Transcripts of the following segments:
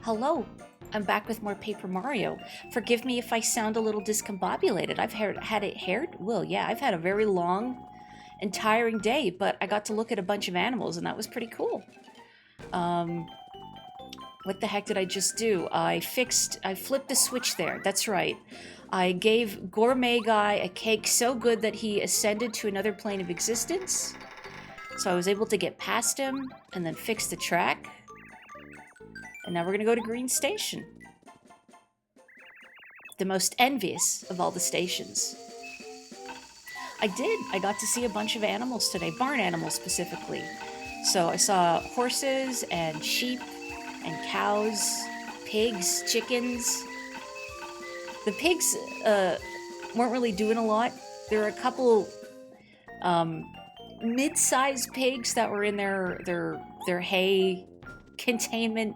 Hello, I'm back with more Paper Mario. Forgive me if I sound a little discombobulated. I've had a very long and tiring day, but I got to look at a bunch of animals and that was pretty cool. What the heck did I just do? I flipped the switch there, that's right. I gave Gourmet Guy a cake so good that he ascended to another plane of existence. So I was able to get past him and then fix the track. And now we're gonna go to Green Station. The most envious of all the stations. I got to see a bunch of animals today, barn animals specifically. So I saw horses and sheep and cows, pigs, chickens. The pigs weren't really doing a lot. There were a couple mid-sized pigs that were in their hay containment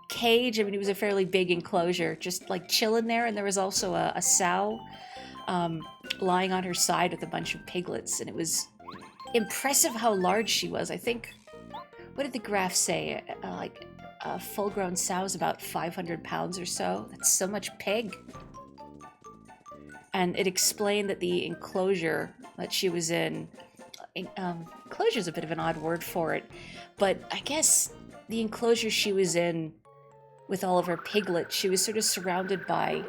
cage. I mean, it was a fairly big enclosure, just like chilling there. And there was also a sow lying on her side with a bunch of piglets. And it was impressive how large she was. I think, what did the graph say? Like a full-grown sow is about 500 pounds or so. That's so much pig. And it explained that the enclosure that she was in, enclosure is a bit of an odd word for it, but I guess the enclosure she was in with all of her piglets, she was sort of surrounded by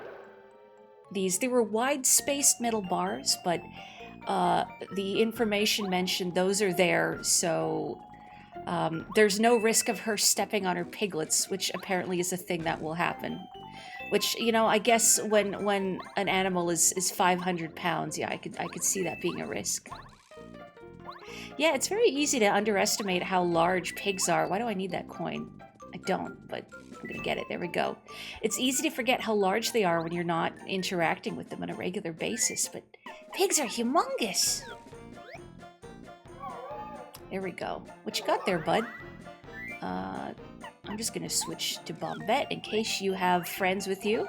they were wide-spaced metal bars, but the information mentioned those are there, so there's no risk of her stepping on her piglets, which apparently is a thing that will happen. Which, you know, I guess when an animal is 500 pounds, yeah, I could see that being a risk. Yeah, it's very easy to underestimate how large pigs are. Why do I need that coin? I don't, but I'm gonna get it. There we go. It's easy to forget how large they are when you're not interacting with them on a regular basis, but pigs are humongous. There we go. What you got there, bud? I'm just gonna switch to Bombette in case you have friends with you.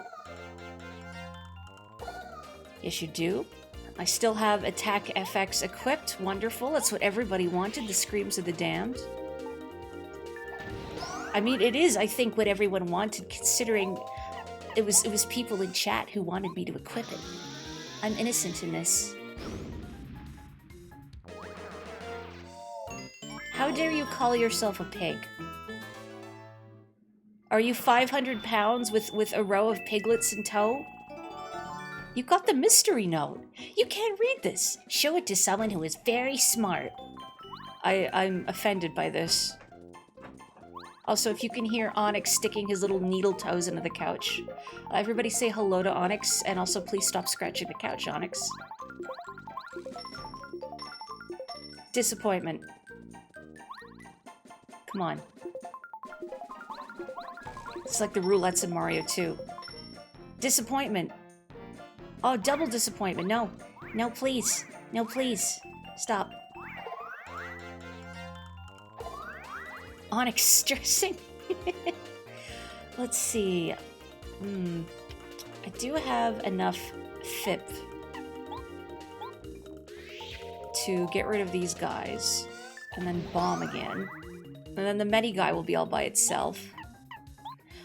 Yes, you do. I still have Attack FX equipped. Wonderful. That's what everybody wanted, the Screams of the Damned. I mean, it is, I think, what everyone wanted, considering it was people in chat who wanted me to equip it. I'm innocent in this. How dare you call yourself a pig? Are you 500 pounds with a row of piglets in tow? You got the mystery note. You can't read this. Show it to someone who is very smart. I'm offended by this. Also, if you can hear Onyx sticking his little needle toes into the couch, everybody say hello to Onyx, and also please stop scratching the couch, Onyx. Disappointment. Come on. It's like the roulettes in Mario 2. Disappointment. Oh, double disappointment. No. No, please. No, please. Stop. Onyx stressing. Let's see. I do have enough FIP to get rid of these guys and then bomb again. And then the Medi guy will be all by itself.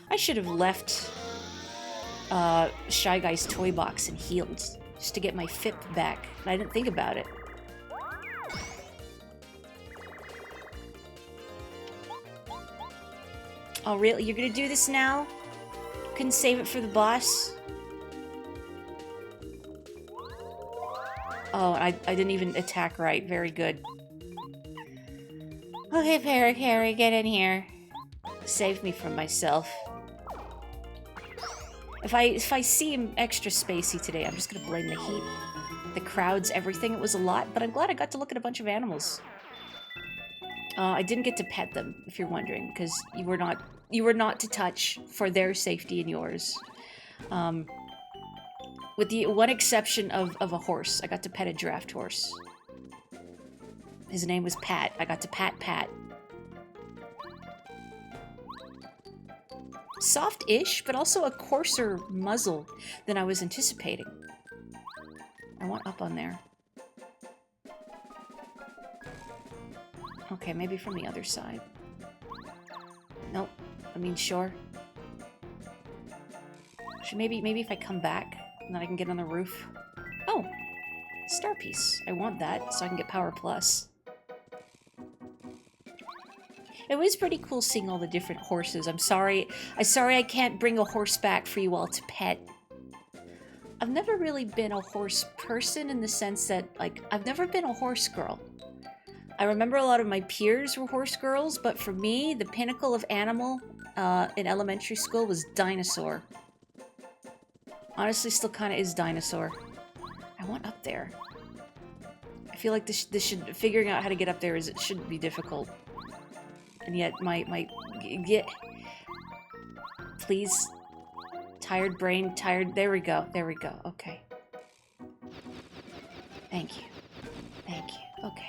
I should have left Shy Guy's toy box and healed just to get my FIP back. And I didn't think about it. Oh, really? You're gonna do this now? Couldn't save it for the boss? Oh, I didn't even attack right. Very good. Okay, Harry, get in here. Save me from myself. If I seem extra spacey today, I'm just gonna blame the heat, the crowds, everything. It was a lot, but I'm glad I got to look at a bunch of animals. I didn't get to pet them, if you're wondering, because you were not to touch for their safety and yours. With the one exception of a horse. I got to pet a draft horse. His name was Pat. I got to pat. Soft-ish, but also a coarser muzzle than I was anticipating. I want up on there. Okay, maybe from the other side. Nope. I mean, sure. Actually, maybe if I come back, and then I can get on the roof. Oh, star piece. I want that, so I can get power plus. It was pretty cool seeing all the different horses. I'm sorry I can't bring a horse back for you all to pet. I've never really been a horse person in the sense that, like, I've never been a horse girl. I remember a lot of my peers were horse girls, but for me, the pinnacle of animal in elementary school was dinosaur. Honestly, still kind of is dinosaur. I want up there. I feel like this should, figuring out how to get up there it shouldn't be difficult. And yet, please. Tired brain, there we go, okay. Thank you, okay.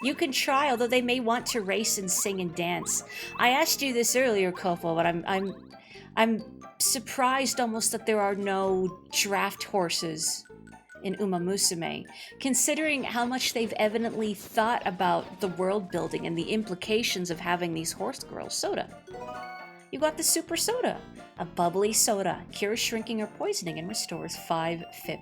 You can try, although they may want to race and sing and dance. I asked you this earlier, Kopo, but I'm surprised almost that there are no draft horses in Uma Musume, considering how much they've evidently thought about the world building and the implications of having these horse girls. Soda. You got the super soda. A bubbly soda. Cures shrinking or poisoning and restores 5 FIP.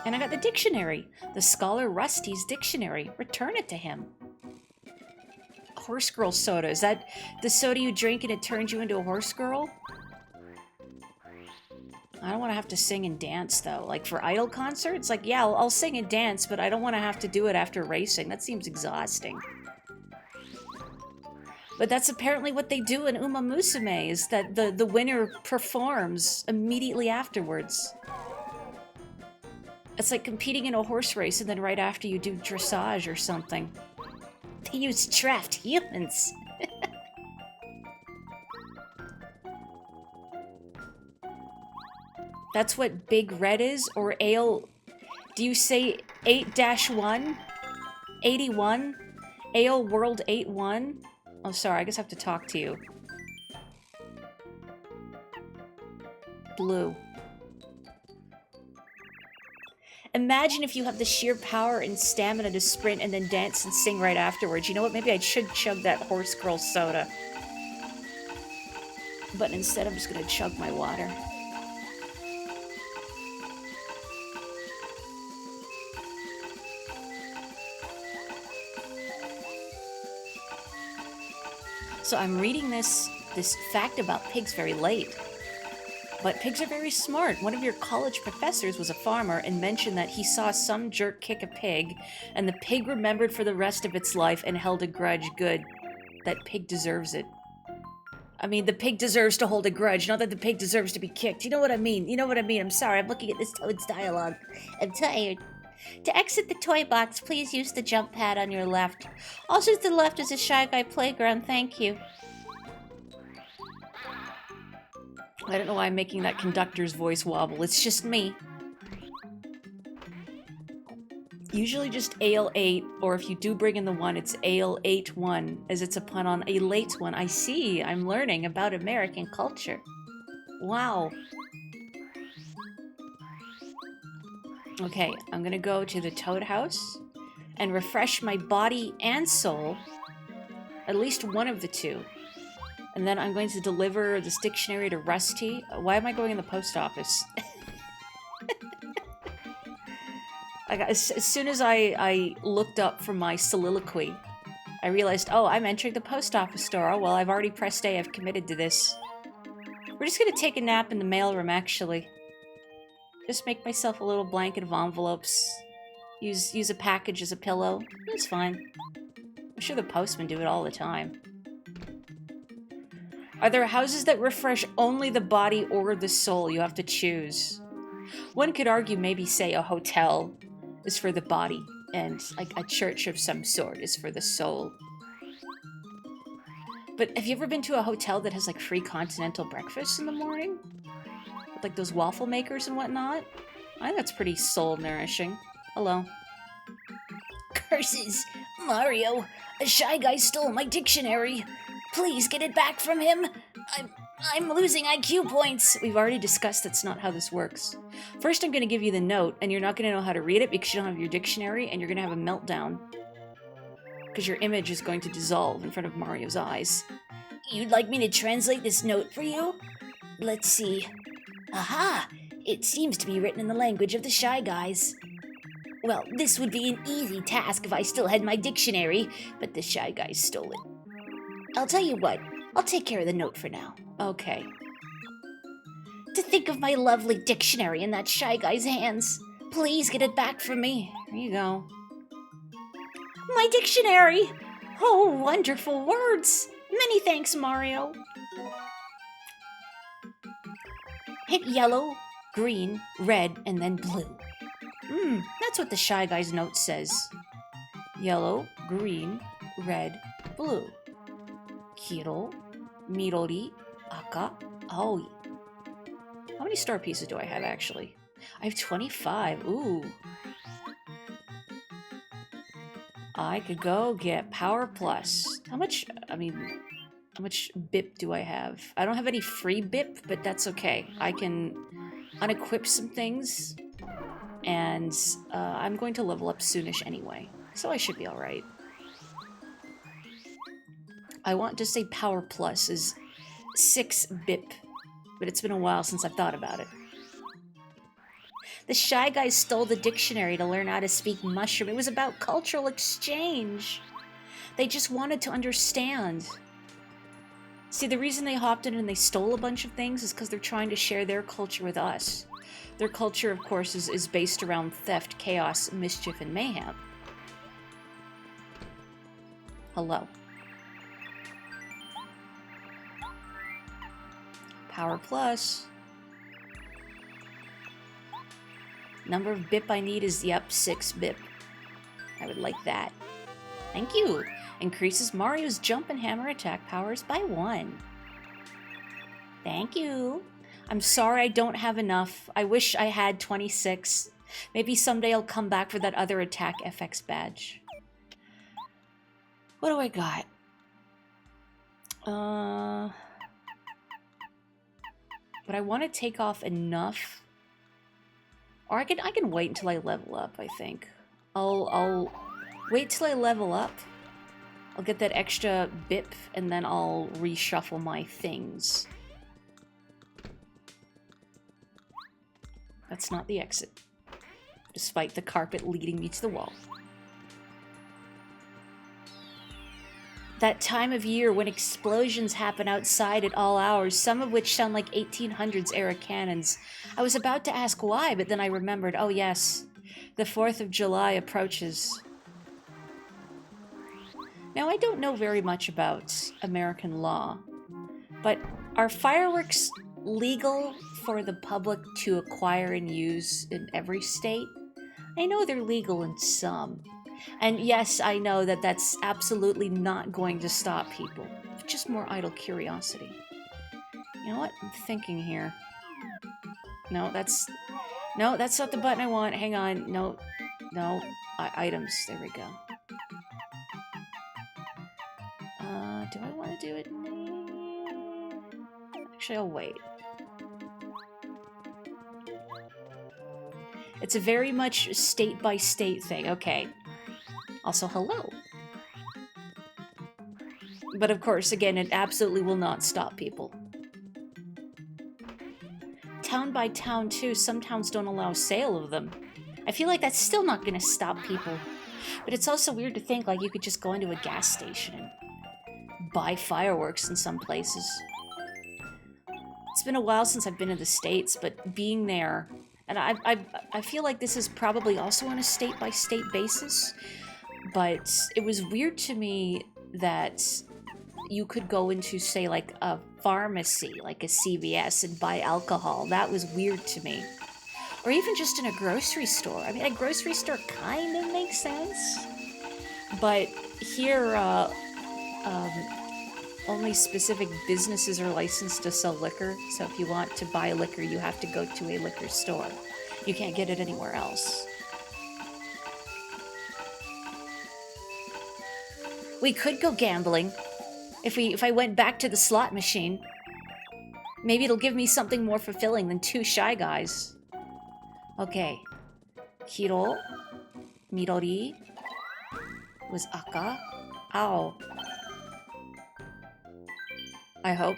And I got the dictionary. The Scholar Rusty's dictionary. Return it to him. Horse girl soda. Is that the soda you drink and it turns you into a horse girl? I don't want to have to sing and dance, though. Like, for idol concerts? Like, yeah, I'll sing and dance, but I don't want to have to do it after racing. That seems exhausting. But that's apparently what they do in Uma Musume, is that the winner performs immediately afterwards. It's like competing in a horse race, and then right after you do dressage or something. They use draft humans. That's what Big Red is, or Ale... Do you say 8-1? 81? Ale World 8-1? Oh, sorry, I guess I have to talk to you. Blue. Imagine if you have the sheer power and stamina to sprint and then dance and sing right afterwards. You know what? Maybe I should chug that horse girl soda. But instead, I'm just gonna chug my water. So I'm reading this fact about pigs very late. But pigs are very smart. One of your college professors was a farmer and mentioned that he saw some jerk kick a pig, and the pig remembered for the rest of its life and held a grudge. Good. That pig deserves it. I mean, the pig deserves to hold a grudge, not that the pig deserves to be kicked. You know what I mean? I'm sorry, I'm looking at this Toad's dialogue. I'm tired. To exit the toy box, please use the jump pad on your left. Also to the left is a Shy Guy playground, thank you. I don't know why I'm making that conductor's voice wobble, it's just me. Usually just Ale 8, or if you do bring in the 1, it's Ale 8-1, as it's a pun on a late one. I see, I'm learning about American culture. Wow. Okay, I'm gonna go to the Toad House and refresh my body and soul, at least one of the two. And then I'm going to deliver this dictionary to Rusty. Why am I going in the post office? As soon as I looked up from my soliloquy, I realized, oh, I'm entering the post office store. Oh, well, I've already pressed A. I've committed to this. We're just gonna take a nap in the mailroom, actually. Just make myself a little blanket of envelopes. Use a package as a pillow. It's fine. I'm sure the postmen do it all the time. Are there houses that refresh only the body or the soul? You have to choose. One could argue maybe, say, a hotel is for the body, and like a church of some sort is for the soul. But have you ever been to a hotel that has like free continental breakfast in the morning? With like those waffle makers and whatnot? I think that's pretty soul nourishing. Hello. Curses! Mario! A Shy Guy stole my dictionary! Please get it back from him! I'm losing IQ points! We've already discussed that's not how this works. First I'm gonna give you the note, and you're not gonna know how to read it because you don't have your dictionary, and you're gonna have a meltdown. because your image is going to dissolve in front of Mario's eyes. You'd like me to translate this note for you? Let's see. Aha! It seems to be written in the language of the Shy Guys. Well, this would be an easy task if I still had my dictionary, but the Shy Guys stole it. I'll tell you what, I'll take care of the note for now. Okay. To think of my lovely dictionary in that Shy Guy's hands. Please get it back from me. Here you go. My dictionary! Oh, wonderful words! Many thanks, Mario. Hit yellow, green, red, and then blue. That's what the Shy Guy's note says. Yellow, green, red, blue. Kiro, midori, aka, aoi. How many star pieces do I have, actually? I have 25. Ooh. I could go get Power Plus. How much BIP do I have? I don't have any free BIP, but that's okay. I can unequip some things, and I'm going to level up soonish anyway, so I should be alright. I want to say Power Plus is 6 BIP, but it's been a while since I've thought about it. The Shy Guys stole the dictionary to learn how to speak Mushroom. It was about cultural exchange. They just wanted to understand. See, the reason they hopped in and they stole a bunch of things is because they're trying to share their culture with us. Their culture, of course, is based around theft, chaos, mischief, and mayhem. Hello. Power Plus. Number of BIP I need is, yep, 6 BIP. I would like that. Thank you. Increases Mario's jump and hammer attack powers by 1. Thank you. I'm sorry I don't have enough. I wish I had 26. Maybe someday I'll come back for that other attack FX badge. What do I got? But I want to take off enough. Or I can wait until I level up, I think. I'll wait till I level up. I'll get that extra BIP, and then I'll reshuffle my things. That's not the exit. Despite the carpet leading me to the wall. That time of year when explosions happen outside at all hours, some of which sound like 1800s era cannons. I was about to ask why, but then I remembered, oh yes, the 4th of July approaches. Now, I don't know very much about American law, but are fireworks legal for the public to acquire and use in every state? I know they're legal in some. And yes, I know that that's absolutely not going to stop people. But just more idle curiosity. You know what? I'm thinking here. No, that's not the button I want. Hang on. No. Items. There we go. Do I want to do it? Actually, I'll wait. It's a very much state-by-state thing. Okay. Also, hello. But of course, again, it absolutely will not stop people. Town by town, too. Some towns don't allow sale of them. I feel like that's still not going to stop people. But it's also weird to think, like, you could just go into a gas station and buy fireworks in some places. It's been a while since I've been in the States, but being there... And I feel like this is probably also on a state-by-state basis, but it was weird to me that you could go into, say, like a pharmacy, like a CVS, and buy alcohol. That was weird to me. Or even just in a grocery store. I mean, a grocery store kind of makes sense, but here, only specific businesses are licensed to sell liquor, so if you want to buy liquor, you have to go to a liquor store. You can't get it anywhere else. We could go gambling. If I went back to the slot machine. Maybe it'll give me something more fulfilling than 2 Shy Guys. Okay. Kiro, Midori was Aka, Ow. I hope.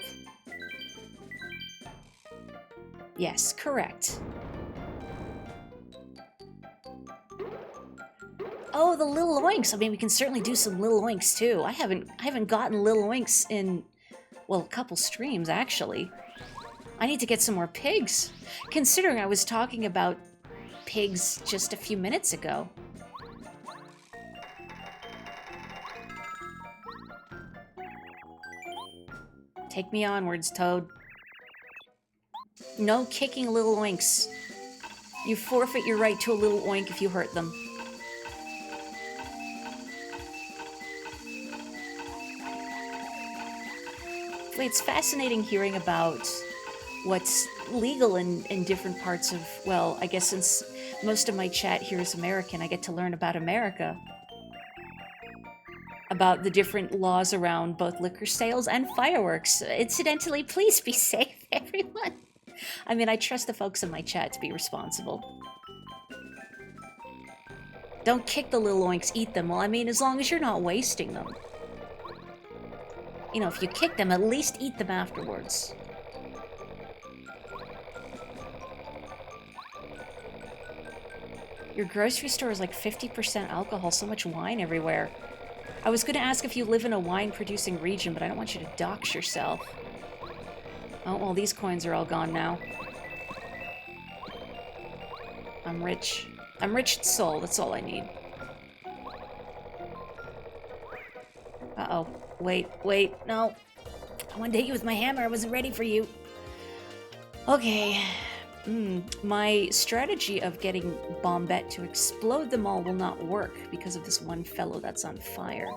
Yes, correct. Oh, the little oinks. I mean, we can certainly do some little oinks too. I haven't gotten little oinks in, well, a couple streams actually. I need to get some more pigs. Considering I was talking about pigs just a few minutes ago. Take me onwards, Toad. No kicking little oinks. You forfeit your right to a little oink if you hurt them. Wait, it's fascinating hearing about what's legal in different parts of, well, I guess since most of my chat here is American, I get to learn about America. About the different laws around both liquor sales and fireworks. Incidentally, please be safe, everyone. I mean, I trust the folks in my chat to be responsible. Don't kick the little oinks, eat them. Well, I mean, as long as you're not wasting them. You know, if you kick them, at least eat them afterwards. Your grocery store is like 50% alcohol, so much wine everywhere. I was going to ask if you live in a wine-producing region, but I don't want you to dox yourself. Oh, well, these coins are all gone now. I'm rich. I'm rich in soul, that's all I need. Uh-oh. Wait, no. I wanted to hit you with my hammer, I wasn't ready for you. Okay. My strategy of getting Bombette to explode them all will not work because of this one fellow that's on fire.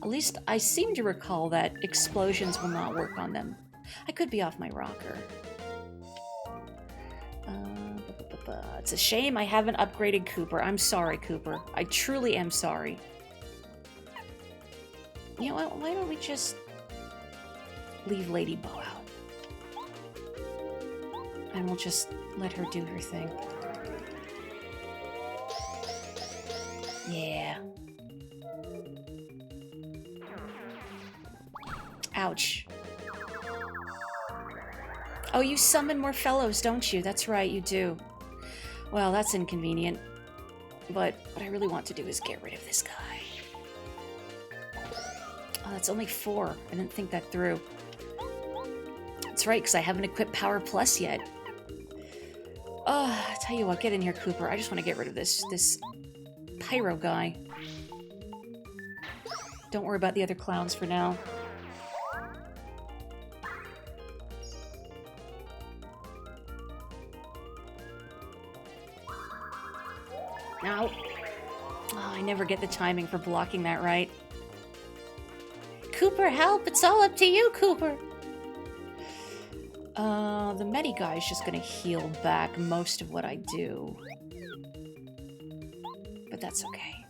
At least I seem to recall that explosions will not work on them. I could be off my rocker. It's a shame I haven't upgraded Cooper. I'm sorry, Cooper. I truly am sorry. You know what? Why don't we just leave Lady Bo out? And we'll just let her do her thing. Yeah. Ouch. Oh, you summon more fellows, don't you? That's right, you do. Well, that's inconvenient. But what I really want to do is get rid of this guy. Oh, that's only 4. I didn't think that through. That's right, because I haven't equipped Power Plus yet. I tell you what, get in here, Cooper. I just want to get rid of this pyro guy. Don't worry about the other clowns for now. Ow. Oh, I never get the timing for blocking that right. Cooper, help! It's all up to you, Cooper! The Medi guy is just gonna heal back most of what I do. But that's okay.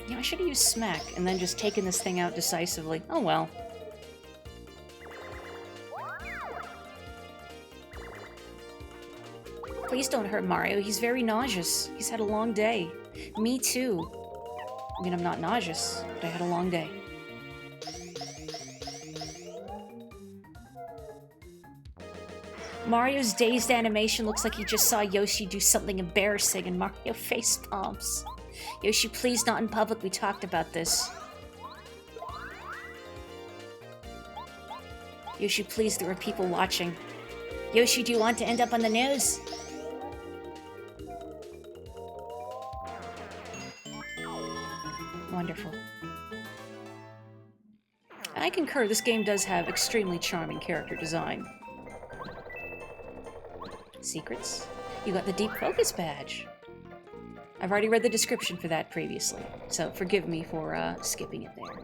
Yeah, I should have used Smack and then just taken this thing out decisively. Oh well. Please don't hurt Mario. He's very nauseous. He's had a long day. Me too. I mean, I'm not nauseous, but I had a long day. Mario's dazed animation looks like he just saw Yoshi do something embarrassing and Mario face palms. Yoshi, please, not in public. We talked about this. Yoshi, please, there are people watching. Yoshi, do you want to end up on the news? Wonderful. I concur, this game does have extremely charming character design. Secrets? You got the Deep Focus badge. I've already read the description for that previously, so forgive me for skipping it there.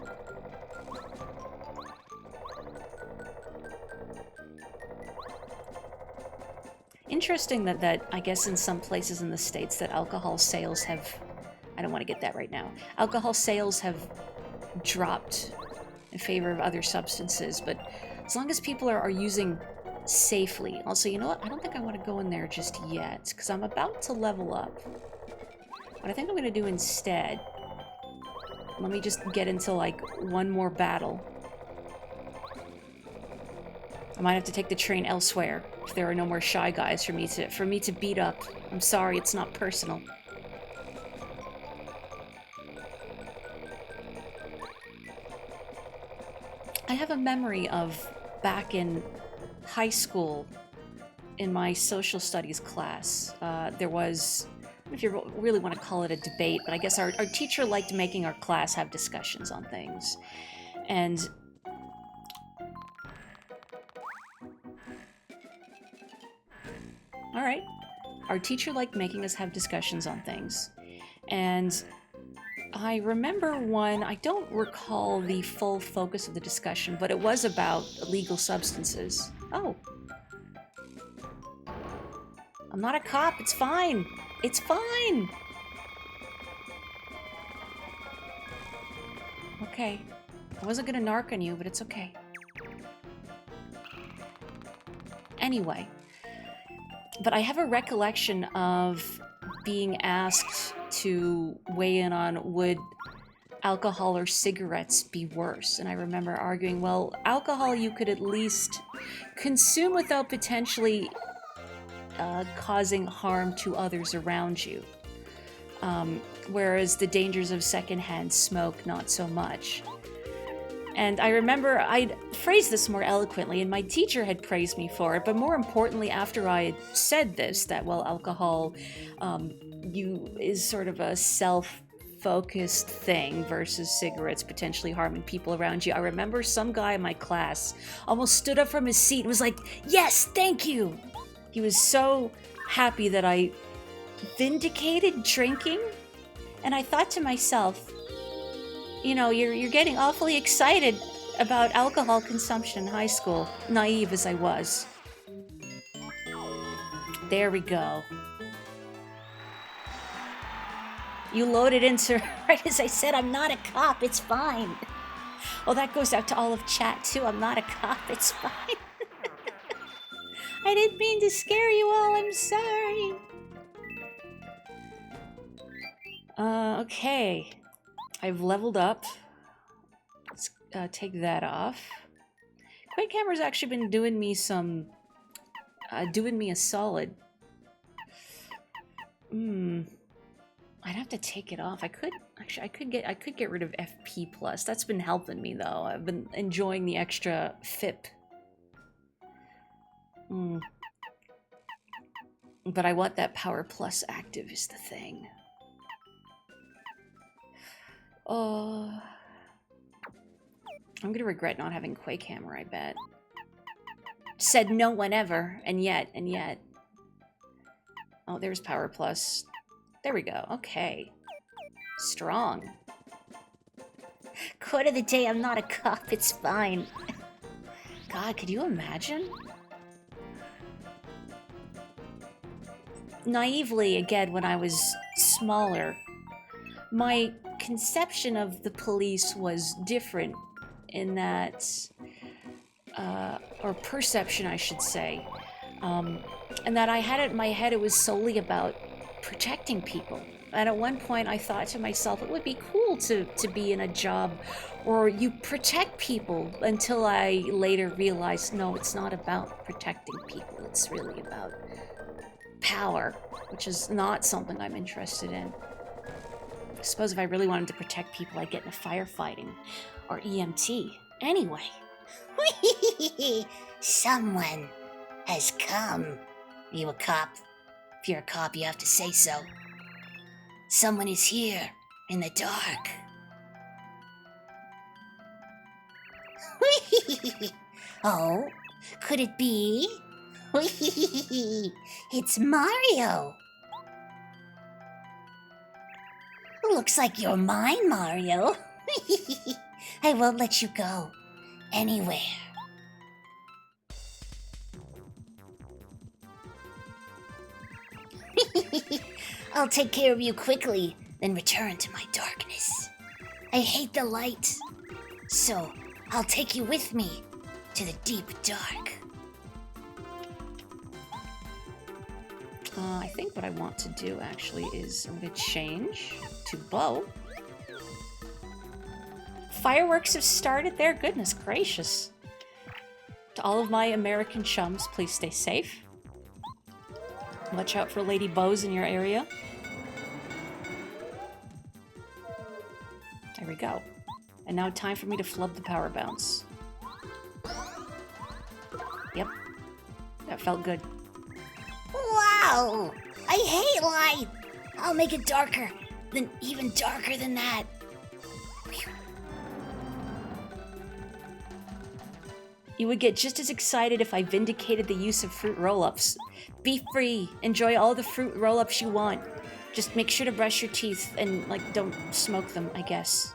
Interesting that I guess in some places in the States that alcohol sales have... I don't want to get that right now. Alcohol sales have dropped in favor of other substances, but as long as people are using safely. Also, you know what? I don't think I want to go in there just yet, because I'm about to level up. What I think I'm going to do instead, let me just get into, like, one more battle. I might have to take the train elsewhere if there are no more Shy Guys for me to beat up. I'm sorry, it's not personal. I have a memory of back in high school, in my social studies class, there was, I don't know if you really want to call it a debate, but I guess our teacher liked making our class have discussions on things. And all right, our teacher liked making us have discussions on things. And I remember one, I don't recall the full focus of the discussion, but it was about illegal substances. Oh. I'm not a cop, it's fine. It's fine. Okay. I wasn't gonna narc on you, but it's okay. Anyway. But I have a recollection of being asked to weigh in on would alcohol or cigarettes be worse. And I remember arguing, well, alcohol you could at least consume without potentially causing harm to others around you. Whereas the dangers of secondhand smoke, not so much. And I remember I'd phrased this more eloquently, and my teacher had praised me for it, but more importantly, after I had said this, that, well, alcohol is sort of a self-focused thing versus cigarettes potentially harming people around you. I remember some guy in my class almost stood up from his seat and was like, "Yes, thank you!" He was so happy that I vindicated drinking, and I thought to myself, you know, you're getting awfully excited about alcohol consumption in high school, naive as I was. There we go. You loaded into right as I said, I'm not a cop, it's fine. Well, that goes out to all of chat too. I'm not a cop, it's fine. I didn't mean to scare you all, I'm sorry. Okay. I've leveled up. Let's take that off. Quick Hammer's actually been doing me some... doing me a solid. I'd have to take it off. I could get rid of FP+. That's been helping me, though. I've been enjoying the extra FIP. But I want that Power Plus active is the thing. Oh, I'm gonna regret not having Quake Hammer, I bet. Said no one ever, and yet. Oh, there's Power Plus. There we go, okay. Strong. Quote of the day, I'm not a cop, it's fine. God, could you imagine? Naively, again, when I was smaller, my conception of the police was different in that, or perception, I should say, and that I had it in my head it was solely about protecting people. And at one point I thought to myself, it would be cool to be in a job where you protect people, until I later realized, no, it's not about protecting people, it's really about power, which is not something I'm interested in. I suppose if I really wanted to protect people, I'd get into firefighting or EMT. Anyway. Someone has come. Are you a cop? If you're a cop, you have to say so. Someone is here in the dark. Oh, could it be? It's Mario. Looks like you're mine, Mario. I won't let you go anywhere. I'll take care of you quickly, then return to my darkness. I hate the light, so I'll take you with me to the deep dark. I think what I want to do, actually, is I'm going to change to bow. Fireworks have started there? Goodness gracious. To all of my American chums, please stay safe. Watch out for lady bows in your area. There we go. And now time for me to flub the power bounce. Yep. That felt good. Wow! I hate light! I'll make it darker, then even darker than that. Whew. You would get just as excited if I vindicated the use of fruit roll-ups. Be free. Enjoy all the fruit roll-ups you want. Just make sure to brush your teeth and, like, don't smoke them, I guess.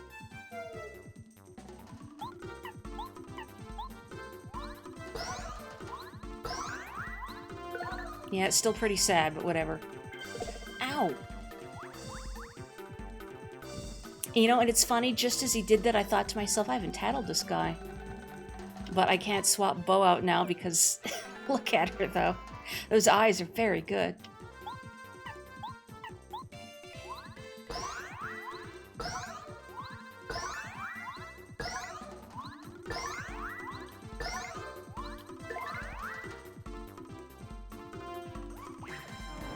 Yeah, it's still pretty sad, but whatever. Ow! You know, and it's funny, just as he did that, I thought to myself, I haven't tattled this guy. But I can't swap Bo out now because... look at her, though. Those eyes are very good.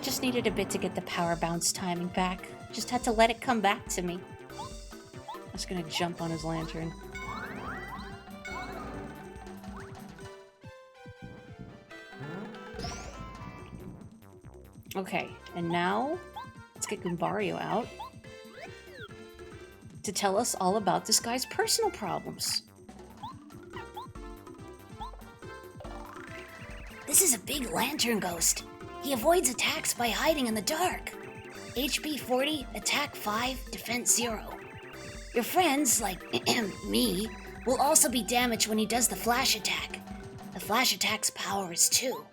Just needed a bit to get the power bounce timing back. Just had to let it come back to me. I was gonna jump on his lantern. Okay, and now let's get Goombario out to tell us all about this guy's personal problems. This is a big lantern ghost. He avoids attacks by hiding in the dark. HP 40, attack 5, defense 0. Your friends, like me, will also be damaged when he does the flash attack. The flash attack's power is 2.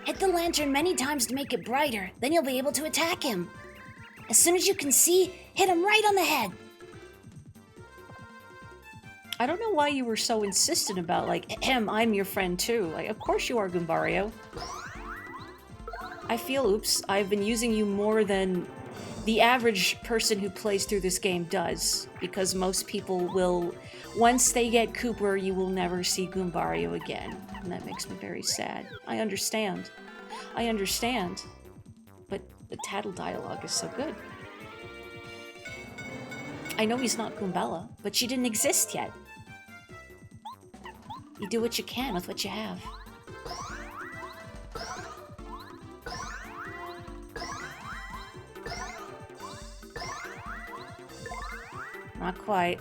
Hit the lantern many times to make it brighter, then you'll be able to attack him. As soon as you can see, hit him right on the head. I don't know why you were so insistent about, like, I'm your friend too. Like, of course you are, Goombario. I feel, oops, I've been using you more than the average person who plays through this game does. Because most people will, once they get Cooper, you will never see Goombario again. And that makes me very sad. I understand. I understand. But the tattle dialogue is so good. I know he's not Goombella, but she didn't exist yet. You do what you can with what you have. Not quite.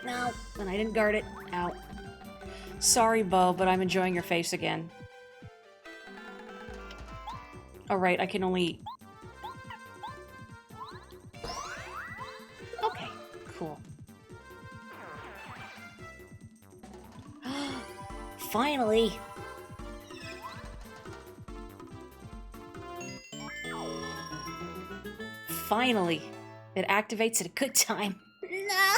No, and I didn't guard it. Ow. Sorry, Bo, but I'm enjoying your face again. Alright, I can only... Okay, cool. Finally. Finally. It activates at a good time. No!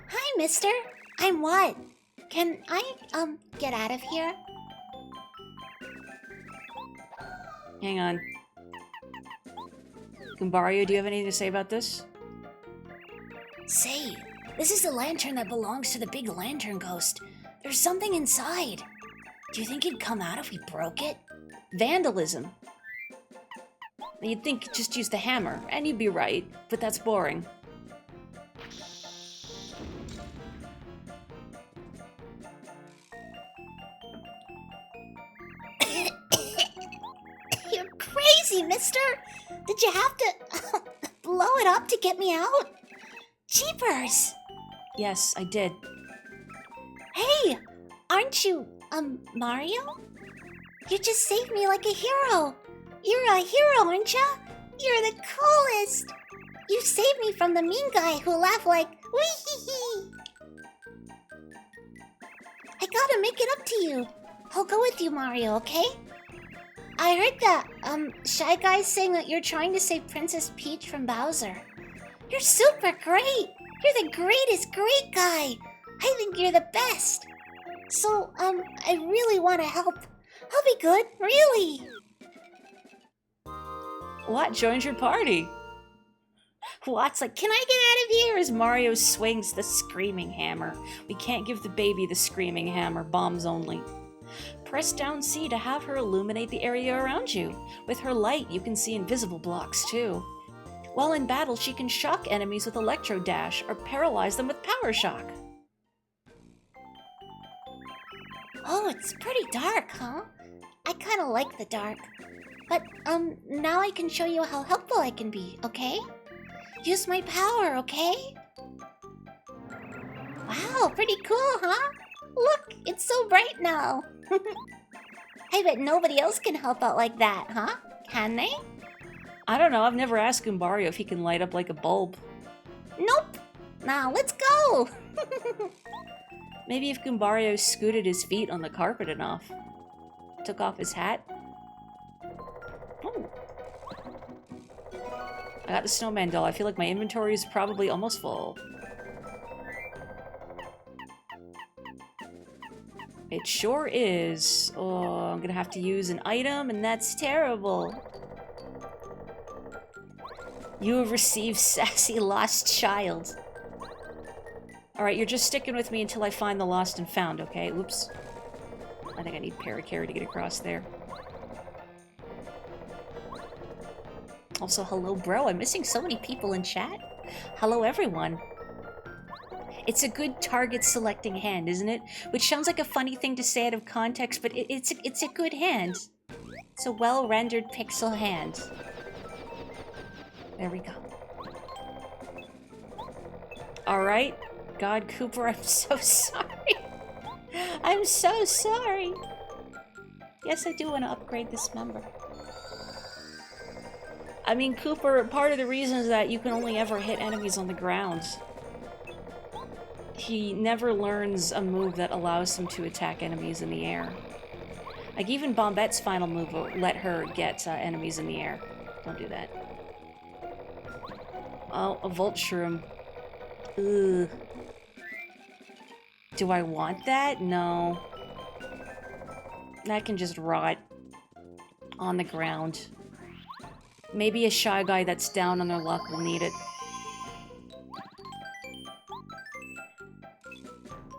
Hi, mister. I'm what? Can I, get out of here? Hang on. Goombario, do you have anything to say about this? Say, this is the lantern that belongs to the big lantern ghost. There's something inside. Do you think it'd come out if we broke it? Vandalism. You'd think just use the hammer, and you'd be right, but that's boring. You're crazy, mister! Did you have to blow it up to get me out? Jeepers! Yes, I did. Hey! Aren't you, Mario? You just saved me like a hero! You're a hero, aren't ya? You're the coolest! You saved me from the mean guy who laughed like, wee-hee-hee! I gotta make it up to you. I'll go with you, Mario, okay? I heard that, Shy Guy saying that you're trying to save Princess Peach from Bowser. You're super great! You're the greatest great guy! I think you're the best! So, I really want to help. I'll be good, really! What joined your party? Watt's like, can I get out of here? As Mario swings the screaming hammer. We can't give the baby the screaming hammer, bombs only. Press down C to have her illuminate the area around you. With her light, you can see invisible blocks too. While in battle, she can shock enemies with Electro Dash or paralyze them with Power Shock. Oh, it's pretty dark, huh? I kinda like the dark. But, now I can show you how helpful I can be, okay? Use my power, okay? Wow, pretty cool, huh? Look, it's so bright now. I bet nobody else can help out like that, huh? Can they? I don't know, I've never asked Goombario if he can light up like a bulb. Nope. Now, let's go! Maybe if Goombario scooted his feet on the carpet enough. Took off his hat. Oh. I got the snowman doll. I feel like my inventory is probably almost full. It sure is. Oh, I'm gonna have to use an item, and that's terrible. You have received Sassy Lost Child. Alright, you're just sticking with me until I find the lost and found, okay? Oops. I think I need Paracarry to get across there. Also, hello, bro. I'm missing so many people in chat. Hello, everyone. It's a good target selecting hand, isn't it? Which sounds like a funny thing to say out of context, but it's a good hand. It's a well-rendered pixel hand. There we go. Alright. God, Cooper, I'm so sorry. I'm so sorry. Yes, I do want to upgrade this member. I mean, Cooper, part of the reason is that you can only ever hit enemies on the ground. He never learns a move that allows him to attack enemies in the air. Like, even Bombette's final move will let her get enemies in the air. Don't do that. Oh, a Volt Shroom. Ugh. Do I want that? No. That can just rot on the ground. Maybe a Shy Guy that's down on their luck will need it.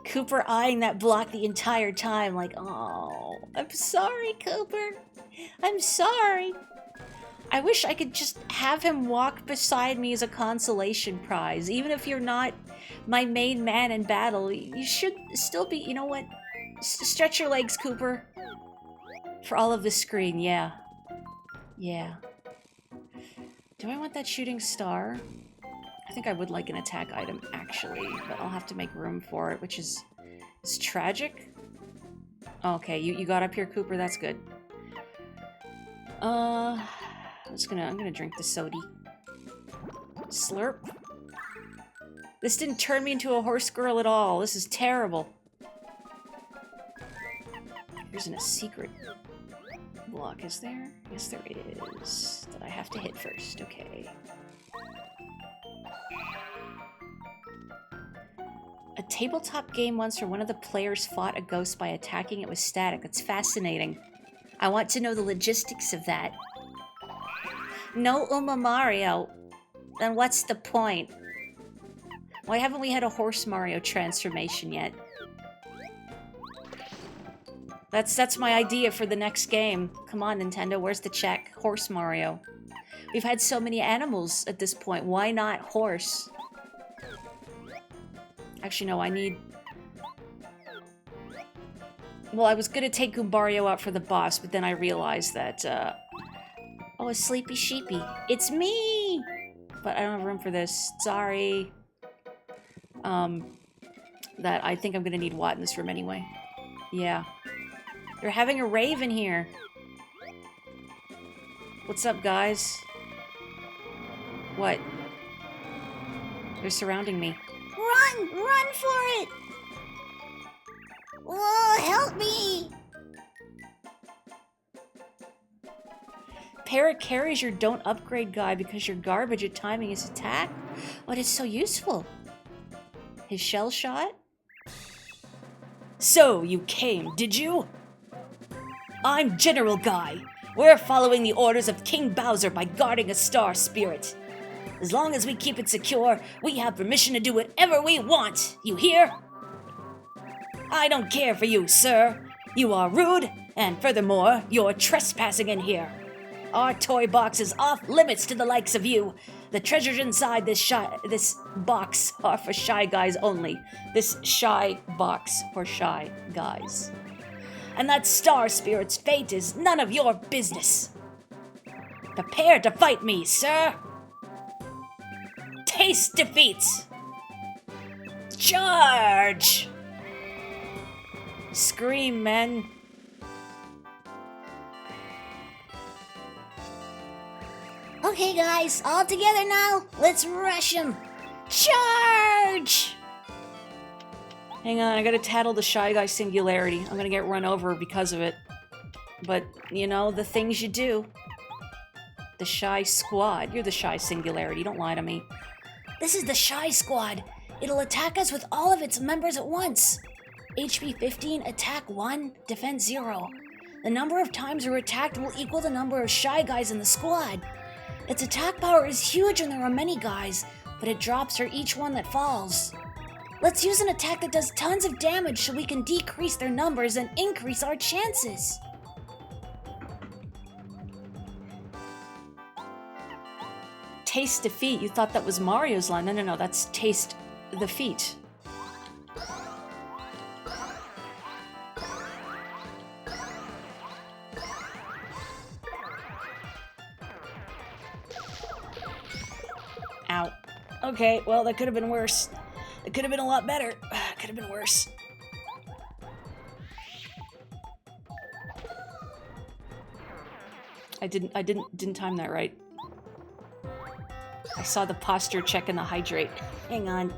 Cooper eyeing that block the entire time, like, oh, I'm sorry, Cooper. I'm sorry. I wish I could just have him walk beside me as a consolation prize. Even if you're not my main man in battle, you should still be, you know what? Stretch your legs, Cooper. For all of the screen, yeah. Yeah. Do I want that shooting star? I think I would like an attack item, actually, but I'll have to make room for it, which is tragic. Okay, you got up here, Cooper. That's good. I'm gonna drink the sody. Slurp. This didn't turn me into a horse girl at all. This is terrible. Here's a secret block, is there? Yes, there is. That I have to hit first. Okay. A tabletop game once where one of the players fought a ghost by attacking it with static. That's fascinating. I want to know the logistics of that. No Uma Mario. Then what's the point? Why haven't we had a Horse Mario transformation yet? That's my idea for the next game. Come on, Nintendo, where's the check? Horse Mario. We've had so many animals at this point. Why not horse? Actually, no, I need... Well, I was gonna take Goombario out for the boss, but then I realized that, Oh, a sleepy sheepy. It's me! But I don't have room for this. Sorry. That I think I'm gonna need Watt in this room anyway. Yeah. They're having a rave in here. What's up, guys? What? They're surrounding me. Run! Run for it! Whoa, help me! Para-carries your don't upgrade guy because you're garbage at timing his attack? What is so useful? His shell shot? So, you came, did you? I'm General Guy. We're following the orders of King Bowser by guarding a star spirit. As long as we keep it secure, we have permission to do whatever we want. You hear? I don't care for you, sir. You are rude, and furthermore, you're trespassing in here. Our toy box is off limits to the likes of you. The treasures inside this box are for shy guys only. This shy box for shy guys. And that star spirit's fate is none of your business. Prepare to fight me, sir. Taste defeat. Charge! Scream, men. Okay, guys, all together now. Let's rush him. Charge! Hang on, I gotta tattle the Shy Guy singularity. I'm gonna get run over because of it. But, you know, the things you do. The Shy Squad. You're the Shy Singularity, don't lie to me. This is the Shy Squad. It'll attack us with all of its members at once. HP 15, attack 1, defense 0. The number of times we're attacked will equal the number of Shy Guys in the squad. Its attack power is huge when there are many guys, but it drops for each one that falls. Let's use an attack that does tons of damage so we can decrease their numbers and increase our chances. Taste defeat. You thought that was Mario's line. No, that's taste the feat. Ow. Okay, well, that could have been worse. It could have been a lot better. Could have been worse. I didn't time that right. I saw the posture check and the hydrate. Hang on.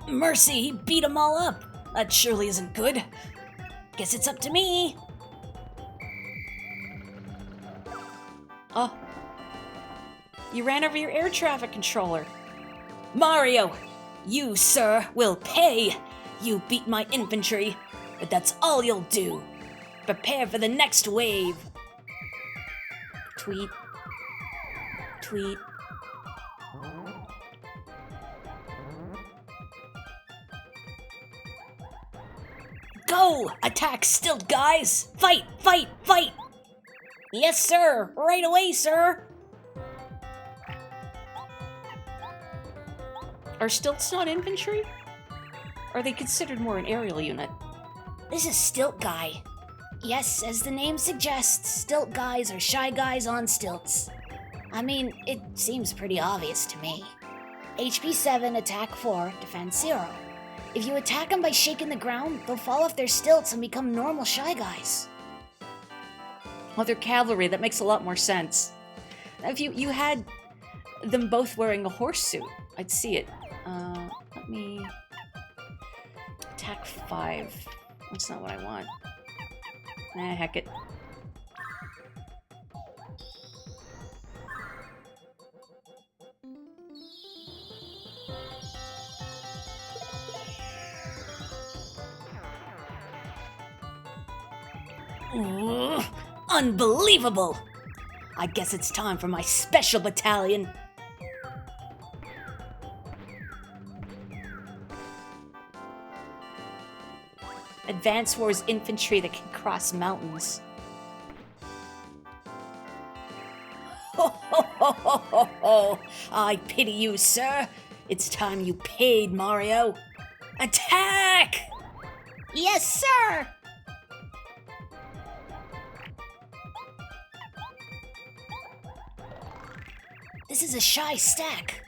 Mercy, he beat them all up. That surely isn't good. Guess it's up to me. Oh. You ran over your air traffic controller. Mario, you, sir, will pay. You beat my infantry, but that's all you'll do. Prepare for the next wave. Tweet. Tweet. Go! Attack stilt, guys! Fight, fight, fight! Yes, sir! Right away, sir! Are stilts not infantry? Are they considered more an aerial unit? This is Stilt Guy. Yes, as the name suggests, stilt guys are shy guys on stilts. I mean, it seems pretty obvious to me. HP 7, attack 4, defense 0. If you attack them by shaking the ground, they'll fall off their stilts and become normal shy guys. Well, they're cavalry. That makes a lot more sense. If you had them both wearing a horse suit, I'd see it. Let me... Attack 5. That's not what I want. Heck it. Ooh, unbelievable! I guess it's time for my special battalion. Advance Wars infantry that can cross mountains. Ho ho ho ho ho ho! I pity you, sir. It's time you paid, Mario. Attack! Yes, sir! This is a shy stack.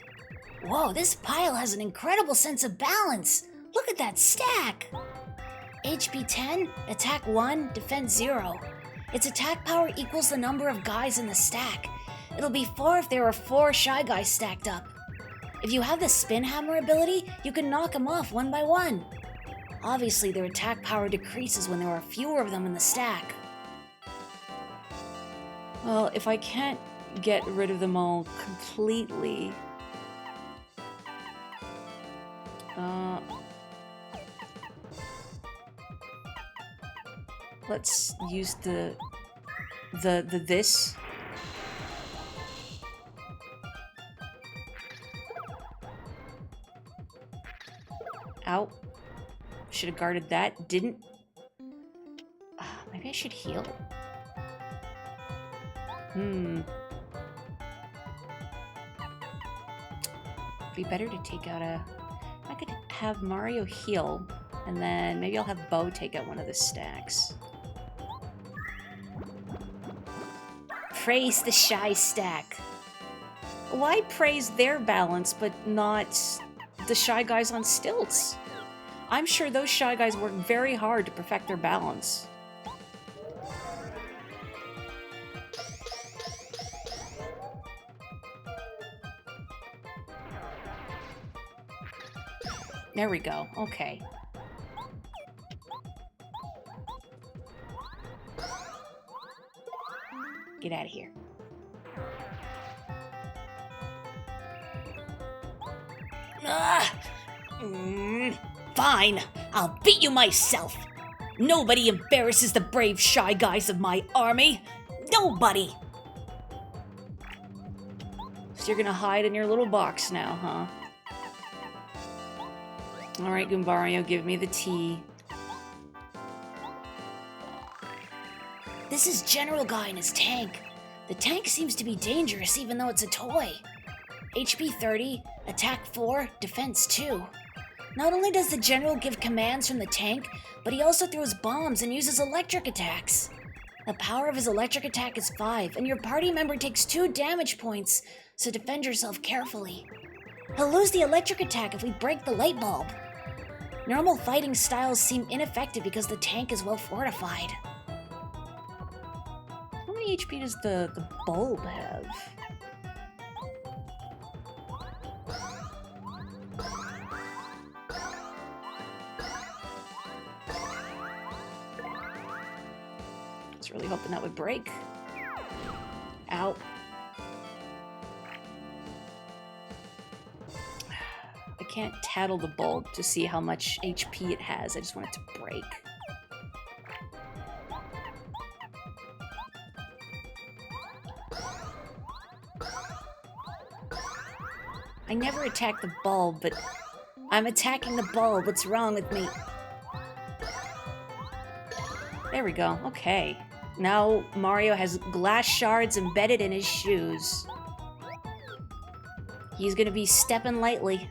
Whoa, this pile has an incredible sense of balance. Look at that stack. HP 10, attack 1, defense 0. Its attack power equals the number of guys in the stack. It'll be 4 if there are 4 shy guys stacked up. If you have the spin hammer ability, you can knock them off one by one. Obviously, their attack power decreases when there are fewer of them in the stack. Well, if I can't get rid of them all completely... let's use the this. Ow. Should have guarded that. Didn't. Maybe I should heal. Be better to take out a... I could have Mario heal, and then maybe I'll have Bo take out one of the stacks. Praise the Shy stack. Why praise their balance, but not the Shy Guys on stilts? I'm sure those Shy Guys work very hard to perfect their balance. There we go. Okay. Get out of here. Fine, I'll beat you myself. Nobody embarrasses the brave Shy Guys of my army. Nobody. So you're gonna hide in your little box now, huh? Alright, Goombario, give me the tea. This is General Guy and his tank. The tank seems to be dangerous even though it's a toy. HP 30, attack 4, defense 2. Not only does the General give commands from the tank, but he also throws bombs and uses electric attacks. The power of his electric attack is 5, and your party member takes 2 damage points, so defend yourself carefully. He'll lose the electric attack if we break the light bulb. Normal fighting styles seem ineffective because the tank is well fortified. How many HP does the bulb have? I was really hoping that would break. Ow. I can't tattle the bulb to see how much HP it has. I just want it to break. I never attack the bulb, but I'm attacking the bulb. What's wrong with me? There we go. Okay. Now Mario has glass shards embedded in his shoes. He's gonna be stepping lightly.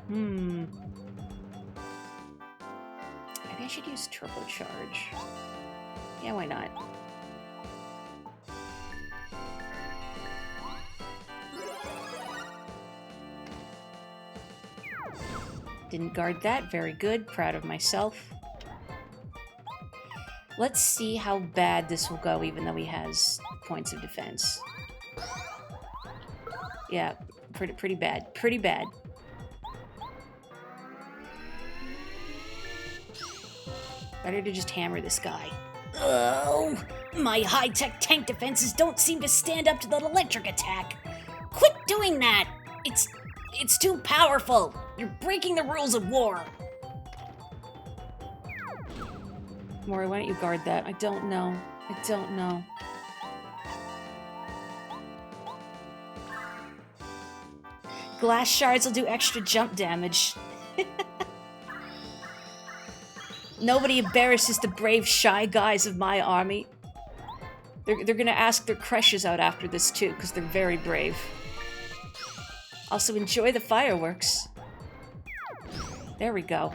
Maybe I should use turbocharge. Yeah, why not? Didn't guard that. Very good. Proud of myself. Let's see how bad this will go, even though he has points of defense. Yeah, pretty bad. Pretty bad. Better to just hammer this guy. Oh, my high-tech tank defenses don't seem to stand up to that electric attack. Quit doing that! It's too powerful! You're breaking the rules of war! Mori, why don't you guard that? I don't know. I don't know. Glass shards will do extra jump damage. Nobody embarrasses the brave Shy Guys of my army. They're gonna ask their crushes out after this too, because they're very brave. Also, enjoy the fireworks. There we go.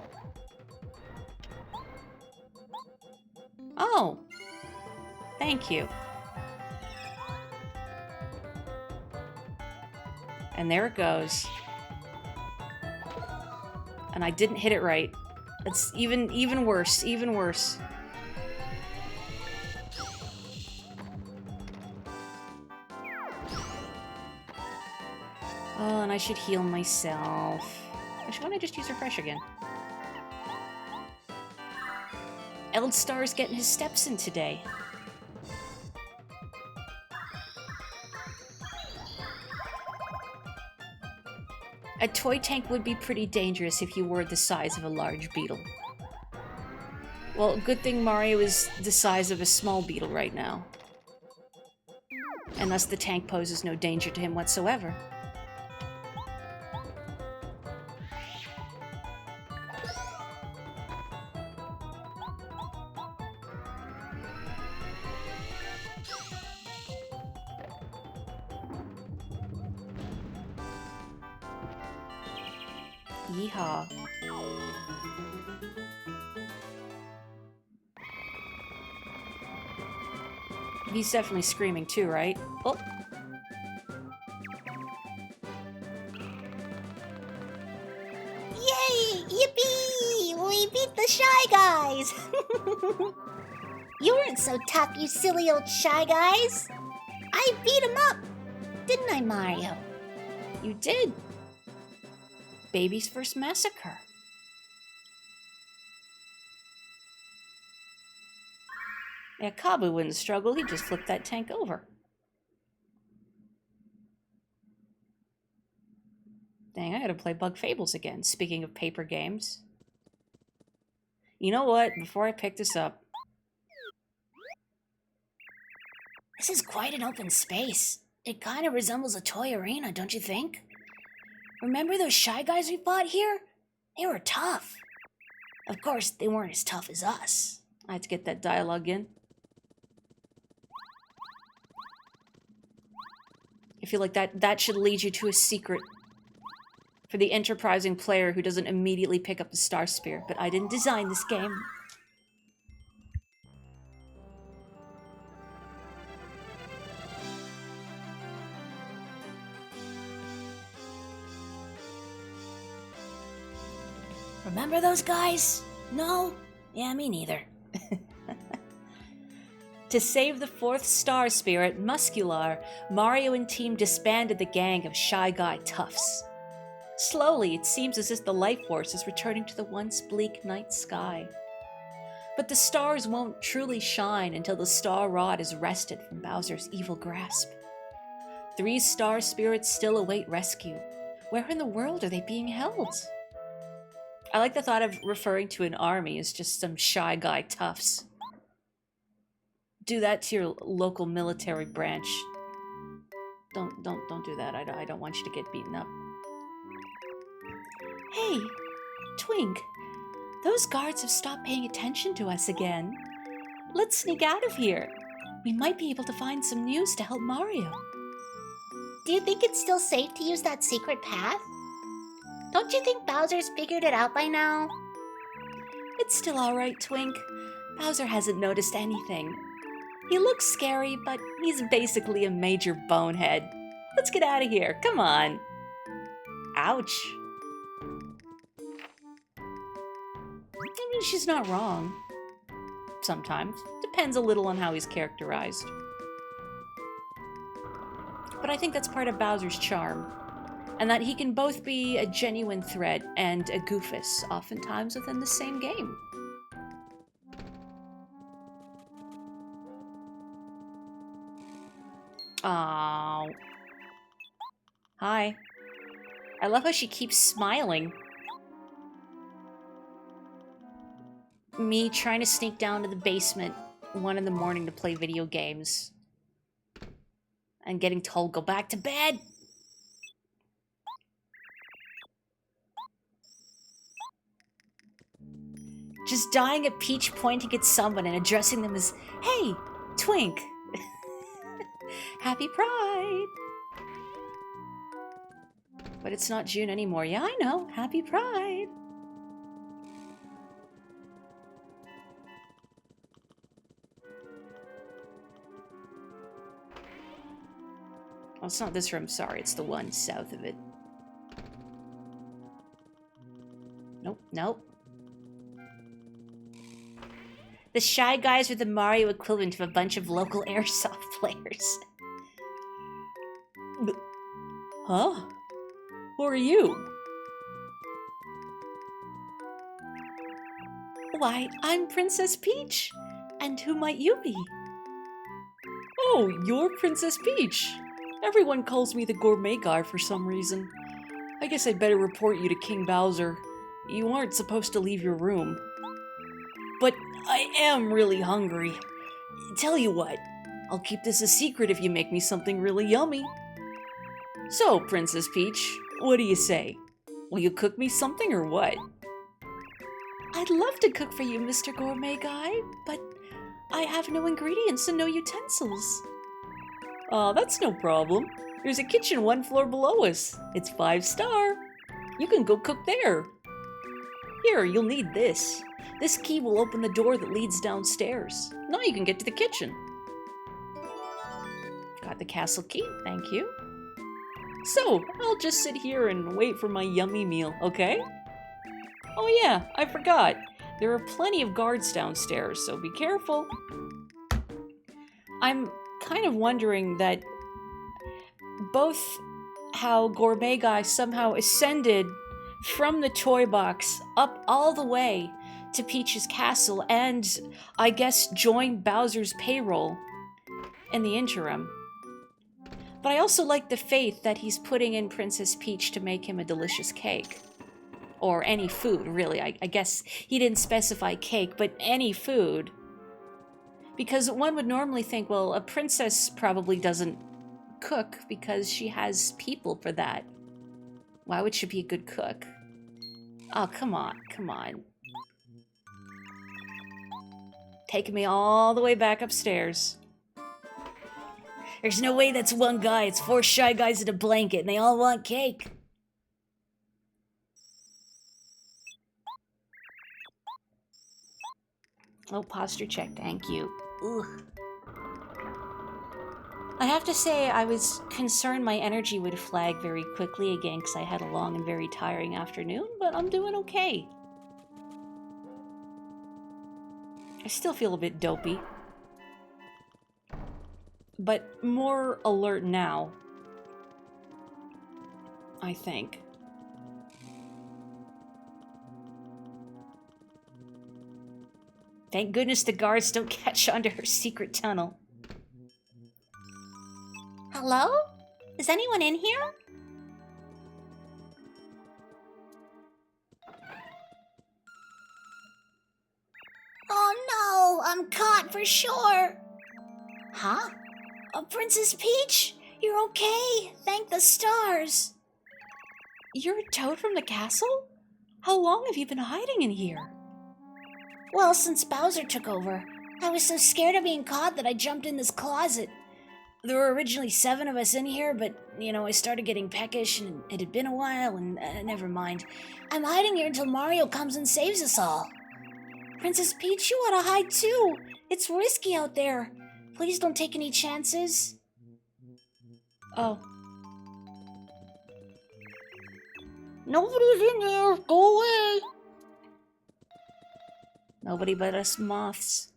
Oh! Thank you. And there it goes. And I didn't hit it right. It's even worse, even worse. Oh, and I should heal myself. Actually, why don't I just use Refresh again? Eldstar's getting his steps in today. A toy tank would be pretty dangerous if you were the size of a large beetle. Well, good thing Mario is the size of a small beetle right now. And thus the tank poses no danger to him whatsoever. Yeehaw. He's definitely screaming too, right? Oh. Yay! Yippee! We beat the Shy Guys! You weren't so tough, you silly old Shy Guys! I beat him up! Didn't I, Mario? You did! Baby's first massacre. Yeah, Kabu wouldn't struggle, he'd just flip that tank over. Dang, I gotta play Bug Fables again, speaking of paper games. You know what, before I pick this up... This is quite an open space. It kind of resembles a toy arena, don't you think? Remember those Shy Guys we fought here? They were tough. Of course, they weren't as tough as us. I had to get that dialogue in. I feel like that should lead you to a secret for the enterprising player who doesn't immediately pick up the Star Spear, but I didn't design this game. Remember those guys? No? Yeah, me neither. To save the fourth Star Spear at Muscular, Mario and team disbanded the gang of Shy Guy toughs. Slowly, it seems as if the life force is returning to the once bleak night sky. But the stars won't truly shine until the Star Rod is wrested from Bowser's evil grasp. 3 Star Spirits still await rescue. Where in the world are they being held? I like the thought of referring to an army as just some Shy Guy toughs. Do that to your local military branch. Don't do that. I don't want you to get beaten up. Hey, Twink. Those guards have stopped paying attention to us again. Let's sneak out of here. We might be able to find some news to help Mario. Do you think it's still safe to use that secret path? Don't you think Bowser's figured it out by now? It's still alright, Twink. Bowser hasn't noticed anything. He looks scary, but he's basically a major bonehead. Let's get out of here. Come on. Ouch. I mean, she's not wrong. Sometimes. Depends a little on how he's characterized. But I think that's part of Bowser's charm. And that he can both be a genuine threat and a goofus, oftentimes within the same game. Oh. Hi. I love how she keeps smiling. Me trying to sneak down to the basement 1 in the morning to play video games. And getting told, go back to bed. Just dying at Peach pointing at someone and addressing them as, hey, Twink. Happy Pride. But it's not June anymore. Yeah, I know. Happy Pride. Oh, it's not this room. Sorry, it's the one south of it. Nope, nope. The Shy Guys are the Mario equivalent of a bunch of local airsoft players. Huh? Who are you? Why, I'm Princess Peach. And who might you be? Oh, you're Princess Peach. Everyone calls me the gourmet guy for some reason. I guess I'd better report you to King Bowser. You aren't supposed to leave your room. But I am really hungry. Tell you what, I'll keep this a secret if you make me something really yummy. So, Princess Peach, what do you say? Will you cook me something or what? I'd love to cook for you, Mr. Gourmet Guy, but I have no ingredients and no utensils. That's no problem. There's a kitchen 1 floor below us. It's 5-star. You can go cook there. Here, you'll need this. This key will open the door that leads downstairs. Now you can get to the kitchen. Got the castle key, thank you. So, I'll just sit here and wait for my yummy meal, okay? Oh yeah, I forgot. There are plenty of guards downstairs, so be careful. I'm kind of wondering that both how Gourmet Guy somehow ascended from the toy box up all the way to Peach's castle and, I guess, joined Bowser's payroll in the interim. But I also like the faith that he's putting in Princess Peach to make him a delicious cake. Or any food, really. I guess he didn't specify cake, but any food. Because one would normally think, well, a princess probably doesn't cook because she has people for that. Why would she be a good cook? Oh, come on, come on. Taking me all the way back upstairs. There's no way that's one guy. It's 4 shy guys in a blanket, and they all want cake. Oh, posture check, thank you. Ugh. I have to say, I was concerned my energy would flag very quickly again because I had a long and very tiring afternoon, but I'm doing okay. I still feel a bit dopey. But more alert now, I think. Thank goodness the guards don't catch on to her secret tunnel. Hello? Is anyone in here? Oh no, I'm caught for sure. Huh? Princess Peach, you're okay. Thank the stars. You're a toad from the castle? How long have you been hiding in here? Well, since Bowser took over, I was so scared of being caught that I jumped in this closet. There were originally 7 of us in here, but, I started getting peckish and it had been a while and never mind. I'm hiding here until Mario comes and saves us all. Princess Peach, you ought to hide too. It's risky out there. Please don't take any chances. Oh. Nobody's in here. Go away. Nobody but us moths.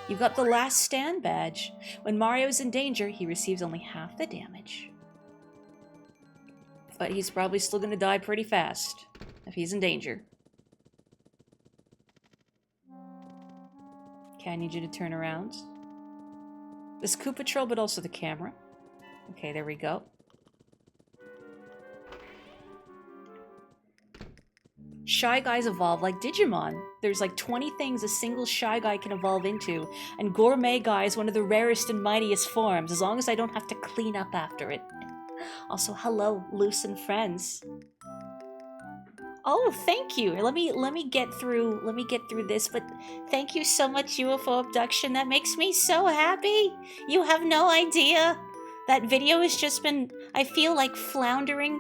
You got the last stand badge. When Mario's in danger, he receives only half the damage. But he's probably still gonna die pretty fast if he's in danger. Okay, I need you to turn around. This Koopa Patrol, but also the camera. Okay, there we go. Shy Guys evolve like Digimon. There's like 20 things a single Shy Guy can evolve into, and Gourmet Guy is one of the rarest and mightiest forms, as long as I don't have to clean up after it. Also, hello, Loose and friends. Oh, thank you. Let me get through this, but thank you so much, UFO Abduction. That makes me so happy. You have no idea. That video has just been, I feel like, floundering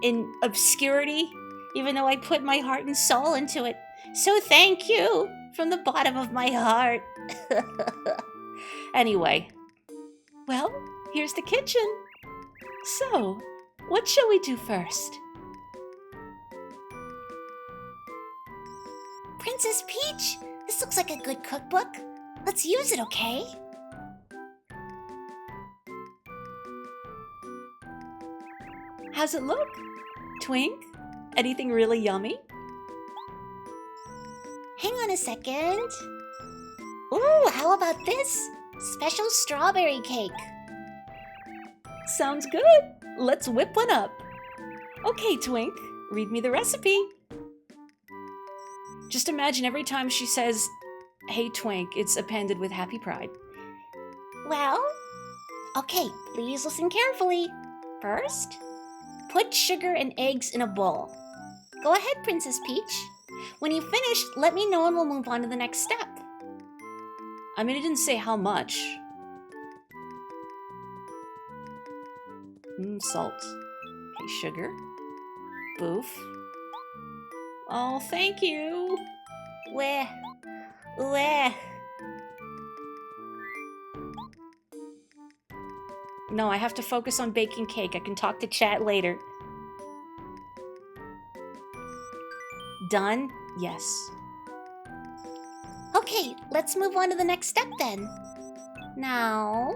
in obscurity, even though I put my heart and soul into it. So thank you from the bottom of my heart. Anyway, well, here's the kitchen. So, what shall we do first? Princess Peach, this looks like a good cookbook. Let's use it, okay? How's it look? Twink? Anything really yummy? Hang on a second. Ooh, how about this? Special strawberry cake. Sounds good. Let's whip one up. Okay, Twink, read me the recipe. Just imagine every time she says, "Hey, Twink," it's appended with Happy Pride. Well, okay, please listen carefully. First, put sugar and eggs in a bowl. Go ahead, Princess Peach. When you finish, let me know and we'll move on to the next step. I mean, it didn't say how much. Salt. Okay, sugar. Boof. Oh, thank you. Where? No, I have to focus on baking cake. I can talk to chat later. Done? Yes. Okay, let's move on to the next step then. Now,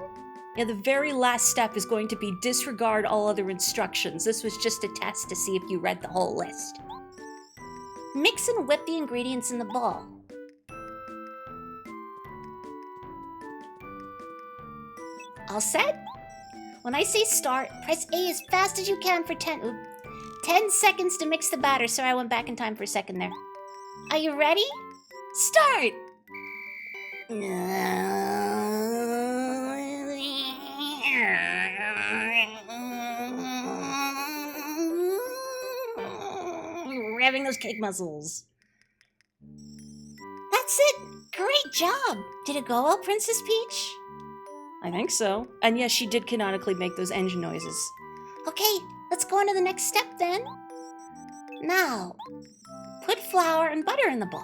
Yeah, the very last step is going to be disregard all other instructions. This was just a test to see if you read the whole list. mix and whip the ingredients in the bowl. All set? When I say start, press A as fast as you can for 10 seconds to mix the batter. Sorry, I went back in time for a second there. Are you ready? Start! Revving those cake muscles. That's it! Great job! Did it go well, Princess Peach? I think so. And yes, she did canonically make those engine noises. Okay, let's go on to the next step then. Now, put flour and butter in the bowl.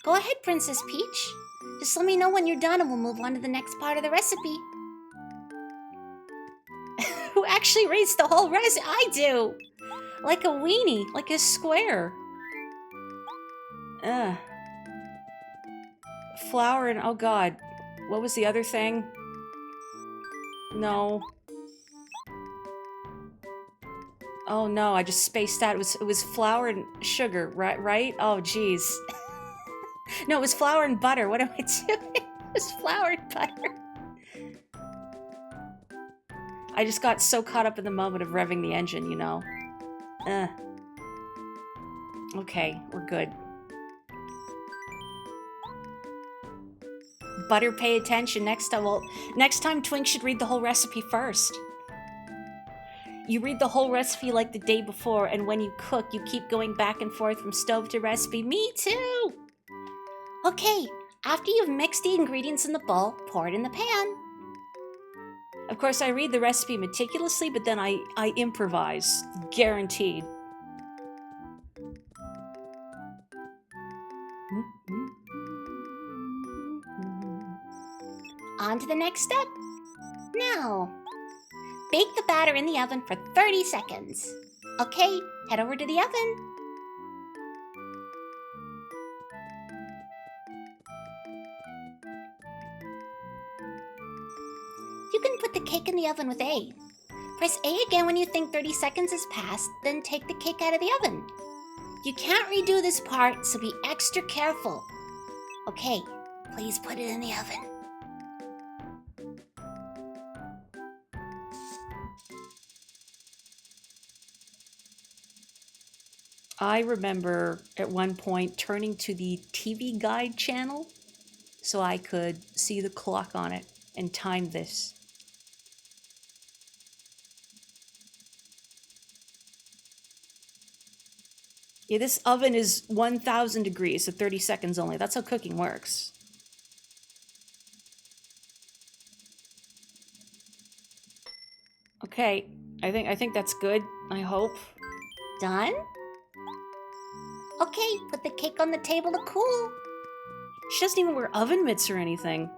Go ahead, Princess Peach. Just let me know when you're done and we'll move on to the next part of the recipe. Who actually reads the whole recipe? I do! Like a weenie, like a square. Ugh. Flour and, oh god. What was the other thing? No. Oh no, I just spaced out. It was flour and sugar, right? Oh jeez. No, it was flour and butter. What am I doing? It was flour and butter. I just got so caught up in the moment of revving the engine, you know. Okay, we're good. Butter, pay attention next time. Well, next time Twink should read the whole recipe first. You read the whole recipe like the day before, and when you cook, you keep going back and forth from stove to recipe. Me too! Okay, after you've mixed the ingredients in the bowl, pour it in the pan. Of course, I read the recipe meticulously, but then I improvise. Guaranteed. On to the next step. Now, bake the batter in the oven for 30 seconds. Okay, head over to the oven. You can put the cake in the oven with A. Press A again when you think 30 seconds has passed, then take the cake out of the oven. You can't redo this part, so be extra careful. Okay, please put it in the oven. I remember at one point turning to the TV Guide channel so I could see the clock on it and time this. Yeah, this oven is 1,000 degrees, so 30 seconds only. That's how cooking works. Okay, I think that's good. I hope. Done? Okay, put the cake on the table to cool. She doesn't even wear oven mitts or anything.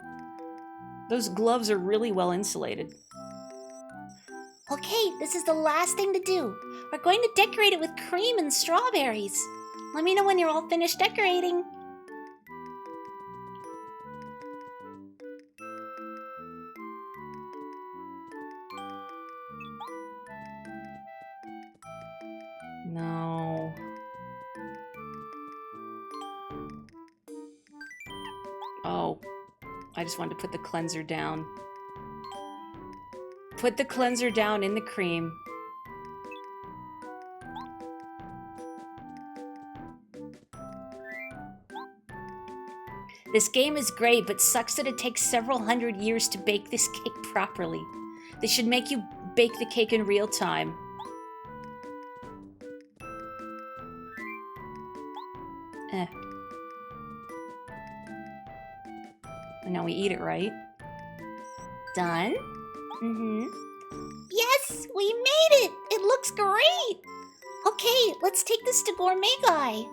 Those gloves are really well insulated. Okay, this is the last thing to do. We're going to decorate it with cream and strawberries. Let me know when you're all finished decorating. No. Oh, I just wanted to put the cleanser down. Put the cleanser down in the cream. This game is great, but sucks that it takes several hundred years to bake this cake properly. They should make you bake the cake in real time. And now we eat it, right? Done? Mm-hmm. Yes, we made it! It looks great! Okay, let's take this to Gourmet Guy.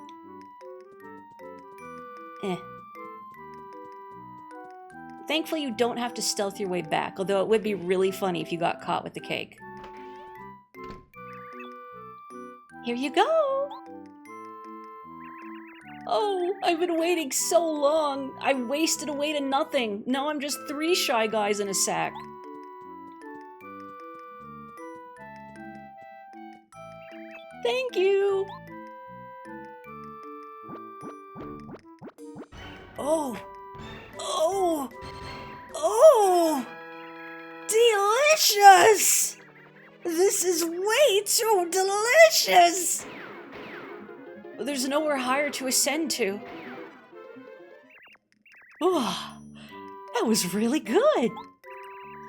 Thankfully, you don't have to stealth your way back, although it would be really funny if you got caught with the cake. Here you go! Oh, I've been waiting so long. I wasted away to nothing. Now I'm just 3 Shy Guys in a sack. Thank you! Oh! Oh! Oh! Delicious! This is way too delicious! There's nowhere higher to ascend to. Oh, that was really good.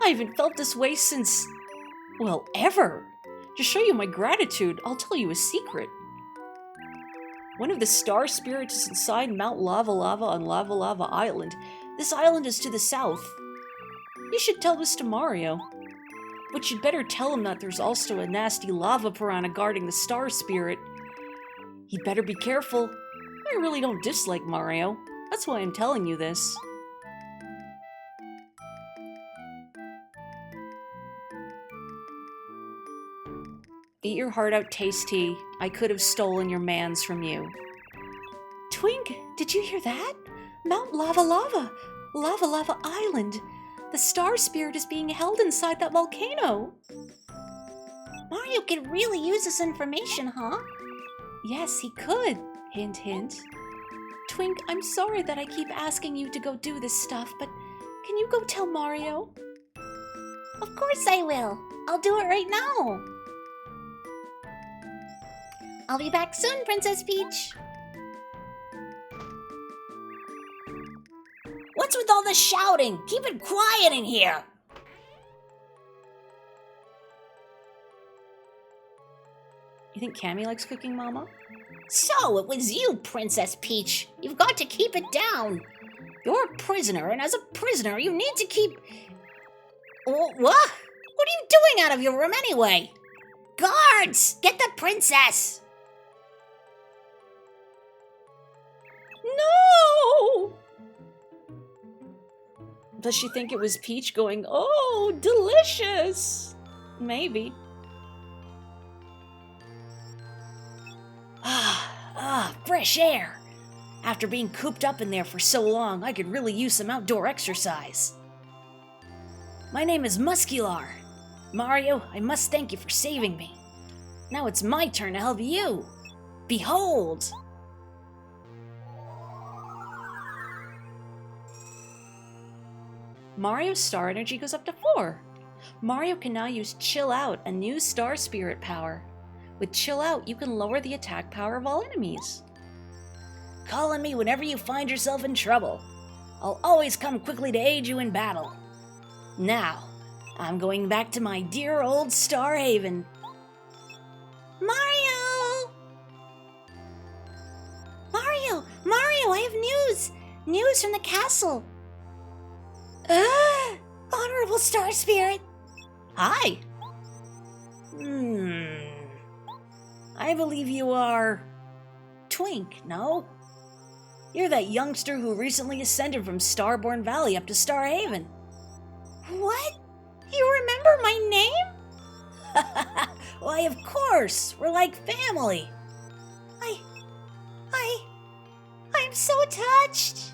I haven't felt this way since, well, ever. To show you my gratitude, I'll tell you a secret. One of the star spirits is inside Mount Lava Lava on Lava Lava Island. This island is to the south. You should tell this to Mario. But you'd better tell him that there's also a nasty lava piranha guarding the star spirit. He'd better be careful. I really don't dislike Mario. That's why I'm telling you this. Eat your heart out, Tasty. I could have stolen your mans from you. Twink, did you hear that? Mount Lava Lava! Lava Lava Island! The star spirit is being held inside that volcano! Mario could really use this information, huh? Yes, he could. Hint, hint. Twink, I'm sorry that I keep asking you to go do this stuff, but can you go tell Mario? Of course I will. I'll do it right now. I'll be back soon, Princess Peach. What's with all the shouting? Keep it quiet in here. You think Cammy likes cooking, Mama? So, it was you, Princess Peach. You've got to keep it down. You're a prisoner, and as a prisoner, you need to keep... What? What are you doing out of your room anyway? Guards! Get the princess! No! Does she think it was Peach going, oh, delicious? Maybe. Fresh air. After being cooped up in there for so long, I could really use some outdoor exercise. My name is Muscular. Mario, I must thank you for saving me. Now it's my turn to help you. Behold! Mario's star energy goes up to 4. Mario can now use Chill Out, a new star spirit power. With Chill Out, you can lower the attack power of all enemies. Call on me whenever you find yourself in trouble. I'll always come quickly to aid you in battle. Now, I'm going back to my dear old Star Haven. Mario! Mario, I have news! News from the castle! Honorable Star Spirit! Hi! I believe you are... Twink, no? You're that youngster who recently ascended from Starborn Valley up to Star Haven. What? You remember my name? Why, of course! We're like family! I'm so touched!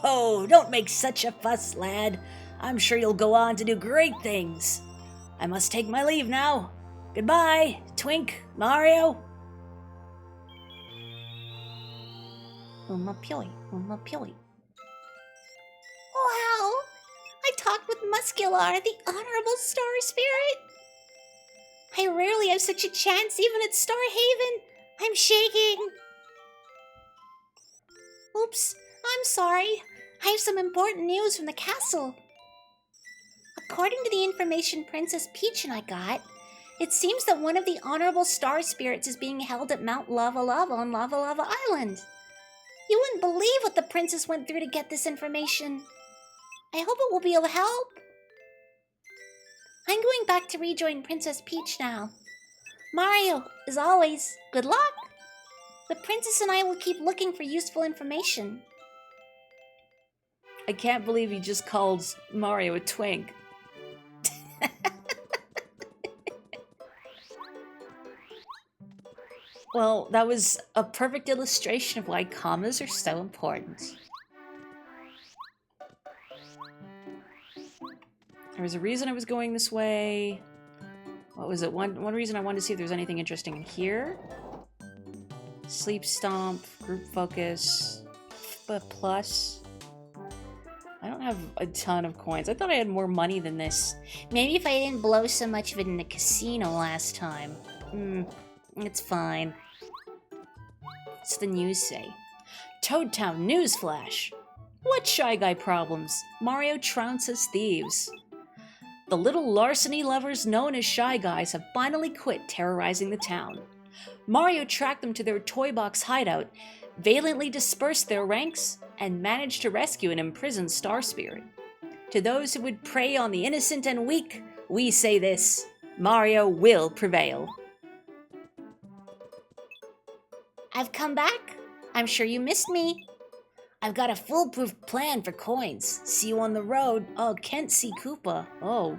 Oh, don't make such a fuss, lad. I'm sure you'll go on to do great things. I must take my leave now. Goodbye, Twink, Mario. Uma Pioi. MMP. Wow! I talked with Muscular, the Honorable Star Spirit. I rarely have such a chance even at Star Haven. I'm shaking. Oops, I'm sorry. I have some important news from the castle. According to the information Princess Peach and I got, it seems that one of the Honorable Star Spirits is being held at Mount Lava Lava on Lava Lava Island. You wouldn't believe what the princess went through to get this information. I hope it will be of help. I'm going back to rejoin Princess Peach now. Mario, as always, good luck. The princess and I will keep looking for useful information. I can't believe you just called Mario a twink. Well, that was a perfect illustration of why commas are so important. There was a reason I was going this way. What was it? One reason I wanted to see if there's anything interesting in here. Sleep Stomp, Group Focus, plus. I don't have a ton of coins. I thought I had more money than this. Maybe if I didn't blow so much of it in the casino last time. It's fine. What's the news say? Toad Town Newsflash. What Shy Guy problems? Mario trounces thieves. The little larceny lovers known as Shy Guys have finally quit terrorizing the town. Mario tracked them to their toy box hideout, valiantly dispersed their ranks, and managed to rescue an imprisoned Star Spirit. To those who would prey on the innocent and weak, we say this: Mario will prevail. I've come back. I'm sure you missed me. I've got a foolproof plan for coins. See you on the road. Oh, can't see Koopa. Oh.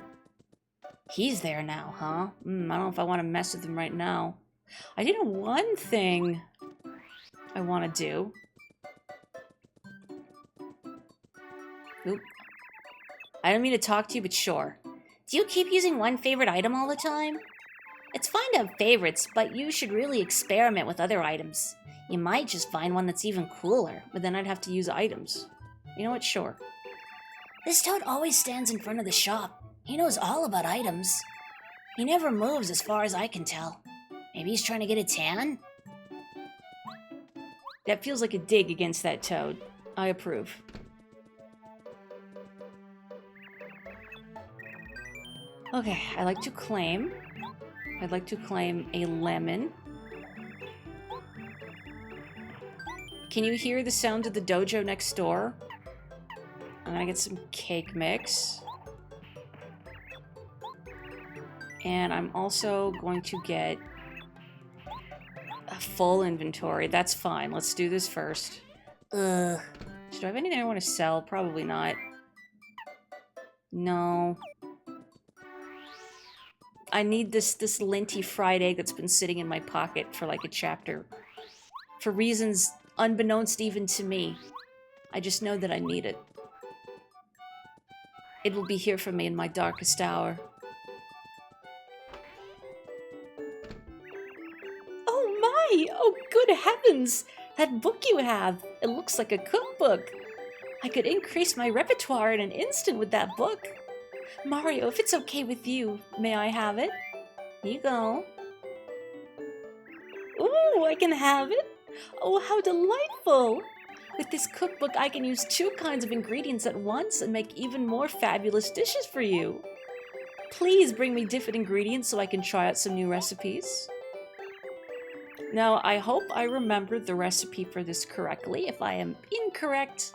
He's there now, huh? I don't know if I want to mess with him right now. I did one thing I want to do. Oop. I don't mean to talk to you, but sure. Do you keep using one favorite item all the time? It's fine to have favorites, but you should really experiment with other items. You might just find one that's even cooler. But then I'd have to use items. You know what? Sure. This toad always stands in front of the shop. He knows all about items. He never moves as far as I can tell. Maybe he's trying to get a tan? That feels like a dig against that toad. I approve. Okay, I'd like to claim a lemon. Can you hear the sound of the dojo next door? I'm gonna get some cake mix. And I'm also going to get a full inventory. That's fine. Let's do this first. Do I have anything I want to sell? Probably not. No. I need this linty fried egg that's been sitting in my pocket for like a chapter. For reasons unbeknownst even to me. I just know that I need it. It will be here for me in my darkest hour. Oh my! Oh good heavens! That book you have! It looks like a cookbook! I could increase my repertoire in an instant with that book. Mario, if it's okay with you, may I have it? Here you go. Ooh, I can have it? Oh, how delightful! With this cookbook, I can use 2 kinds of ingredients at once and make even more fabulous dishes for you. Please bring me different ingredients so I can try out some new recipes. Now, I hope I remembered the recipe for this correctly. If I am incorrect,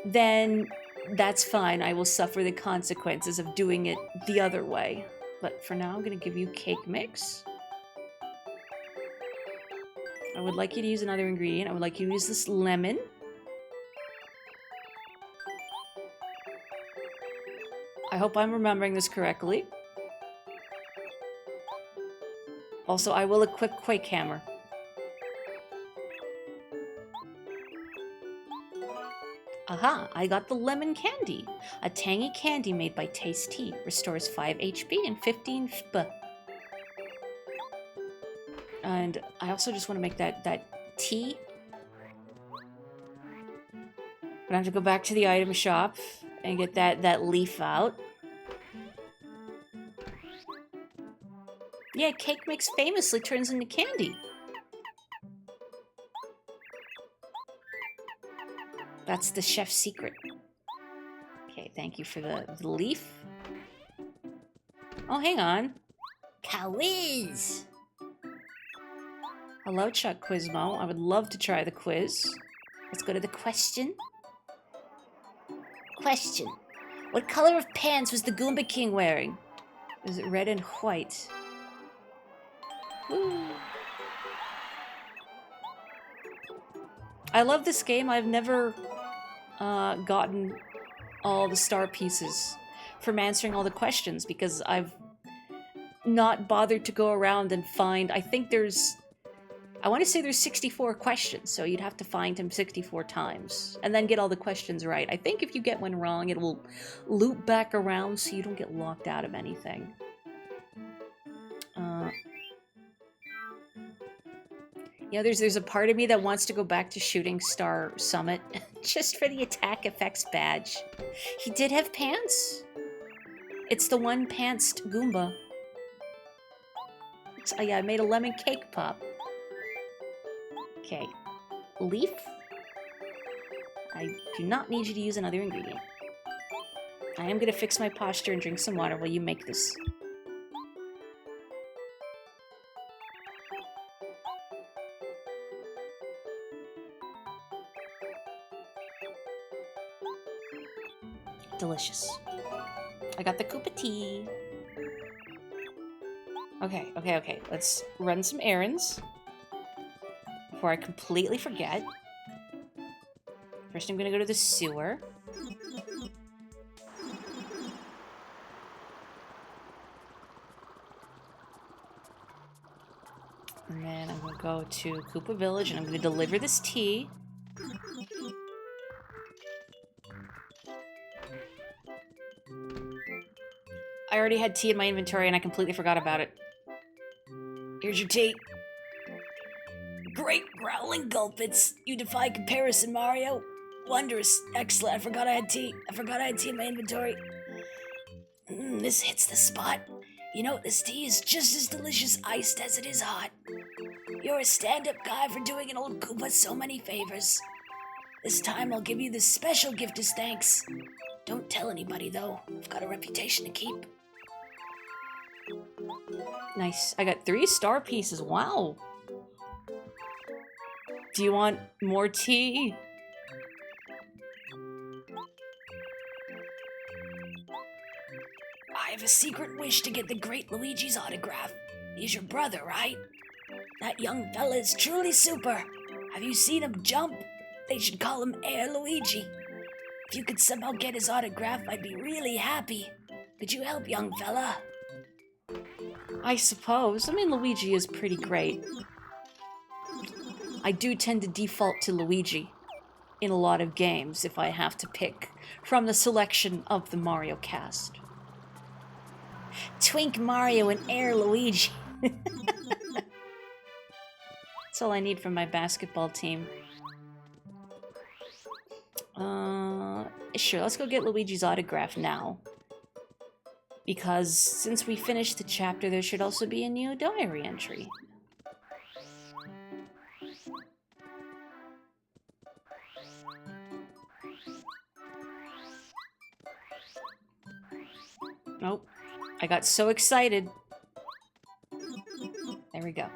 then that's fine. I will suffer the consequences of doing it the other way. But for now, I'm going to give you cake mix. I would like you to use another ingredient. I would like you to use this lemon. I hope I'm remembering this correctly. Also, I will equip Quake Hammer. Aha, I got the lemon candy. A tangy candy made by Taste Tea. Restores 5 HP and 15 FP. And I also just want to make that tea. gonna have to go back to the item shop and get that leaf out. Yeah, cake mix famously turns into candy. That's the chef's secret. Okay, thank you for the leaf. Oh, hang on. Quiz! Hello, Chuck Quizmo. I would love to try the quiz. Let's go to the question. Question. What color of pants was the Goomba King wearing? Is it red and white? Woo. I love this game. I've never gotten all the star pieces from answering all the questions because I've not bothered to go around and find. I think I want to say there's 64 questions, so you'd have to find him 64 times and then get all the questions right. I think if you get one wrong, it will loop back around so you don't get locked out of anything. You know, there's a part of me that wants to go back to Shooting Star Summit just for the attack effects badge. He did have pants. It's the one-pantsed Goomba. Oh yeah, I made a lemon cake pop. Okay. Leaf. I do not need you to use another ingredient. I am going to fix my posture and drink some water while you make this. Delicious. I got the Koopa tea. Okay. Let's run some errands before I completely forget. First, I'm gonna go to the sewer. And then I'm gonna go to Koopa Village and I'm gonna deliver this tea. I already had tea in my inventory and I completely forgot about it. Here's your tea. Great growling gulpits. You defy comparison, Mario. Wondrous. Excellent. I forgot I had tea in my inventory. This hits the spot. You know, this tea is just as delicious iced as it is hot. You're a stand-up guy for doing an old Koopa so many favors. This time I'll give you this special gift as thanks. Don't tell anybody, though. I've got a reputation to keep. Nice. I got 3 star pieces. Wow. Do you want more tea? I have a secret wish to get the great Luigi's autograph. He's your brother, right? That young fella is truly super. Have you seen him jump? They should call him Air Luigi. If you could somehow get his autograph, I'd be really happy. Could you help, young fella? I suppose. I mean, Luigi is pretty great. I do tend to default to Luigi in a lot of games if I have to pick from the selection of the Mario cast. Twink Mario and Air Luigi. That's all I need from my basketball team. Sure, let's go get Luigi's autograph now. Because since we finished the chapter, there should also be a new diary entry. Nope. I got so excited. There we go.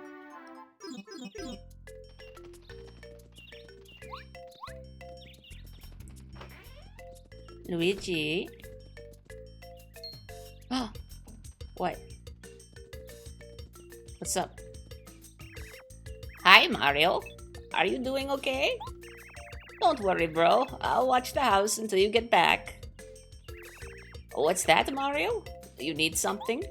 Luigi. Oh, what? What's up? Hi, Mario. Are you doing okay? Don't worry, bro. I'll watch the house until you get back. What's that, Mario? You need something?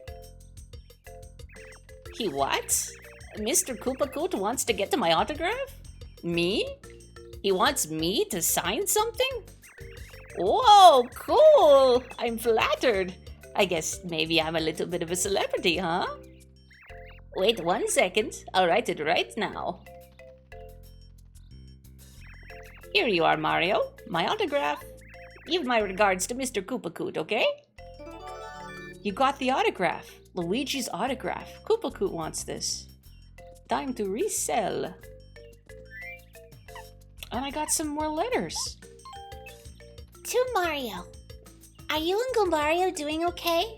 He what? Mr. Koopa Koot wants to get to my autograph? Me? He wants me to sign something? Whoa, cool! I'm flattered. I guess maybe I'm a little bit of a celebrity, huh? Wait 1 second. I'll write it right now. Here you are, Mario. My autograph. Give my regards to Mr. Koopakoot, okay? You got the autograph. Luigi's autograph. Koopakoot wants this. Time to resell. And I got some more letters. To Mario. Are you and Goombario doing okay?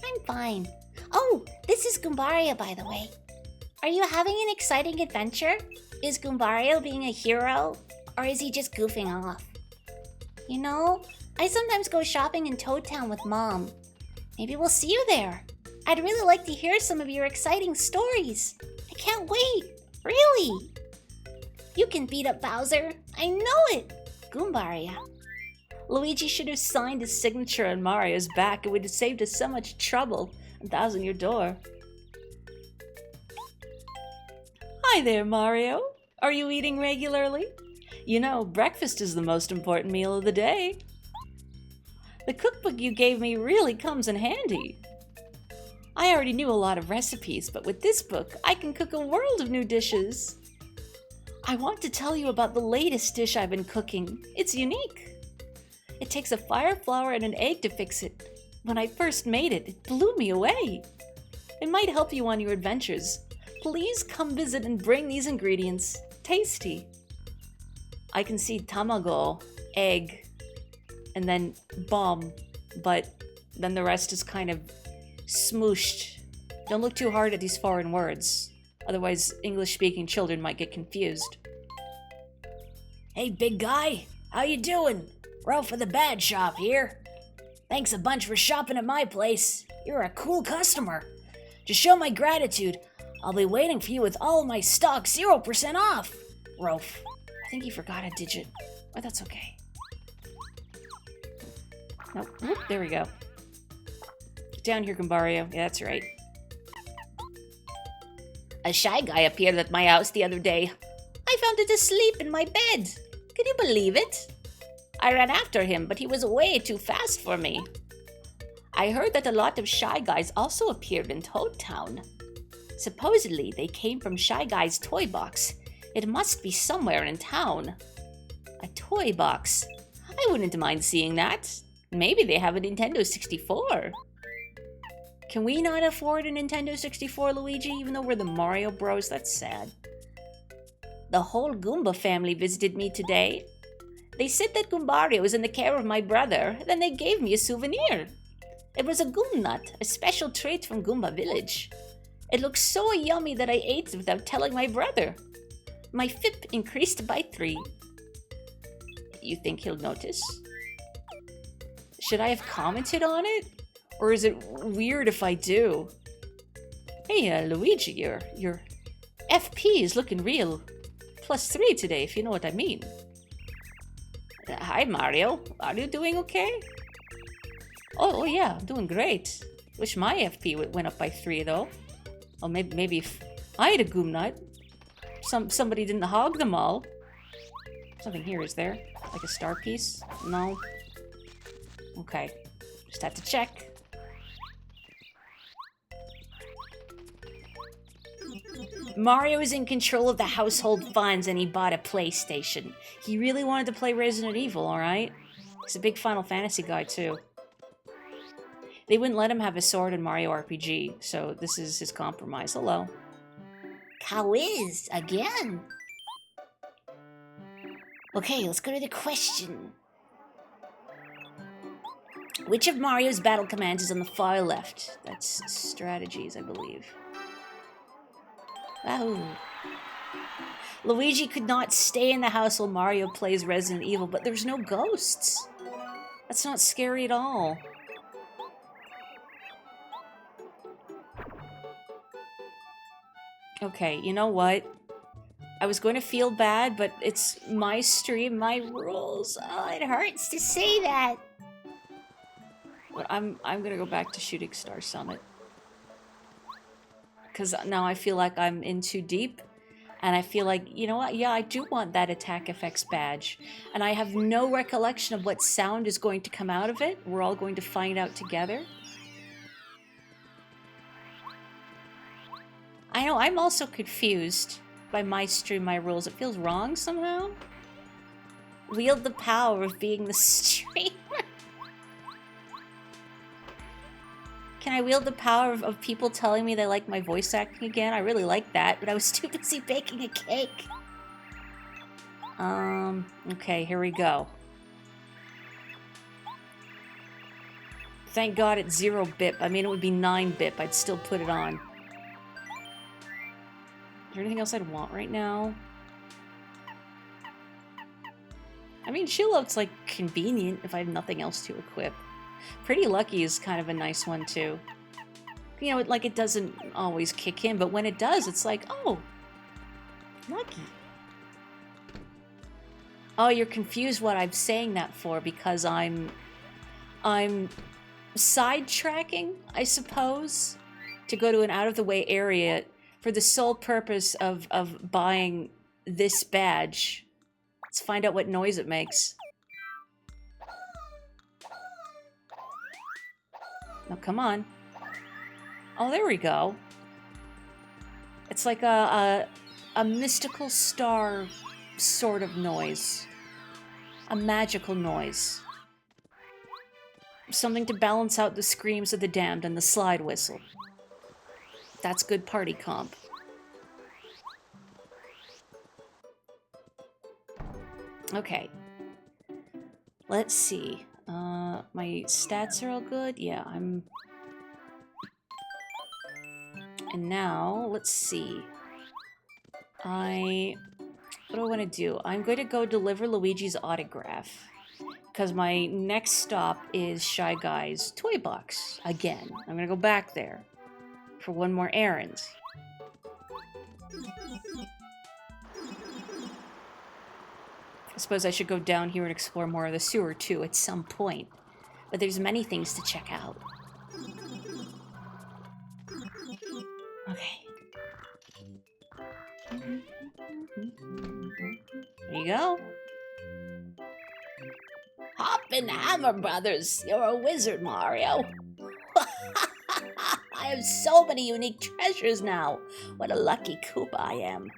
I'm fine. Oh, this is Goombario, by the way. Are you having an exciting adventure? Is Goombario being a hero? Or is he just goofing off? You know, I sometimes go shopping in Toad Town with Mom. Maybe we'll see you there. I'd really like to hear some of your exciting stories. I can't wait. Really. You can beat up Bowser. I know it. Goombario. Luigi should have signed his signature on Mario's back. It would have saved us so much trouble. And that was on your door. Hi there, Mario. Are you eating regularly? You know, breakfast is the most important meal of the day. The cookbook you gave me really comes in handy. I already knew a lot of recipes, but with this book, I can cook a world of new dishes. I want to tell you about the latest dish I've been cooking. It's unique. It takes a fire flour and an egg to fix it. When I first made it, it blew me away. It might help you on your adventures. Please come visit and bring these ingredients. Tasty. I can see tamago, egg, and then bomb, but then the rest is kind of smooshed. Don't look too hard at these foreign words. Otherwise, English-speaking children might get confused. Hey, big guy. How you doing? Ralph of the Bad Shop here. Thanks a bunch for shopping at my place. You're a cool customer. To show my gratitude, I'll be waiting for you with all of my stock 0% off. Ralph. I think he forgot a digit. Oh, that's okay. Nope. Whoop, there we go. Down here, Goombario. Yeah, that's right. A shy guy appeared at my house the other day. I found it asleep in my bed. Can you believe it? I ran after him, but he was way too fast for me. I heard that a lot of Shy Guys also appeared in Toad Town. Supposedly, they came from Shy Guy's toy box. It must be somewhere in town. A toy box? I wouldn't mind seeing that. Maybe they have a Nintendo 64. Can we not afford a Nintendo 64, Luigi, even though we're the Mario Bros? That's sad. The whole Goomba family visited me today. They said that Goombario was in the care of my brother, then they gave me a souvenir. It was a Goom Nut, a special treat from Goomba Village. It looked so yummy that I ate it without telling my brother. My FIP increased by 3. You think he'll notice? Should I have commented on it? Or is it weird if I do? Hey, Luigi, your FP is looking real. +3 today, if you know what I mean. Hi, Mario. Are you doing okay? Oh yeah, I'm doing great. Wish my FP went up by 3 though. Oh, maybe if I had a Goom Nut, somebody didn't hog them all. Something here, is there? Like a star piece? No. Okay, just have to check. Mario is in control of the household funds and he bought a PlayStation. He really wanted to play Resident Evil, alright? He's a big Final Fantasy guy, too. They wouldn't let him have a sword in Mario RPG, so this is his compromise. Hello. Quiz again. Okay, let's go to the question. Which of Mario's battle commands is on the far left? That's strategies, I believe. Oh. Luigi could not stay in the house while Mario plays Resident Evil, but there's no ghosts. That's not scary at all. Okay, you know what? I was going to feel bad, but it's my stream, my rules. Oh, it hurts to say that. But I'm gonna go back to Shooting Star Summit. Because now I feel like I'm in too deep. And I feel like, you know what? Yeah, I do want that attack effects badge. And I have no recollection of what sound is going to come out of it. We're all going to find out together. I know, I'm also confused by my stream, my rules. It feels wrong somehow. Wield the power of being the streamer. Can I wield the power of people telling me they like my voice acting again? I really like that, but I was too busy baking a cake. Okay, here we go. Thank God it's 0 bip. I mean, it would be 9 bip. I'd still put it on. Is there anything else I'd want right now? I mean, Shield's like convenient if I have nothing else to equip. Pretty Lucky is kind of a nice one too. You know, like it doesn't always kick in, but when it does, it's like, oh, lucky. Oh, you're confused what I'm saying that for because I'm sidetracking, I suppose, to go to an out-of-the-way area for the sole purpose of buying this badge. Let's find out what noise it makes. Oh, come on. Oh, there we go. It's like a mystical star sort of noise. A magical noise. Something to balance out the screams of the damned and the slide whistle. That's good party comp. Okay. Let's see. My stats are all good? Yeah, I'm... And now, let's see. What do I want to do? I'm going to go deliver Luigi's autograph. Because my next stop is Shy Guy's toy box. Again. I'm going to go back there. For one more errand. I suppose I should go down here and explore more of the sewer too at some point. But there's many things to check out. Okay. There you go. Hop and Hammer Brothers, you're a wizard, Mario. I have so many unique treasures now. What a lucky Koopa I am.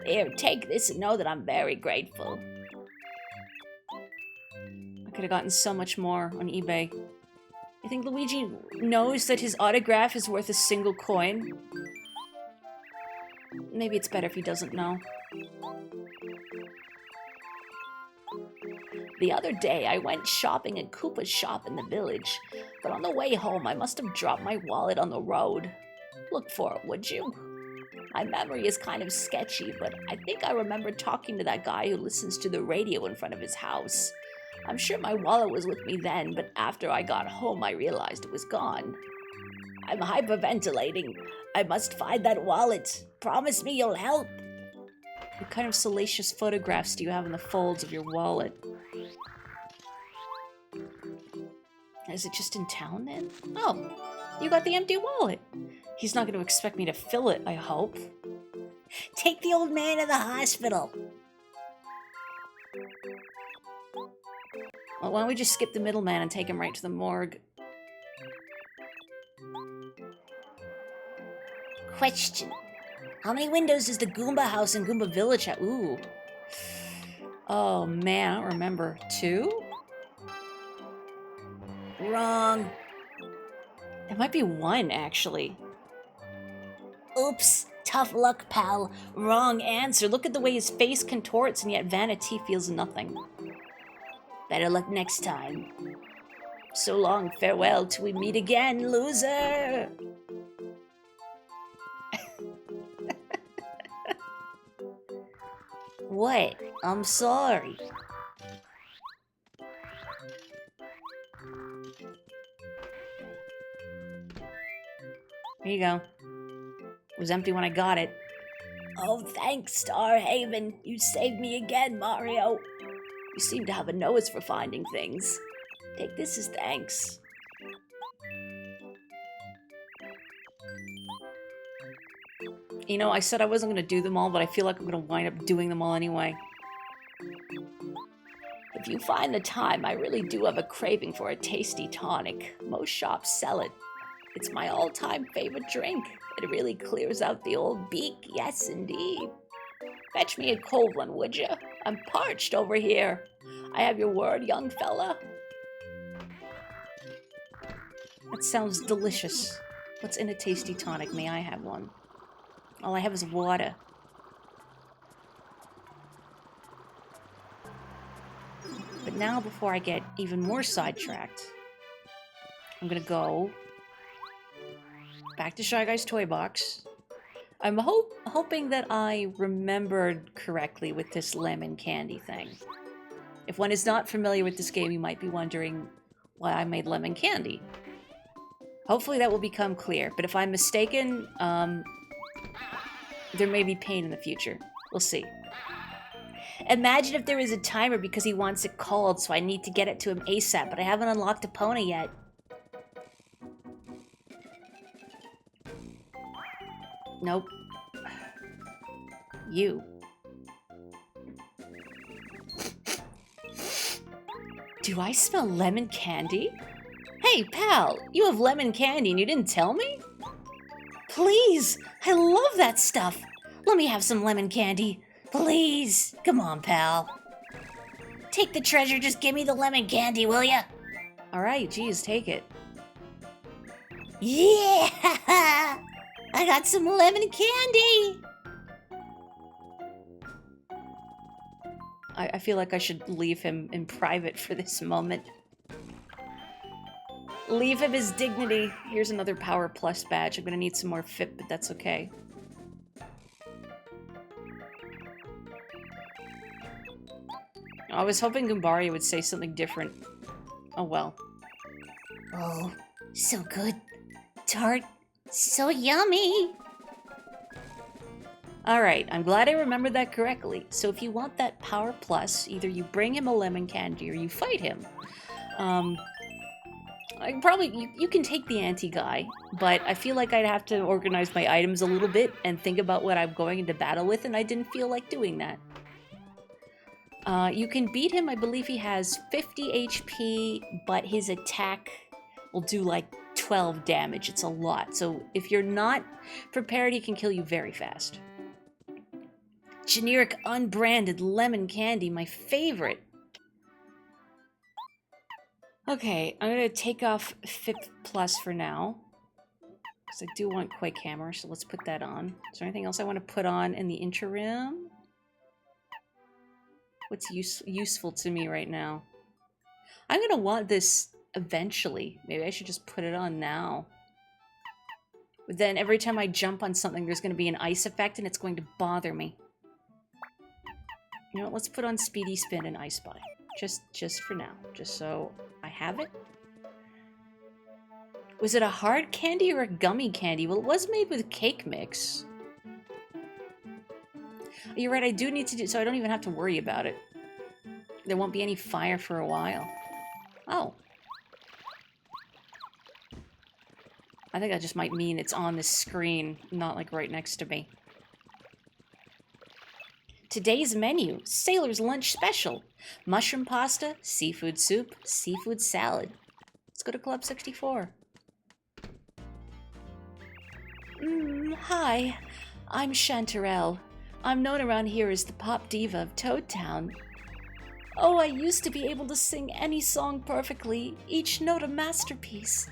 Here, take this and know that I'm very grateful. I could have gotten so much more on eBay. You think Luigi knows that his autograph is worth a single coin? Maybe it's better if he doesn't know. The other day, I went shopping at Koopa's shop in the village, but on the way home, I must have dropped my wallet on the road. Look for it, would you? My memory is kind of sketchy, but I think I remember talking to that guy who listens to the radio in front of his house. I'm sure my wallet was with me then, but after I got home, I realized it was gone. I'm hyperventilating. I must find that wallet. Promise me you'll help. What kind of salacious photographs do you have in the folds of your wallet? Is it just in town then? Oh, you got the empty wallet. He's not going to expect me to fill it, I hope. Take the old man to the hospital. Well, why don't we just skip the middleman and take him right to the morgue? Question. How many windows does the Goomba house in Goomba Village have? Ooh. Oh man, I don't remember. 2? Wrong. It might be 1, actually. Oops. Tough luck, pal. Wrong answer. Look at the way his face contorts and yet Vanity feels nothing. Better luck next time. So long, farewell till we meet again, loser! What? I'm sorry. Here you go. It was empty when I got it. Oh, thanks, Star Haven. You saved me again, Mario. You seem to have a nose for finding things. Take this as thanks. You know, I said I wasn't going to do them all, but I feel like I'm going to wind up doing them all anyway. If you find the time, I really do have a craving for a tasty tonic. Most shops sell it. It's my all-time favorite drink. It really clears out the old beak, yes indeed. Fetch me a cold one, would you? I'm parched over here. I have your word, young fella. That sounds delicious. What's in a tasty tonic? May I have one? All I have is water. But now, before I get even more sidetracked, I'm gonna go back to Shy Guy's toy box. I'm hoping that I remembered correctly with this lemon candy thing. If one is not familiar with this game, you might be wondering why I made lemon candy. Hopefully that will become clear, but if I'm mistaken, there may be pain in the future. We'll see. Imagine if there is a timer because he wants it cold, so I need to get it to him ASAP, but I haven't unlocked Epona yet. Nope. You. Do I smell lemon candy? Hey, pal, you have lemon candy and you didn't tell me? Please, I love that stuff. Let me have some lemon candy. Please. Come on, pal. Take the treasure, just give me the lemon candy, will ya? Alright, geez, take it. Yeah! I got some lemon candy! I feel like I should leave him in private for this moment. Leave him his dignity. Here's another Power Plus badge. I'm gonna need some more FIP, but that's okay. I was hoping Goombaria would say something different. Oh well. Oh, so good. Tart. So yummy. Alright, I'm glad I remembered that correctly. So if you want that Power Plus, either you bring him a lemon candy or you fight him. You can take the anti-guy, but I feel like I'd have to organize my items a little bit and think about what I'm going into battle with, and I didn't feel like doing that. You can beat him. I believe he has 50 HP, but his attack will do like 12 damage. It's a lot. So if you're not prepared, he can kill you very fast. Generic unbranded lemon candy, my favorite. Okay, I'm gonna take off FIP Plus for now, because I do want Quake Hammer, so let's put that on. Is there anything else I want to put on in the interim? What's useful to me right now? I'm gonna want this eventually. Maybe I should just put it on now. But then every time I jump on something, there's gonna be an ice effect, and it's going to bother me. You know what, let's put on Speedy Spin and Ice Spy. Just for now. Just so I have it. Was it a hard candy or a gummy candy? Well, it was made with cake mix. You're right, I do need to do... So I don't even have to worry about it. There won't be any fire for a while. Oh. I think that just might mean it's on the screen, not like right next to me. Today's menu, Sailor's Lunch Special. Mushroom pasta, seafood soup, seafood salad. Let's go to Club 64. Hi, I'm Chanterelle. I'm known around here as the pop diva of Toad Town. Oh, I used to be able to sing any song perfectly, each note a masterpiece.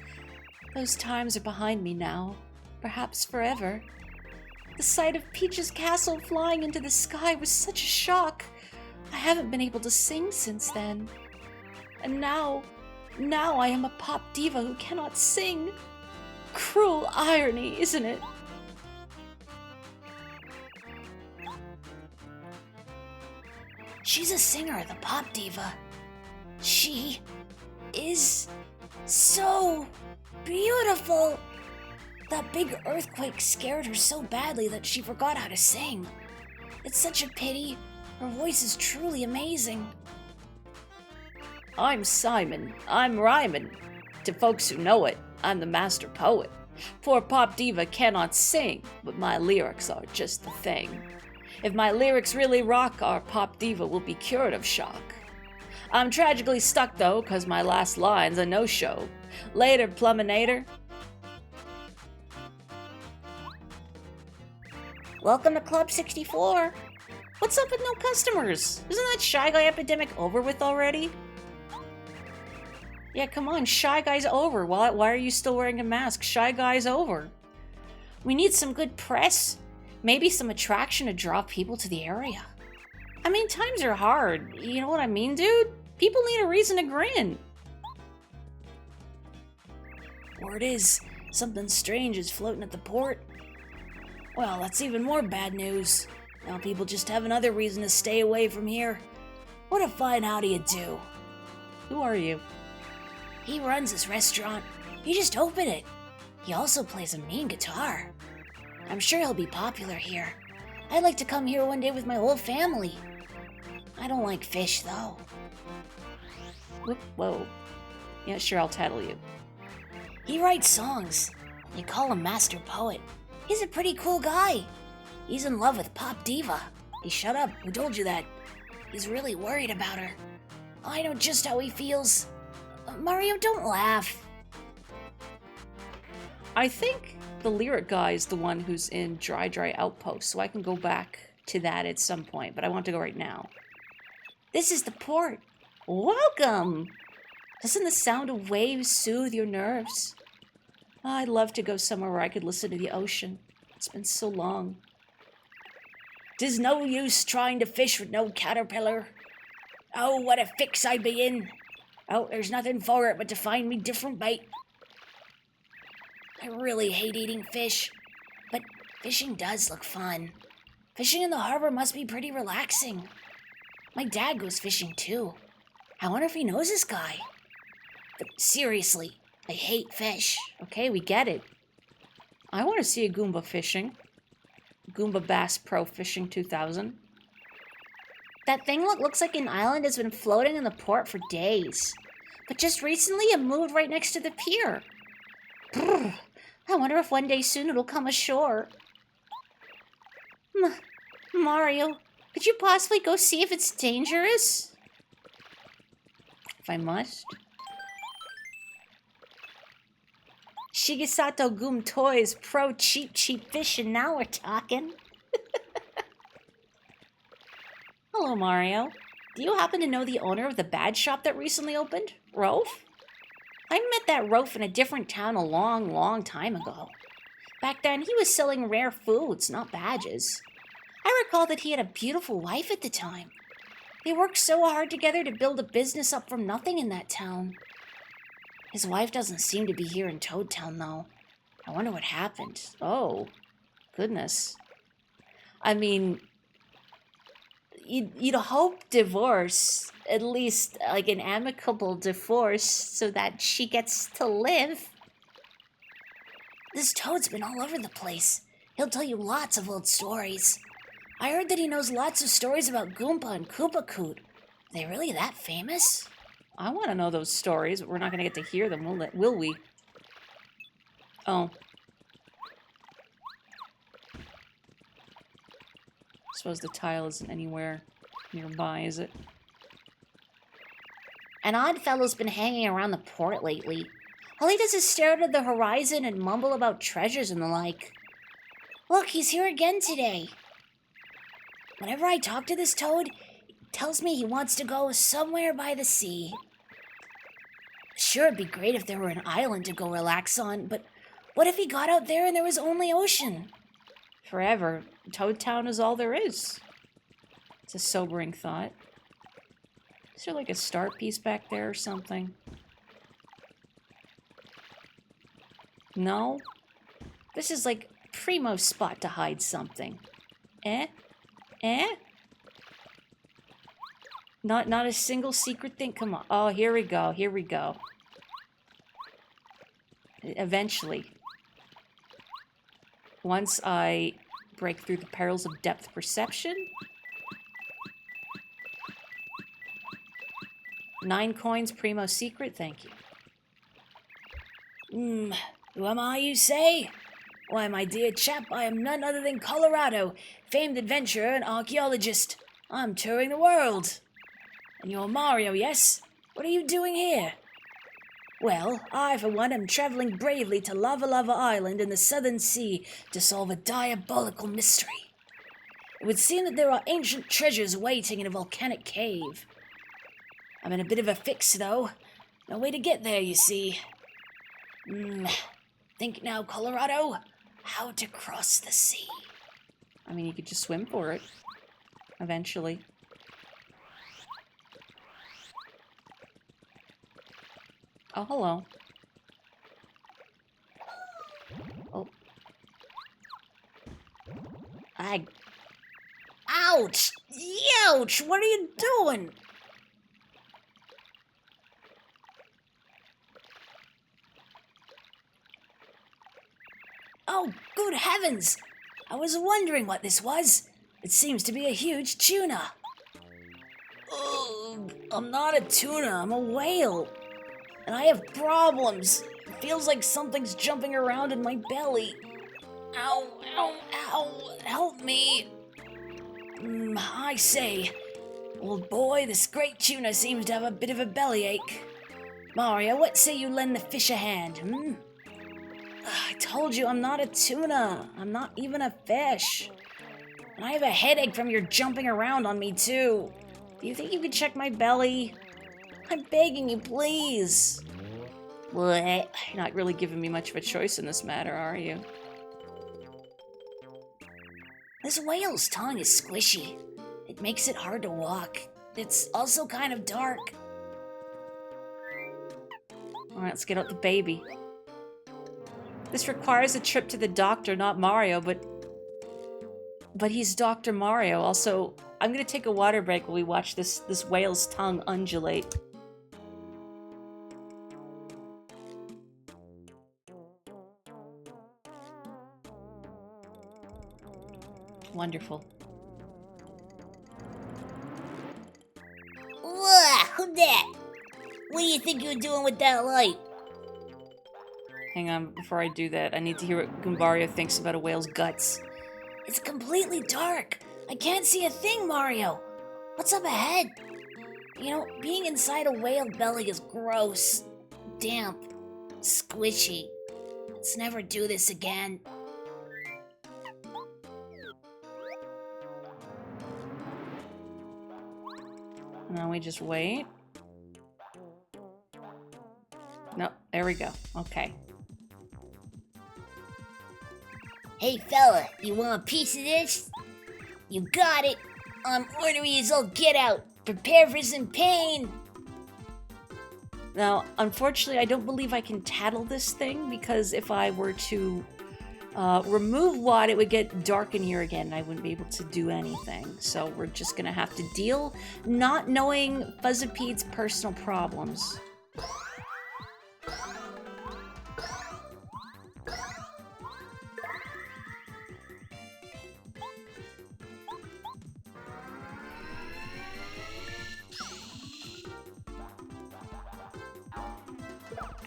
Those times are behind me now, perhaps forever. The sight of Peach's castle flying into the sky was such a shock. I haven't been able to sing since then. And now I am a pop diva who cannot sing. Cruel irony, isn't it? She's a singer, the pop diva. She is so beautiful. That big earthquake scared her so badly that she forgot how to sing. It's such a pity. Her voice is truly amazing. I'm Simon. I'm rhyming. To folks who know it, I'm the master poet. Poor pop diva cannot sing, but my lyrics are just the thing. If my lyrics really rock, our pop diva will be cured of shock. I'm tragically stuck though, cause my last line's a no-show. Later, Pluminator. Welcome to Club 64. What's up with no customers? Isn't that Shy Guy epidemic over with already? Yeah, come on, Shy Guy's over. Why are you still wearing a mask? Shy Guy's over. We need some good press. Maybe some attraction to draw people to the area. I mean, times are hard. You know what I mean, dude? People need a reason to grin. Word is, something strange is floating at the port. Well, that's even more bad news. Now people just have another reason to stay away from here. What if I how do you do? Who are you? He runs this restaurant. He just opened it. He also plays a mean guitar. I'm sure he'll be popular here. I'd like to come here one day with my whole family. I don't like fish, though. Whoa. Yeah, sure, I'll tattle you. He writes songs. You call him Master Poet. He's a pretty cool guy. He's in love with Pop Diva. Hey, shut up. Who told you that? He's really worried about her. I know just how he feels. Mario, don't laugh. I think the lyric guy is the one who's in Dry Outpost, so I can go back to that at some point, but I want to go right now. This is the port. Welcome! Doesn't the sound of waves soothe your nerves? Oh, I'd love to go somewhere where I could listen to the ocean. It's been so long. 'Tis no use trying to fish with no caterpillar. Oh, what a fix I be in. Oh, there's nothing for it but to find me different bait. I really hate eating fish, but fishing does look fun. Fishing in the harbor must be pretty relaxing. My dad goes fishing too. I wonder if he knows this guy. But seriously, I hate fish. Okay, we get it. I want to see a Goomba fishing. Goomba Bass Pro Fishing 2000. That thing looks like an island has been floating in the port for days. But just recently it moved right next to the pier. Brr, I wonder if one day soon it'll come ashore. Mario, could you possibly go see if it's dangerous? If I must. Shigesato Goom Toys Pro Cheap Fishing, now we're talking. Hello, Mario. Do you happen to know the owner of the bad shop that recently opened? Rolf? I met that Rolf in a different town a long time ago. Back then, he was selling rare foods, not badges. I recall that he had a beautiful wife at the time. They worked so hard together to build a business up from nothing in that town. His wife doesn't seem to be here in Toad Town, though. I wonder what happened. Oh, goodness. I mean, you'd hope divorce, at least like an amicable divorce, so that she gets to live. This Toad's been all over the place. He'll tell you lots of old stories. I heard that he knows lots of stories about Goomba and Koopa Koot. Are they really that famous? I want to know those stories, but we're not going to get to hear them, will we? Oh. Suppose the tile isn't anywhere nearby, is it? An odd fellow's been hanging around the port lately. All he does is stare out at the horizon and mumble about treasures and the like. Look, he's here again today. Whenever I talk to this Toad, he tells me he wants to go somewhere by the sea. Sure, it'd be great if there were an island to go relax on, but what if he got out there and there was only ocean? Forever. Toad Town is all there is. It's a sobering thought. Is there like a star piece back there or something? No? This is like primo spot to hide something. Eh? Not a single secret thing? Come on. Oh, here we go. Eventually. Once I break through the perils of depth perception. 9 coins, primo secret, thank you. Who am I, you say? Why, my dear chap, I am none other than Colorado, famed adventurer and archaeologist. I'm touring the world. And you're Mario, yes? What are you doing here? Well, I, for one, am traveling bravely to Lava Lava Island in the Southern Sea to solve a diabolical mystery. It would seem that there are ancient treasures waiting in a volcanic cave. I'm in a bit of a fix, though. No way to get there, you see. Think now, Colorado. How to cross the sea. I mean, you could just swim for it. Eventually. Oh, hello. Oh. Ouch! Ouch! What are you doing? Oh, good heavens! I was wondering what this was. It seems to be a huge tuna. Ugh, I'm not a tuna, I'm a whale. And I have problems. It feels like something's jumping around in my belly. Ow, ow, ow, help me. I say, old boy, this great tuna seems to have a bit of a bellyache. Mario, what say you lend the fish a hand, I told you I'm not a tuna. I'm not even a fish. And I have a headache from your jumping around on me, too. Do you think you could check my belly? I'm begging you, please. What? You're not really giving me much of a choice in this matter, are you? This whale's tongue is squishy. It makes it hard to walk. It's also kind of dark. Alright, let's get out the baby. This requires a trip to the doctor, not Mario, but he's Dr. Mario. Also, I'm gonna take a water break while we watch this whale's tongue undulate. Wonderful. Whoa, who that? What do you think you're doing with that light? Hang on, before I do that, I need to hear what Goombario thinks about a whale's guts. It's completely dark. I can't see a thing, Mario. What's up ahead? You know, being inside a whale belly is gross, damp, squishy. Let's never do this again. Now we just wait. No, there we go. Okay. Hey fella, you want a piece of this? You got it. I'm ornery as all get out. Prepare for some pain. Now, unfortunately, I don't believe I can tattle this thing, because if I were to remove Watt, it would get dark in here again, and I wouldn't be able to do anything. So we're just gonna have to deal not knowing Fuzzipede's personal problems.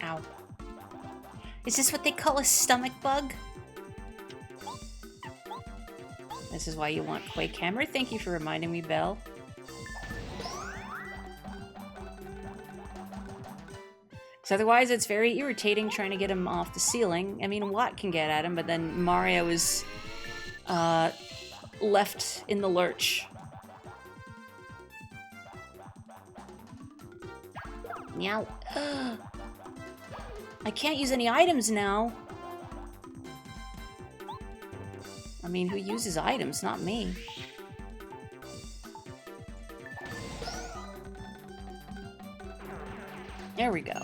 Ow. Is this what they call a stomach bug? This is why you want Quake Hammer. Thank you for reminding me, Belle. Because otherwise it's very irritating trying to get him off the ceiling. I mean, Watt can get at him, but then Mario is left in the lurch. Meow. I can't use any items now. I mean, who uses items? Not me. There we go.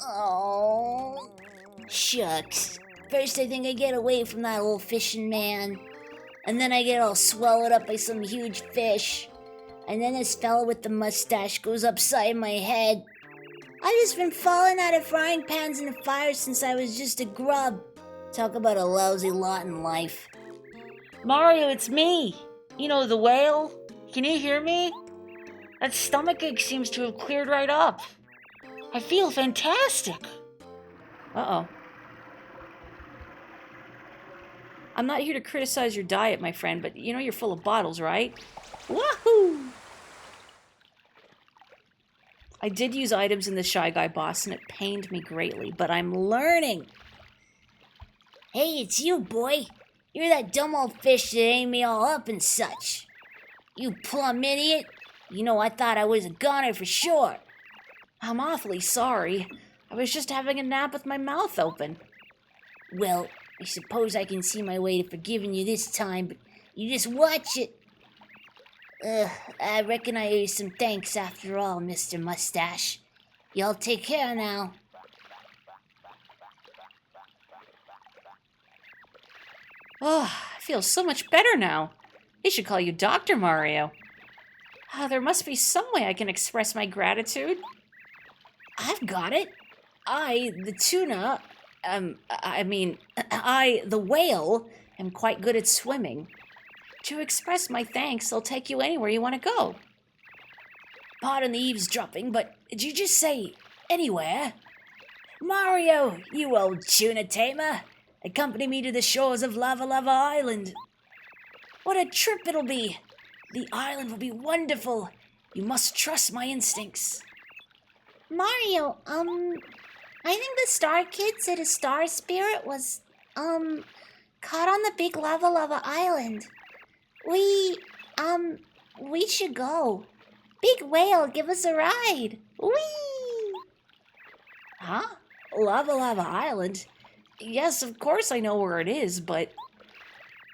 Oh, shucks. First I think I get away from that old fishing man. And then I get all swallowed up by some huge fish. And then this fella with the mustache goes upside my head. I've just been falling out of frying pans in the fire since I was just a grub. Talk about a lousy lot in life. Mario, it's me. You know, the whale. Can you hear me? That stomachache seems to have cleared right up. I feel fantastic. Uh-oh. I'm not here to criticize your diet, my friend, but you know you're full of bottles, right? Wahoo! I did use items in the Shy Guy boss, and it pained me greatly, but I'm learning. Hey, it's you, boy. You're that dumb old fish that ate me all up and such. You plumb idiot. You know, I thought I was a goner for sure. I'm awfully sorry. I was just having a nap with my mouth open. Well, I suppose I can see my way to forgiving you this time, but you just watch it. I reckon I owe you some thanks after all, Mr. Mustache. Y'all take care now. Oh, I feel so much better now. They should call you Dr. Mario. There must be some way I can express my gratitude. I've got it. I, the tuna, the whale, am quite good at swimming. To express my thanks, I'll take you anywhere you want to go. Pardon the eavesdropping, but did you just say anywhere? Mario, you old tuna tamer, accompany me to the shores of Lava Lava Island. What a trip it'll be! The island will be wonderful. You must trust my instincts. Mario, I think the Star Kid said a star spirit was, caught on the big Lava Lava Island. We should go. Big whale, give us a ride. Whee! Huh? Lava Lava Island? Yes, of course I know where it is, but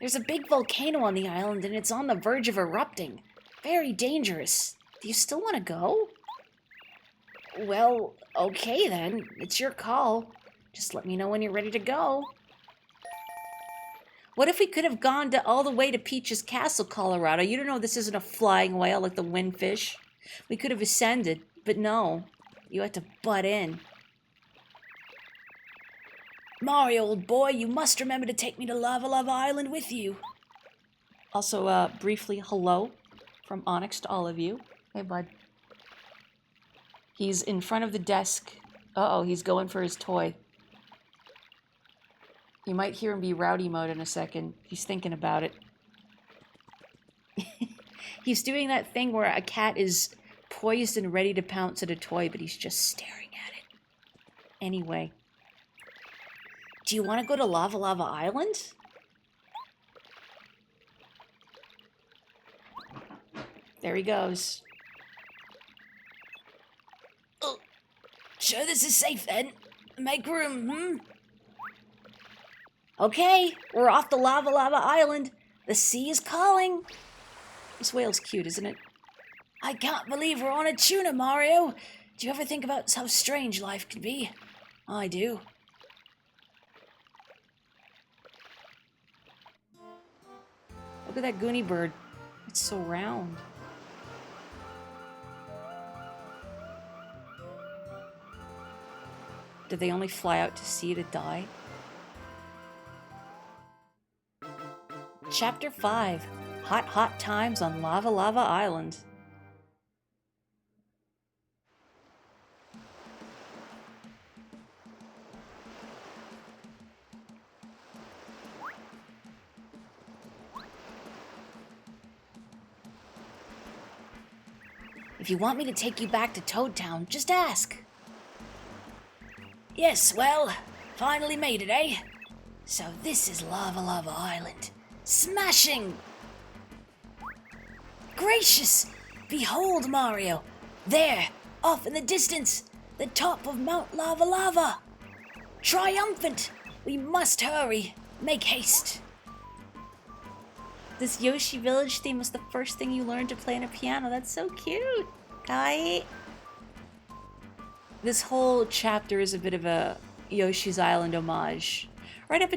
there's a big volcano on the island and it's on the verge of erupting. Very dangerous. Do you still want to go? Well, okay then. It's your call. Just let me know when you're ready to go. What if we could have gone all the way to Peach's Castle, Colorado? You don't know this isn't a flying whale like the windfish. We could have ascended, but no. You had to butt in. Mario, old boy, you must remember to take me to Lava Lava Island with you. Also, briefly, hello from Onyx to all of you. Hey, bud. He's in front of the desk. Uh-oh, he's going for his toy. You might hear him be rowdy mode in a second. He's thinking about it. He's doing that thing where a cat is poised and ready to pounce at a toy, but he's just staring at it. Anyway. Do you want to go to Lava Lava Island? There he goes. Oh, sure this is safe then? Make room, Okay, we're off the Lava Lava Island. The sea is calling. This whale's cute, isn't it? I can't believe we're on a tuna, Mario. Do you ever think about how strange life can be? I do. Look at that Goonie bird. It's so round. Did they only fly out to sea to die? Chapter 5. Hot, hot times on Lava Lava Island. If you want me to take you back to Toad Town, just ask. Yes, well, finally made it, eh? So this is Lava Lava Island. Smashing! Gracious! Behold, Mario! There, off in the distance, the top of Mount Lava Lava! Triumphant! We must hurry. Make haste. This Yoshi Village theme was the first thing you learned to play on a piano. That's so cute. Kawaii. This whole chapter is a bit of a Yoshi's Island homage. Right up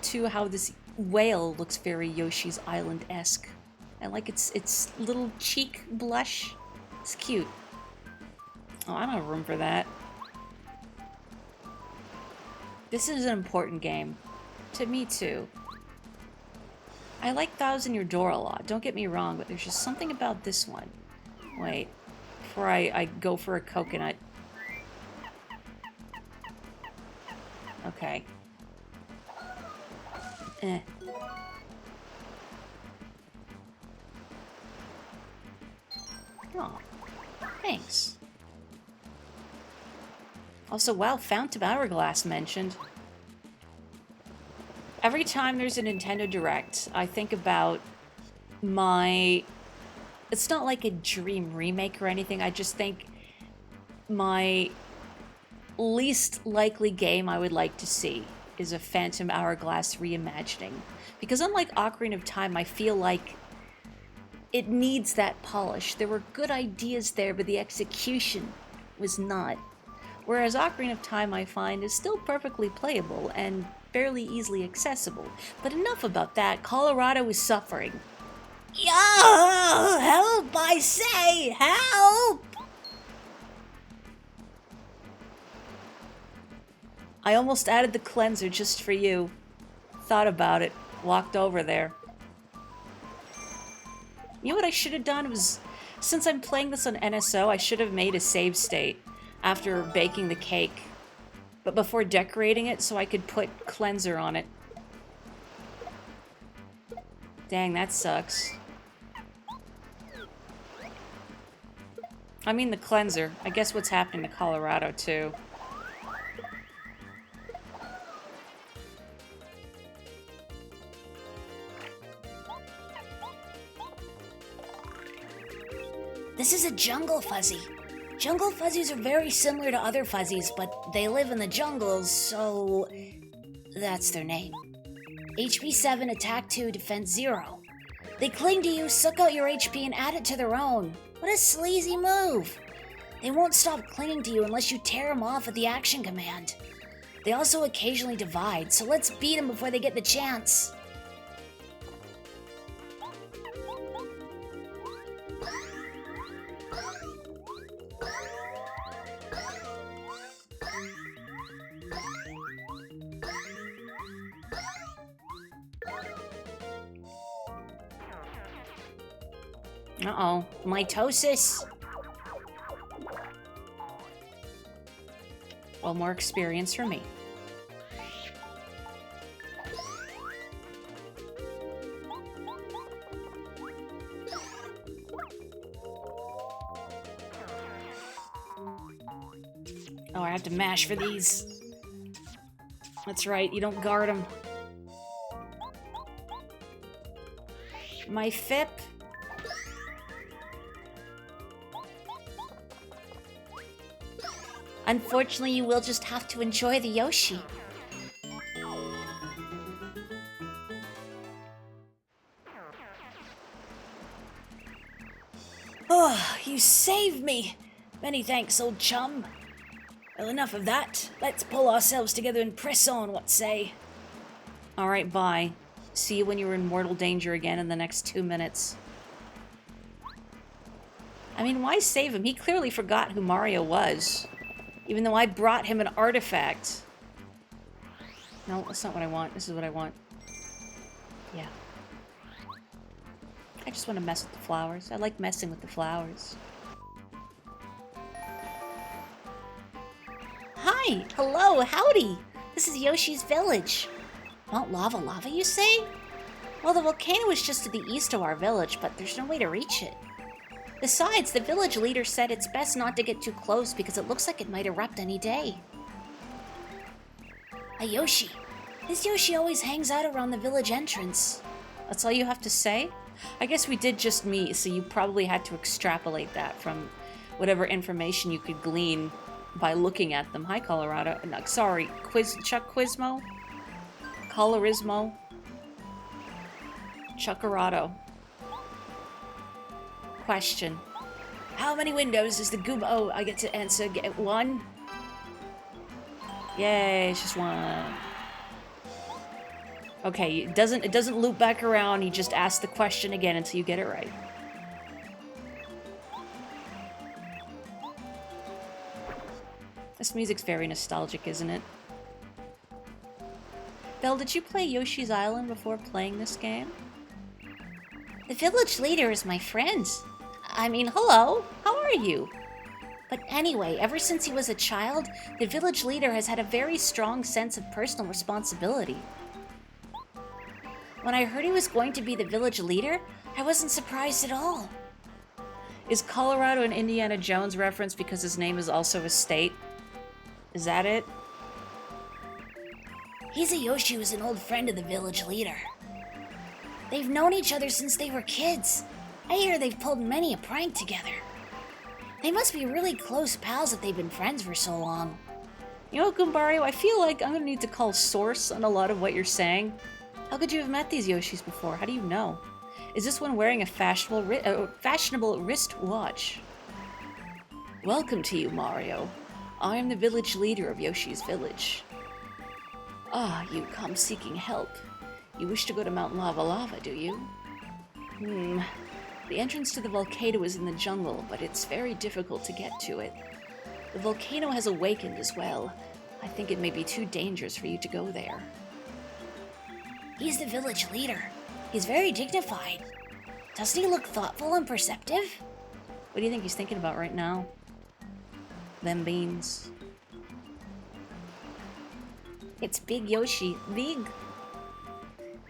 to how this whale looks very Yoshi's Island-esque. I like its little cheek blush. It's cute. Oh, I don't have room for that. This is an important game. To me, too. I like Thousand Year Door a lot, don't get me wrong, but there's just something about this one. Wait, before I go for a coconut. Okay. Oh, thanks. Also, wow, Fount of Hourglass mentioned. Every time there's a Nintendo Direct, I think about my... It's not like a dream remake or anything, I just think my least likely game I would like to see is a Phantom Hourglass reimagining. Because unlike Ocarina of Time, I feel like it needs that polish. There were good ideas there, but the execution was not. Whereas Ocarina of Time, I find, is still perfectly playable and fairly easily accessible. But enough about that. Colorado is suffering. Yo! Help, I say! Help! I almost added the cleanser just for you. Thought about it. Walked over there. You know what I should have done was, since I'm playing this on NSO, I should have made a save state after baking the cake. But before decorating it, so I could put cleanser on it. Dang, that sucks. I mean the cleanser. I guess what's happening to Colorado, too. This is a jungle fuzzy. Jungle fuzzies are very similar to other fuzzies, but they live in the jungles, so that's their name. HP 7, Attack 2, Defense 0. They cling to you, suck out your HP, and add it to their own. What a sleazy move! They won't stop clinging to you unless you tear them off at the action command. They also occasionally divide, so let's beat them before they get the chance. Uh-oh. Mitosis. Well, more experience for me. Oh, I have to mash for these. That's right, you don't guard them. My FIP. Unfortunately, you will just have to enjoy the Yoshi. Oh, you saved me! Many thanks, old chum. Well, enough of that. Let's pull ourselves together and press on, what say? Alright, bye. See you when you're in mortal danger again in the next 2 minutes. I mean, why save him? He clearly forgot who Mario was. Even though I brought him an artifact. No, that's not what I want. This is what I want. Yeah. I just want to mess with the flowers. I like messing with the flowers. Hi! Hello! Howdy! This is Yoshi's village. Mount Lava, you say? Well, the volcano is just to the east of our village, but there's no way to reach it. Besides, the village leader said it's best not to get too close because it looks like it might erupt any day. A Yoshi. This Yoshi always hangs out around the village entrance. That's all you have to say? I guess we did just meet, so you probably had to extrapolate that from whatever information you could glean by looking at them. Hi, Colorado. No, sorry, Chuck Quizmo? Colorismo? Chuckarado. Question. How many windows does the Goomba... Oh, I get to answer. Get one? Yay, it's just one. Okay, it doesn't loop back around. You just ask the question again until you get it right. This music's very nostalgic, isn't it? Belle, did you play Yoshi's Island before playing this game? The village leader is my friend. I mean, hello, how are you? But anyway, ever since he was a child, the village leader has had a very strong sense of personal responsibility. When I heard he was going to be the village leader, I wasn't surprised at all. Is Colorado an Indiana Jones reference because his name is also a state? Is that it? He's a Yoshi who's an old friend of the village leader. They've known each other since they were kids. I hear they've pulled many a prank together. They must be really close pals if they've been friends for so long. You know, Goombario, I feel like I'm gonna need to call source on a lot of what you're saying. How could you have met these Yoshis before? How do you know? Is this one wearing a fashionable wristwatch? Welcome to you, Mario. I am the village leader of Yoshi's village. Ah, you come seeking help. You wish to go to Mount Lava Lava, do you? The entrance to the volcano is in the jungle, but it's very difficult to get to it. The volcano has awakened as well. I think it may be too dangerous for you to go there. He's the village leader. He's very dignified. Doesn't he look thoughtful and perceptive? What do you think he's thinking about right now? Them beans. It's Big Yoshi. Big.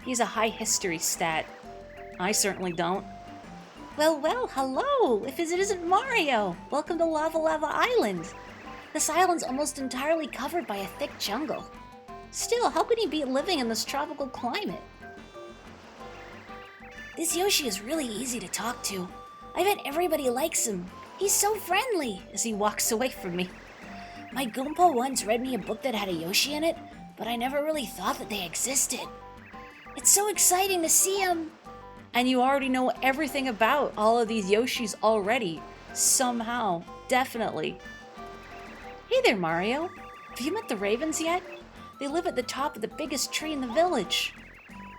He's a high history stat. I certainly don't. Well, hello! If it isn't Mario! Welcome to Lava Lava Island! This island's almost entirely covered by a thick jungle. Still, how could he be living in this tropical climate? This Yoshi is really easy to talk to. I bet everybody likes him. He's so friendly. As he walks away from me. My Goomba once read me a book that had a Yoshi in it, but I never really thought that they existed. It's so exciting to see him. And you already know everything about all of these Yoshis already. Somehow. Definitely. Hey there, Mario. Have you met the ravens yet? They live at the top of the biggest tree in the village.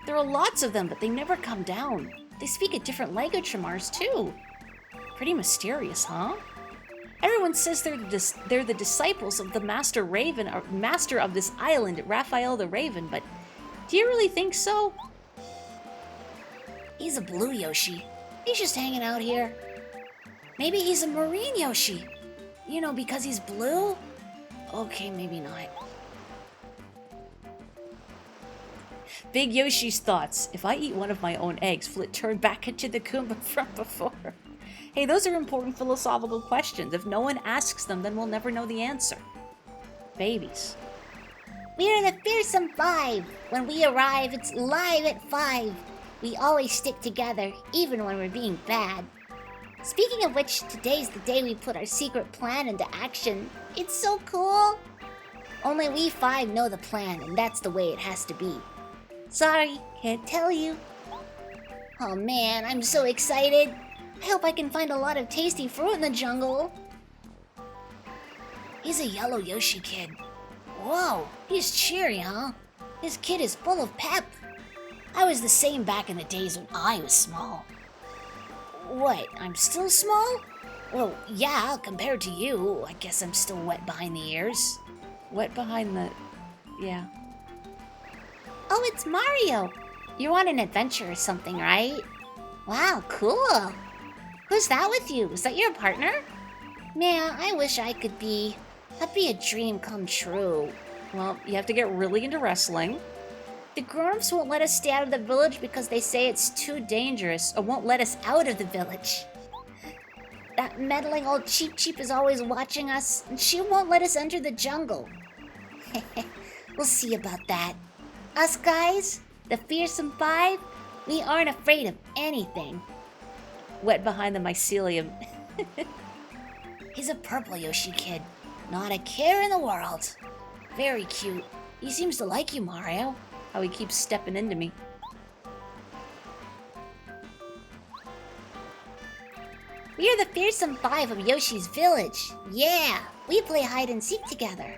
There are lots of them, but they never come down. They speak a different language from ours, too. Pretty mysterious, huh? Everyone says they're the disciples of the Master Raven, or Master of this island, Raphael the Raven, but do you really think so? He's a blue Yoshi. He's just hanging out here. Maybe he's a marine Yoshi. You know, because he's blue? Okay, maybe not. Big Yoshi's thoughts. If I eat one of my own eggs, will it turn back into the Goomba from before? Hey, those are important philosophical questions. If no one asks them, then we'll never know the answer. Babies. We are the Fearsome Five. When we arrive, it's live at 5. We always stick together, even when we're being bad. Speaking of which, today's the day we put our secret plan into action. It's so cool. Only we 5 know the plan, and that's the way it has to be. Sorry, can't tell you. Oh man, I'm so excited. I hope I can find a lot of tasty fruit in the jungle. He's a yellow Yoshi kid. Whoa, he's cheery, huh? This kid is full of pep. I was the same back in the days when I was small. What, I'm still small? Well, yeah, compared to you. I guess I'm still wet behind the ears. Wet behind the... yeah. Oh, it's Mario. You're on an adventure or something, right? Wow, cool. Who's that with you? Is that your partner? Man, I wish I could be. That'd be a dream come true. Well, you have to get really into wrestling. The grown-ups won't let us stay out of the village because they say it's too dangerous, or won't let us out of the village. That meddling old Cheep is always watching us, and she won't let us enter the jungle. We'll see about that. Us guys, the Fearsome Five, we aren't afraid of anything. Wet behind the mycelium. He's a purple Yoshi kid. Not a care in the world. Very cute. He seems to like you, Mario. How he keeps stepping into me. We are the Fearsome Five of Yoshi's village. Yeah, we play hide and seek together.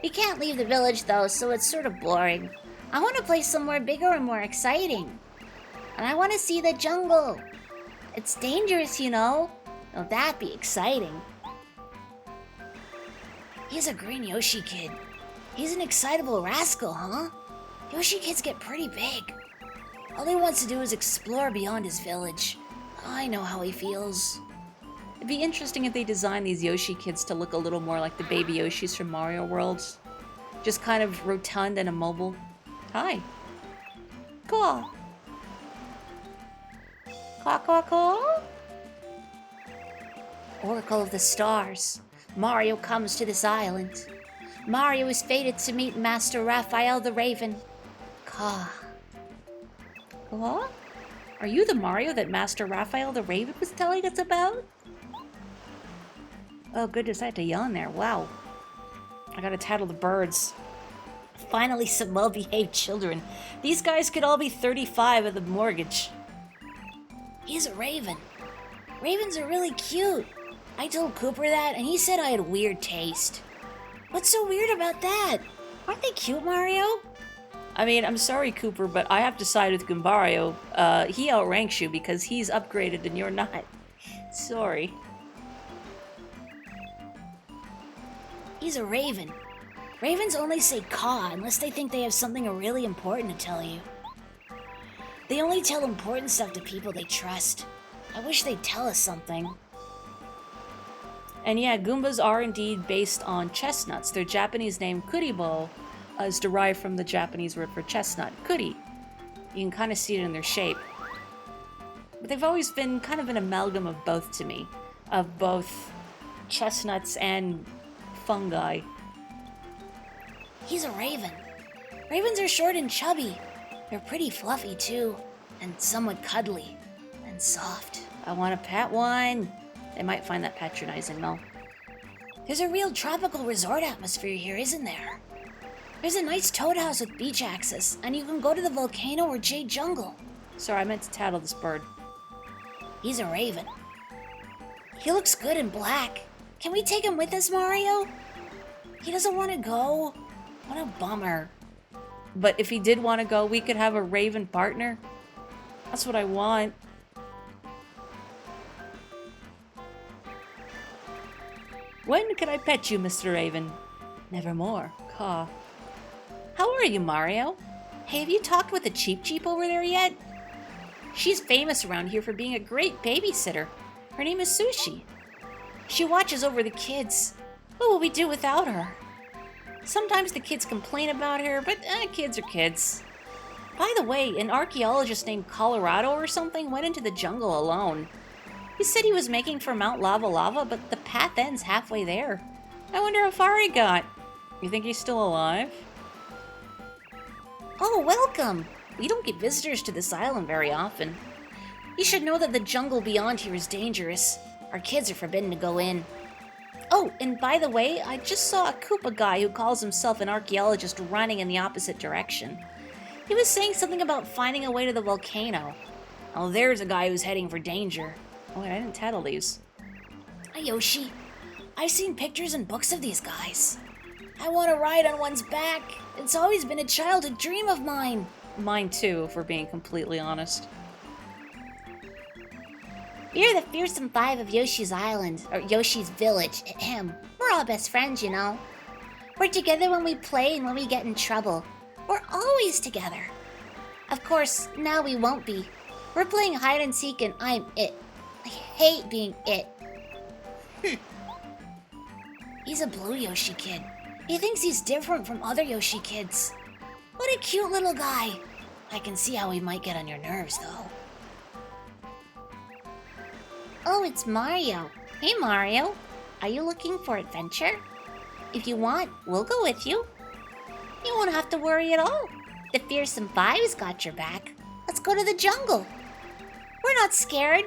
We can't leave the village though, so it's sort of boring. I want to play somewhere bigger and more exciting. And I want to see the jungle. It's dangerous, you know. Now that'd be exciting. He's a green Yoshi kid. He's an excitable rascal, huh? Yoshi kids get pretty big. All he wants to do is explore beyond his village. I know how he feels. It'd be interesting if they designed these Yoshi kids to look a little more like the baby Yoshis from Mario World. Just kind of rotund and immobile. Hi. Caw. Caw, caw, caw. Oracle of the Stars. Mario comes to this island. Mario is fated to meet Master Raphael the Raven. Caw. What? Are you the Mario that Master Raphael the Raven was telling us about? Oh goodness, I had to yawn there. Wow. I gotta tattle the birds. Finally, some well-behaved children. These guys could all be 35 with a mortgage. He's a raven. Ravens are really cute. I told Cooper that, and he said I had weird taste. What's so weird about that? Aren't they cute, Mario? I mean, I'm sorry, Cooper, but I have to side with Gumbario. He outranks you because he's upgraded and you're not. Sorry. He's a raven. Ravens only say caw unless they think they have something really important to tell you. They only tell important stuff to people they trust. I wish they'd tell us something. And yeah, Goombas are indeed based on chestnuts. Their Japanese name, Kuribo, is derived from the Japanese word for chestnut, kuri. You can kind of see it in their shape. But they've always been kind of an amalgam of both to me. Of both chestnuts and fungi. He's a raven. Ravens are short and chubby. They're pretty fluffy too, and somewhat cuddly and soft. I want to pet one. They might find that patronizing, though. There's a real tropical resort atmosphere here, isn't there? There's a nice toad house with beach access, and you can go to the volcano or Jade Jungle. Sorry, I meant to tattle this bird. He's a raven. He looks good in black. Can we take him with us, Mario? He doesn't want to go. What a bummer. But if he did want to go, we could have a raven partner. That's what I want. When can I pet you, Mr. Raven? Nevermore. Caw. How are you, Mario? Hey, have you talked with the Cheep Cheep over there yet? She's famous around here for being a great babysitter. Her name is Sushi. She watches over the kids. What will we do without her? Sometimes the kids complain about her, but kids are kids. By the way, an archaeologist named Colorado or something went into the jungle alone. He said he was making for Mount Lava Lava, but the path ends halfway there. I wonder how far he got. You think he's still alive? Oh, welcome! We don't get visitors to this island very often. You should know that the jungle beyond here is dangerous. Our kids are forbidden to go in. Oh, and by the way, I just saw a Koopa guy who calls himself an archaeologist running in the opposite direction. He was saying something about finding a way to the volcano. Oh, there's a guy who's heading for danger. Oh, wait, I didn't tattle these. Hi, Yoshi. I've seen pictures and books of these guys. I want to ride on one's back. It's always been a childhood dream of mine. Mine too, if we're being completely honest. You're the fearsome five of Yoshi's Island, or Yoshi's Village. Ahem. We're all best friends, you know. We're together when we play and when we get in trouble. We're always together. Of course, now we won't be. We're playing hide and seek and I'm it. I hate being it. He's a blue Yoshi kid. He thinks he's different from other Yoshi kids. What a cute little guy. I can see how he might get on your nerves, though. Oh, it's Mario. Hey, Mario. Are you looking for adventure? If you want, we'll go with you. You won't have to worry at all. The fearsome five's got your back. Let's go to the jungle. We're not scared.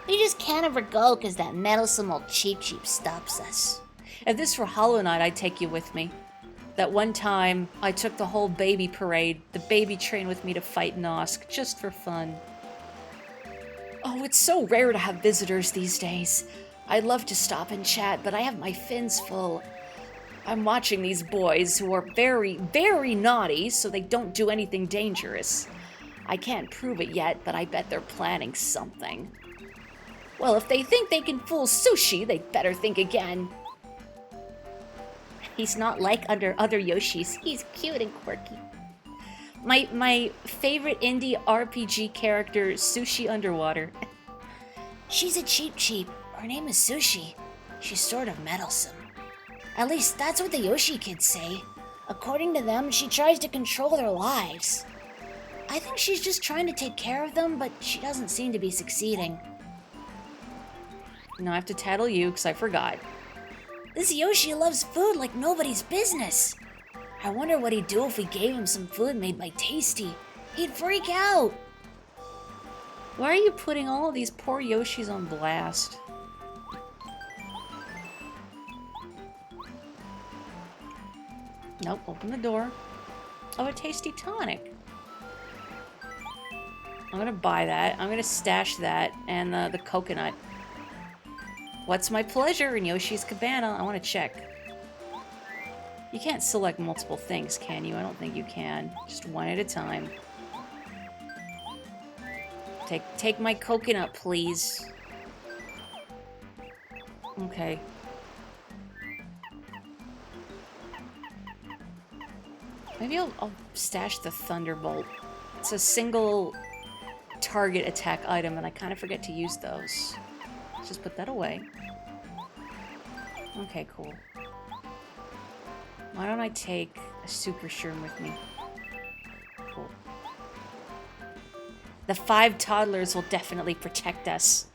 We just can't ever go because that meddlesome old Cheep Cheep stops us. If this were Hollow Knight, I'd take you with me. That one time, I took the whole baby parade, the baby train with me to fight Nosk, just for fun. Oh, it's so rare to have visitors these days. I'd love to stop and chat, but I have my fins full. I'm watching these boys who are very, very naughty, so they don't do anything dangerous. I can't prove it yet, but I bet they're planning something. Well, if they think they can fool Sushi, they'd better think again. He's not like other Yoshis. He's cute and quirky. My favorite indie RPG character, Sushi Underwater. She's a Cheep Cheep. Her name is Sushi. She's sort of meddlesome. At least that's what the Yoshi kids say. According to them, she tries to control their lives. I think she's just trying to take care of them, but she doesn't seem to be succeeding. Now I have to tattle you because I forgot. This Yoshi loves food like nobody's business. I wonder what he'd do if we gave him some food made by Tasty. He'd freak out. Why are you putting all of these poor Yoshis on blast? Nope, open the door. Oh, a tasty tonic. I'm gonna buy that. I'm gonna stash that and the coconut. What's my pleasure in Yoshi's Cabana? I want to check. You can't select multiple things, can you? I don't think you can. Just one at a time. Take my coconut, please. Okay. Maybe I'll stash the Thunderbolt. It's a single target attack item, and I kind of forget to use those. Let's just put that away. Okay, cool. Why don't I take a Super Shroom with me? Cool. The 5 toddlers will definitely protect us.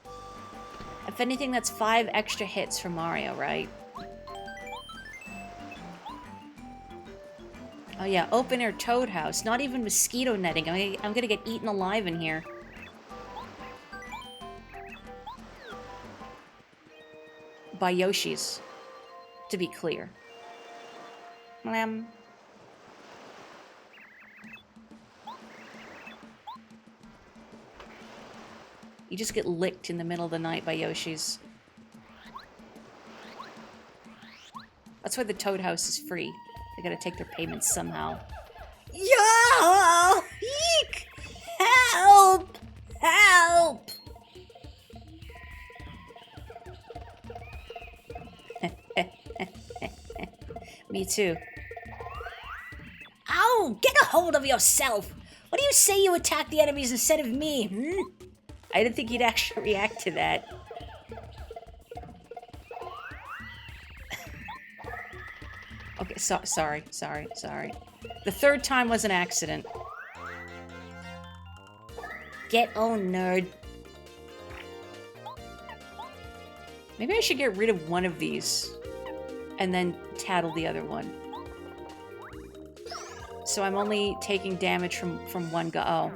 If anything, that's 5 extra hits for Mario, right? Oh yeah, open air Toad House. Not even mosquito netting. I'm gonna get eaten alive in here. By Yoshis, to be clear. You just get licked in the middle of the night by Yoshis. That's why the Toad House is free. They gotta take their payments somehow. Yo! Eek! Help! Help! Me too. Ow! Get a hold of yourself! What do you say you attack the enemies instead of me, I didn't think he'd actually react to that. Okay, sorry. The third time was an accident. Get on, nerd. Maybe I should get rid of one of these and then tattle the other one. So I'm only taking damage from one guy. Oh.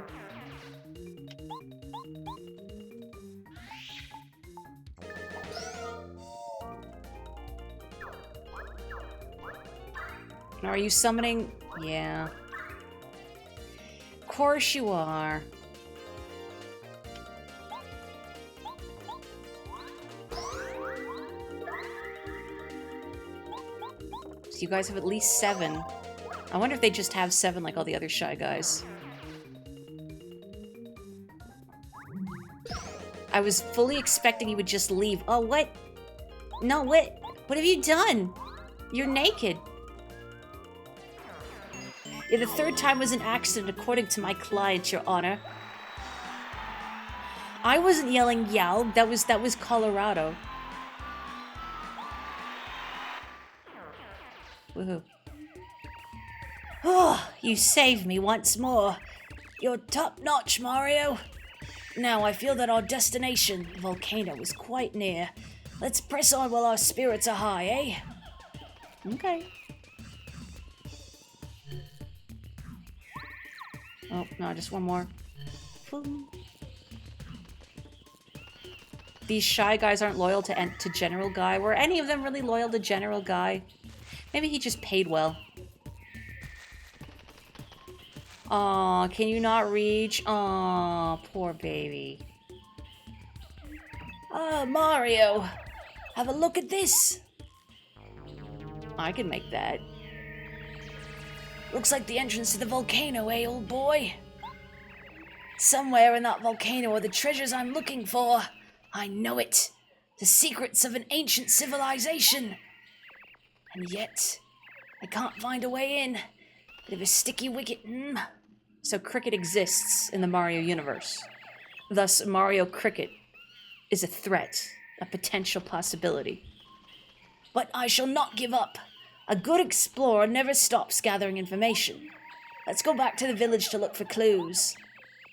Are you summoning? Yeah. Of course you are. So you guys have at least 7. I wonder if they just have 7 like all the other Shy Guys. I was fully expecting he would just leave. Oh, what? No, what? What have you done? You're naked. Yeah, the third time was an accident, according to my client, Your Honor. I wasn't yelling yow. That was Colorado. Woohoo. Oh, you saved me once more. You're top-notch, Mario. Now I feel that our destination, the volcano, is quite near. Let's press on while our spirits are high, eh? Okay. Oh, no, just one more. Boom. These Shy Guys aren't loyal to General Guy. Were any of them really loyal to General Guy? Maybe he just paid well. Aw, can you not reach? Aw, poor baby. Ah, Mario. Have a look at this. I can make that. Looks like the entrance to the volcano, eh, old boy? Somewhere in that volcano are the treasures I'm looking for. I know it. The secrets of an ancient civilization. And yet, I can't find a way in. Bit of a sticky wicket, So cricket exists in the Mario universe. Thus, Mario Cricket is a threat, a potential possibility. But I shall not give up. A good explorer never stops gathering information. Let's go back to the village to look for clues.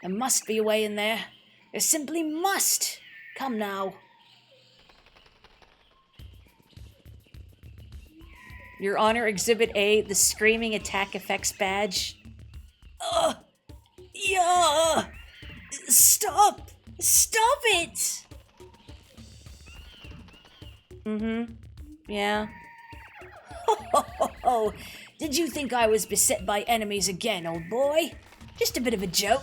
There must be a way in there. There simply must. Come now. Your Honor, Exhibit A, the Screaming Attack Effects Badge. Ugh! Yeah! Stop! Stop it! Mm-hmm. Yeah. Oh, did you think I was beset by enemies again, old boy? Just a bit of a joke.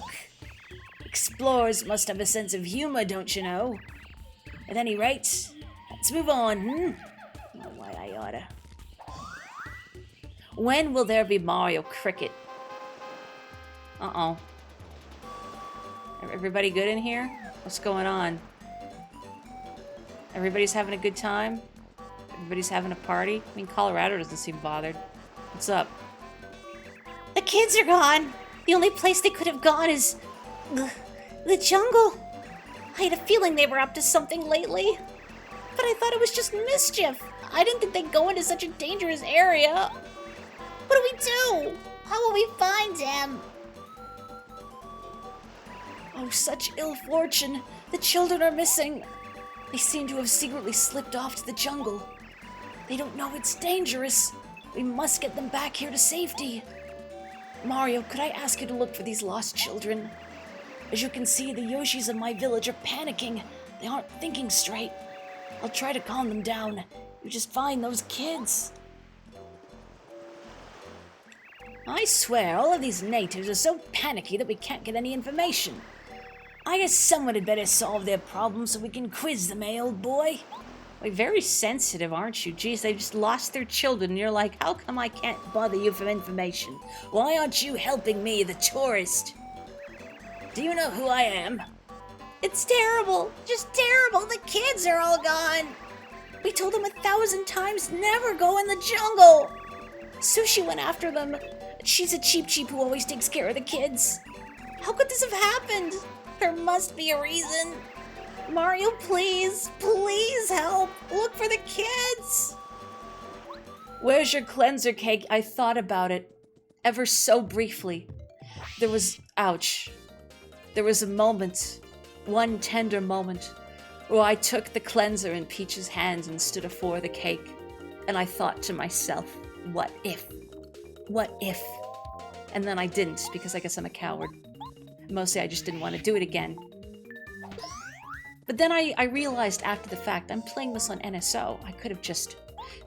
Explorers must have a sense of humor, don't you know? At any rate, let's move on, Oh, why I oughta. When will there be Mario Cricket? Uh-oh. Everybody good in here? What's going on? Everybody's having a good time? Everybody's having a party? I mean, Colorado doesn't seem bothered. What's up? The kids are gone. The only place they could have gone is the jungle. I had a feeling they were up to something lately, but I thought it was just mischief. I didn't think they'd go into such a dangerous area. What do we do? How will we find them? Oh, such ill fortune. The children are missing. They seem to have secretly slipped off to the jungle. They don't know it's dangerous. We must get them back here to safety. Mario, could I ask you to look for these lost children? As you can see, the Yoshis of my village are panicking. They aren't thinking straight. I'll try to calm them down. You just find those kids. I swear, all of these natives are so panicky that we can't get any information. I guess someone had better solve their problem so we can quiz them, eh, old boy? Like, very sensitive, aren't you? Geez, they just lost their children, and you're like, how come I can't bother you for information? Why aren't you helping me, the tourist? Do you know who I am? It's terrible. Just terrible. The kids are all gone. We told them 1,000 times never go in the jungle. Sushi went after them. She's a cheap who always takes care of the kids. How could this have happened? There must be a reason. Mario, please help. Look for the kids. Where's your cleanser cake? I thought about it. Ever so briefly. There was... ouch. There was a moment. One tender moment. Where I took the cleanser in Peach's hands and stood afore the cake. And I thought to myself, what if? What if? And then I didn't, because I guess I'm a coward. Mostly I just didn't want to do it again. But then I realized after the fact, I'm playing this on NSO. I could have just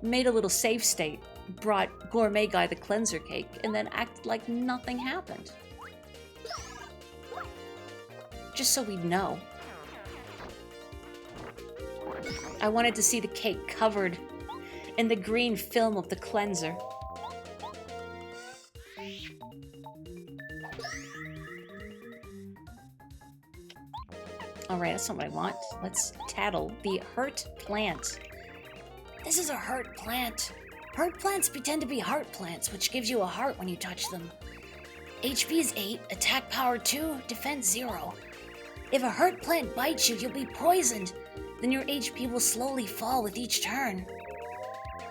made a little save state, brought Gourmet Guy the cleanser cake, and then acted like nothing happened. Just so we'd know. I wanted to see the cake covered in the green film of the cleanser. Alright, that's not what I want. Let's tattle the hurt plant. This is a hurt plant. Hurt plants pretend to be heart plants, which gives you a heart when you touch them. HP is 8, attack power 2, defense 0. If a hurt plant bites you, you'll be poisoned. Then your HP will slowly fall with each turn.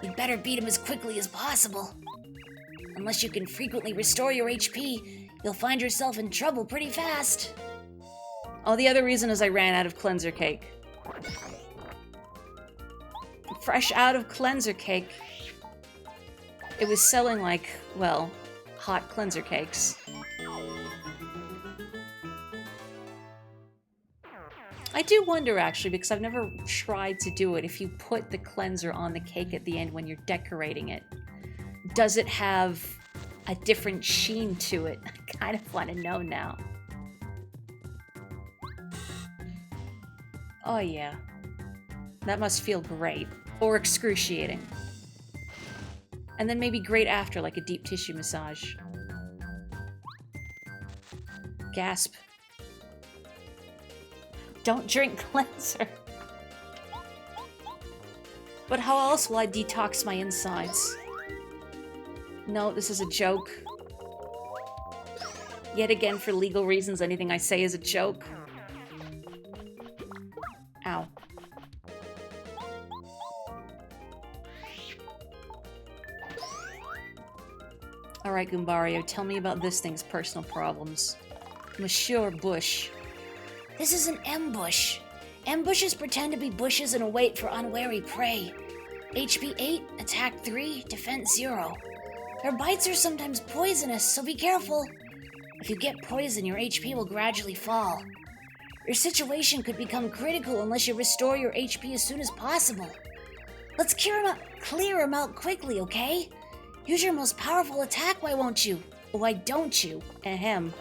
You'd better beat him as quickly as possible. Unless you can frequently restore your HP, you'll find yourself in trouble pretty fast. Oh, the other reason is I ran out of cleanser cake. Fresh out of cleanser cake. It was selling like, well, hot cleanser cakes. I do wonder, actually, because I've never tried to do it, if you put the cleanser on the cake at the end when you're decorating it, does it have a different sheen to it? I kind of want to know now. Oh yeah. That must feel great. Or excruciating. And then maybe great after, like a deep tissue massage. Gasp. Don't drink cleanser. But how else will I detox my insides? No, this is a joke. Yet again, for legal reasons, anything I say is a joke. Ow. Alright, Goombario, tell me about this thing's personal problems. Monsieur Bush. This is an ambush. Ambushes pretend to be bushes and await for unwary prey. HP 8, attack 3, defense 0. Her bites are sometimes poisonous, so be careful. If you get poison, your HP will gradually fall. Your situation could become critical unless you restore your HP as soon as possible. Let's clear him out quickly, okay? Use your most powerful attack, why won't you? Why don't you? Ahem.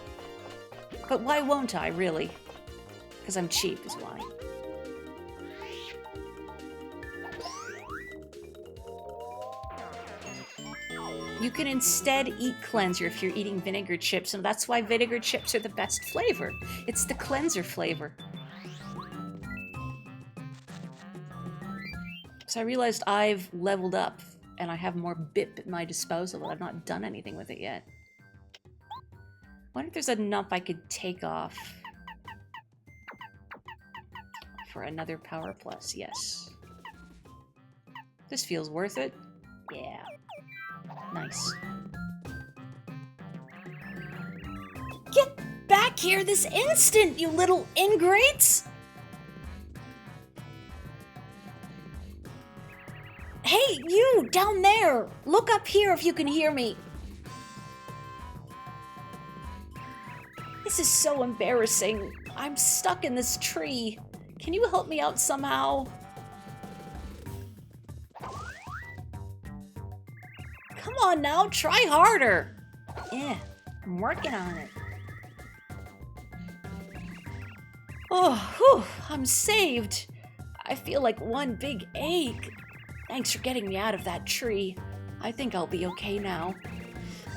But why won't I, really? Because I'm cheap is why. You can instead eat cleanser if you're eating vinegar chips, and that's why vinegar chips are the best flavor. It's the cleanser flavor. So I realized I've leveled up, and I have more BIP at my disposal, but I've not done anything with it yet. I wonder if there's enough I could take off for another power plus. Yes. This feels worth it. Yeah. Nice. Get back here this instant, you little ingrates! Hey, you, down there! Look up here if you can hear me. This is so embarrassing. I'm stuck in this tree. Can you help me out somehow? Come on now, try harder. Yeah, I'm working on it. Oh, whew, I'm saved. I feel like one big ache. Thanks for getting me out of that tree. I think I'll be okay now.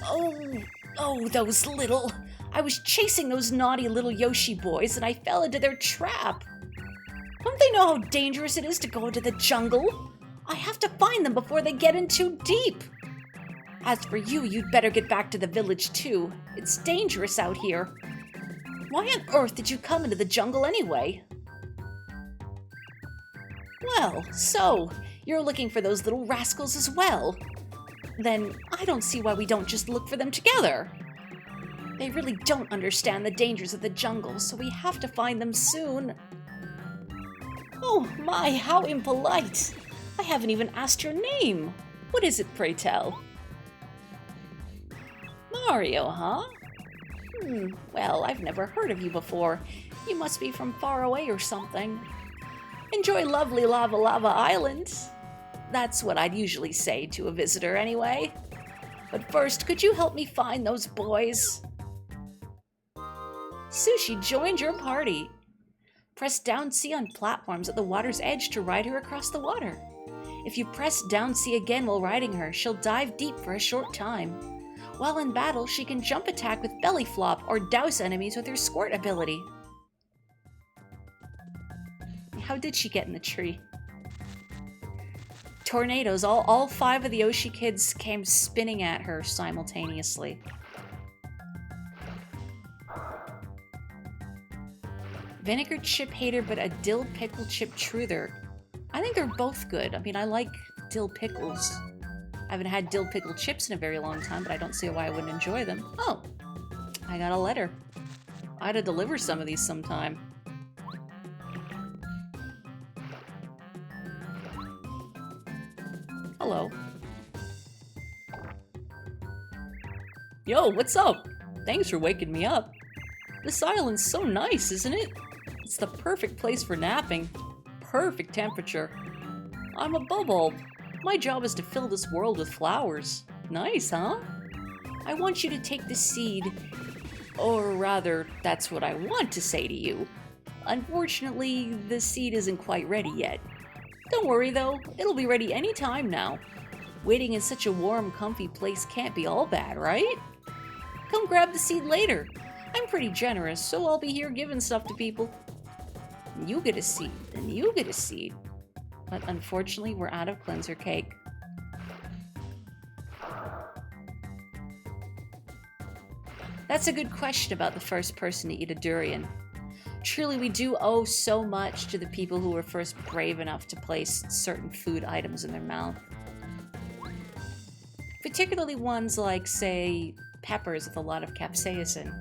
Oh, those little... I was chasing those naughty little Yoshi boys and I fell into their trap. Don't they know how dangerous it is to go into the jungle? I have to find them before they get in too deep. As for you, you'd better get back to the village too. It's dangerous out here. Why on earth did you come into the jungle anyway? Well, so, you're looking for those little rascals as well. Then I don't see why we don't just look for them together. They really don't understand the dangers of the jungle, so we have to find them soon. Oh my, how impolite. I haven't even asked your name. What is it, pray tell? Mario, huh? Well, I've never heard of you before. You must be from far away or something. Enjoy lovely Lava Lava Island. That's what I'd usually say to a visitor anyway. But first, could you help me find those boys? Sushi joined your party. Press down C on platforms at the water's edge to ride her across the water. If you press down C again while riding her, she'll dive deep for a short time. While in battle, she can jump attack with belly flop or douse enemies with her squirt ability. How did she get in the tree? Tornadoes, all 5 of the Yoshi kids came spinning at her simultaneously. Vinegar chip hater, but a dill pickle chip truther. I think they're both good. I mean, I like dill pickles. I haven't had dill pickle chips in a very long time, but I don't see why I wouldn't enjoy them. Oh, I got a letter. I had to deliver some of these sometime. Hello. Yo, what's up? Thanks for waking me up. This island's so nice, isn't it? It's the perfect place for napping. Perfect temperature. I'm a bubble. My job is to fill this world with flowers. Nice, huh? I want you to take the seed. Or rather, that's what I want to say to you. Unfortunately, the seed isn't quite ready yet. Don't worry though, it'll be ready any time now. Waiting in such a warm, comfy place can't be all bad, right? Come grab the seed later. I'm pretty generous, so I'll be here giving stuff to people. You get a seed, and you get a seed. But unfortunately, we're out of cleanser cake. That's a good question about the first person to eat a durian. Truly, we do owe so much to the people who were first brave enough to place certain food items in their mouth. Particularly ones like, say, peppers with a lot of capsaicin.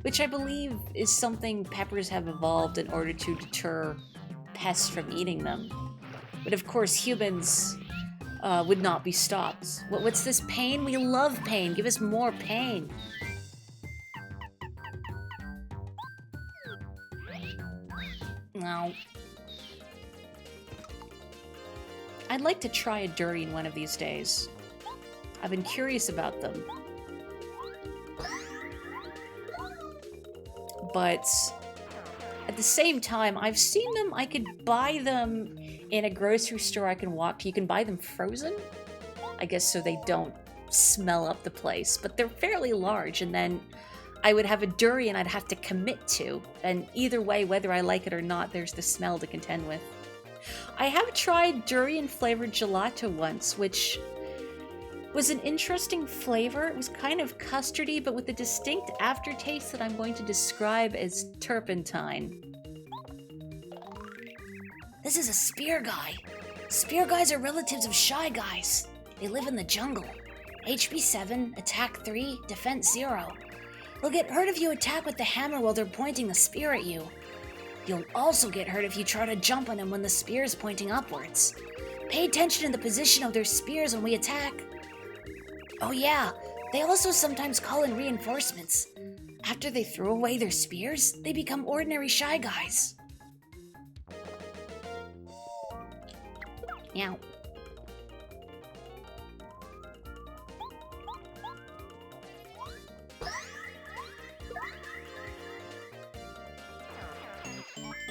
Which I believe is something peppers have evolved in order to deter pests from eating them. But of course, humans would not be stopped. What's this pain? We love pain. Give us more pain. No. I'd like to try a durian one of these days. I've been curious about them. But at the same time, I've seen them. I could buy them in a grocery store I can walk to. You can buy them frozen, I guess, so they don't smell up the place. But they're fairly large, and then I would have a durian I'd have to commit to. And either way, whether I like it or not, there's the smell to contend with. I have tried durian-flavored gelato once, which was an interesting flavor. It was kind of custardy, but with a distinct aftertaste that I'm going to describe as turpentine. This is a spear guy. Spear guys are relatives of shy guys. They live in the jungle. HP 7, attack 3, defense 0. They'll get hurt if you attack with the hammer while they're pointing a spear at you. You'll also get hurt if you try to jump on them when the spear is pointing upwards. Pay attention to the position of their spears when we attack. Oh yeah, they also sometimes call in reinforcements. After they throw away their spears, they become ordinary shy guys. Meow.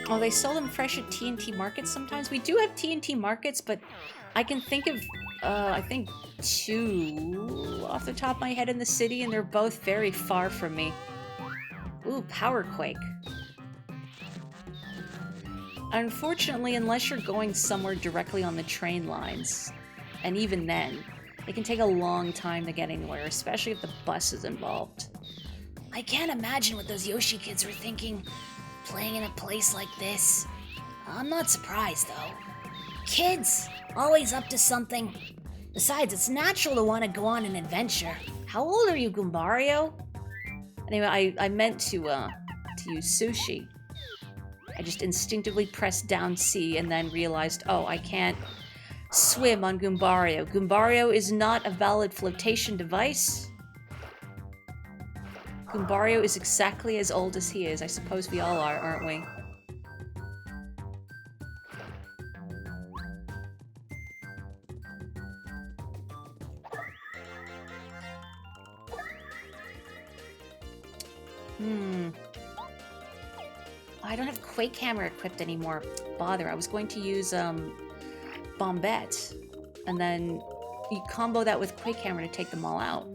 Oh, they sell them fresh at TNT markets sometimes. We do have TNT markets, but I can think of, I think 2 off the top of my head in the city, and they're both very far from me. Ooh, Power Quake. Unfortunately, unless you're going somewhere directly on the train lines, and even then, it can take a long time to get anywhere, especially if the bus is involved. I can't imagine what those Yoshi kids were thinking, playing in a place like this. I'm not surprised, though. Kids, always up to something. Besides, it's natural to want to go on an adventure. How old are you, Goombario? Anyway, I meant to use sushi. I just instinctively pressed down C and then realized, oh, I can't swim on Goombario. Goombario is not a valid flotation device. Goombario is exactly as old as he is. I suppose we all are, aren't we? I don't have Quake Hammer equipped anymore. Bother. I was going to use Bombette, and then you combo that with Quake Hammer to take them all out.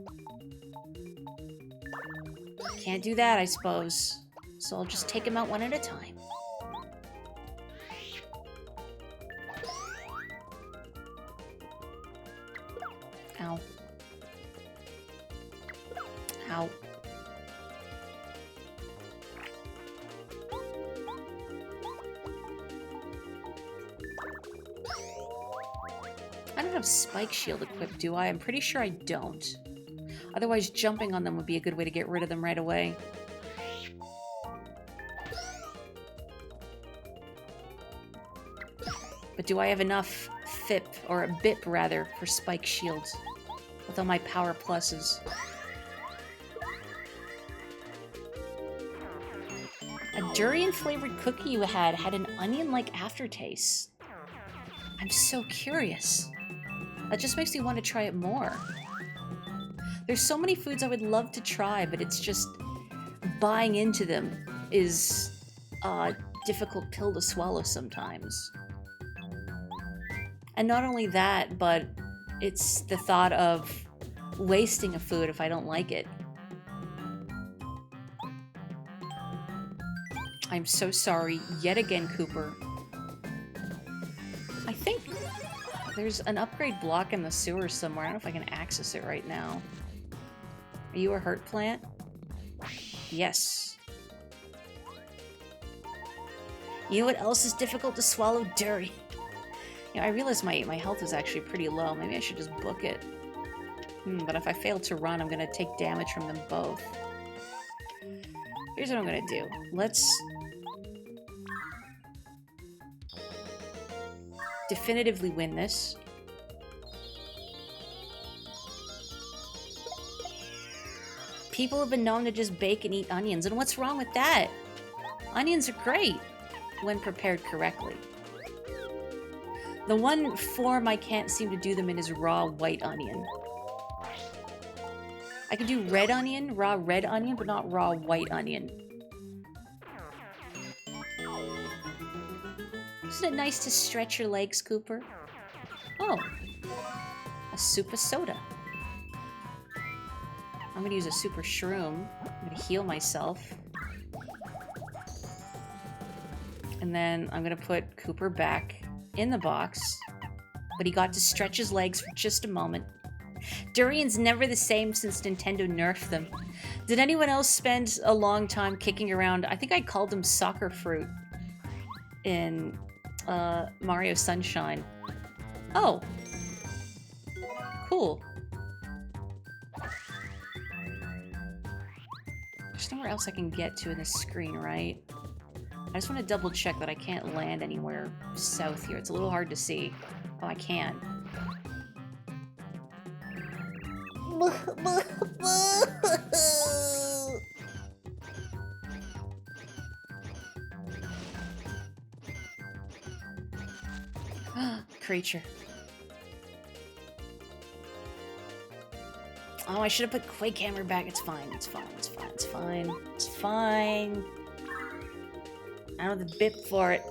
Can't do that, I suppose. So I'll just take them out one at a time. Ow. Ow. I don't have Spike Shield equipped, do I? I'm pretty sure I don't. Otherwise, jumping on them would be a good way to get rid of them right away. But do I have enough FIP, or a BIP rather, for Spike Shields? With all my power pluses. A durian-flavored cookie you had an onion-like aftertaste. I'm so curious. That just makes me want to try it more. There's so many foods I would love to try, but it's just buying into them is a difficult pill to swallow sometimes. And not only that, but it's the thought of wasting a food if I don't like it. I'm so sorry yet again, Cooper. I think there's an upgrade block in the sewers somewhere. I don't know if I can access it right now. Are you a hurt plant? Yes. You know what else is difficult to swallow? Durian. You know, I realize my health is actually pretty low. Maybe I should just book it. But if I fail to run, I'm gonna take damage from them both. Here's what I'm gonna do. definitively win this. People have been known to just bake and eat onions, and what's wrong with that? Onions are great when prepared correctly. The one form I can't seem to do them in is raw white onion. I can do red onion, raw red onion, but not raw white onion. Isn't it nice to stretch your legs, Cooper? Oh, a super soda. I'm gonna use a super shroom. I'm gonna heal myself. And then I'm gonna put Cooper back in the box. But he got to stretch his legs for just a moment. Durians never the same since Nintendo nerfed them. Did anyone else spend a long time kicking around? I think I called them soccer fruit in Mario Sunshine. Oh. Cool. There's nowhere else I can get to in this screen, right? I just want to double check that I can't land anywhere south here. It's a little hard to see. Oh, I can. Creature. Oh, I should have put Quake Hammer back. It's fine. It's fine. It's fine. It's fine. It's fine. I don't have the bip for it.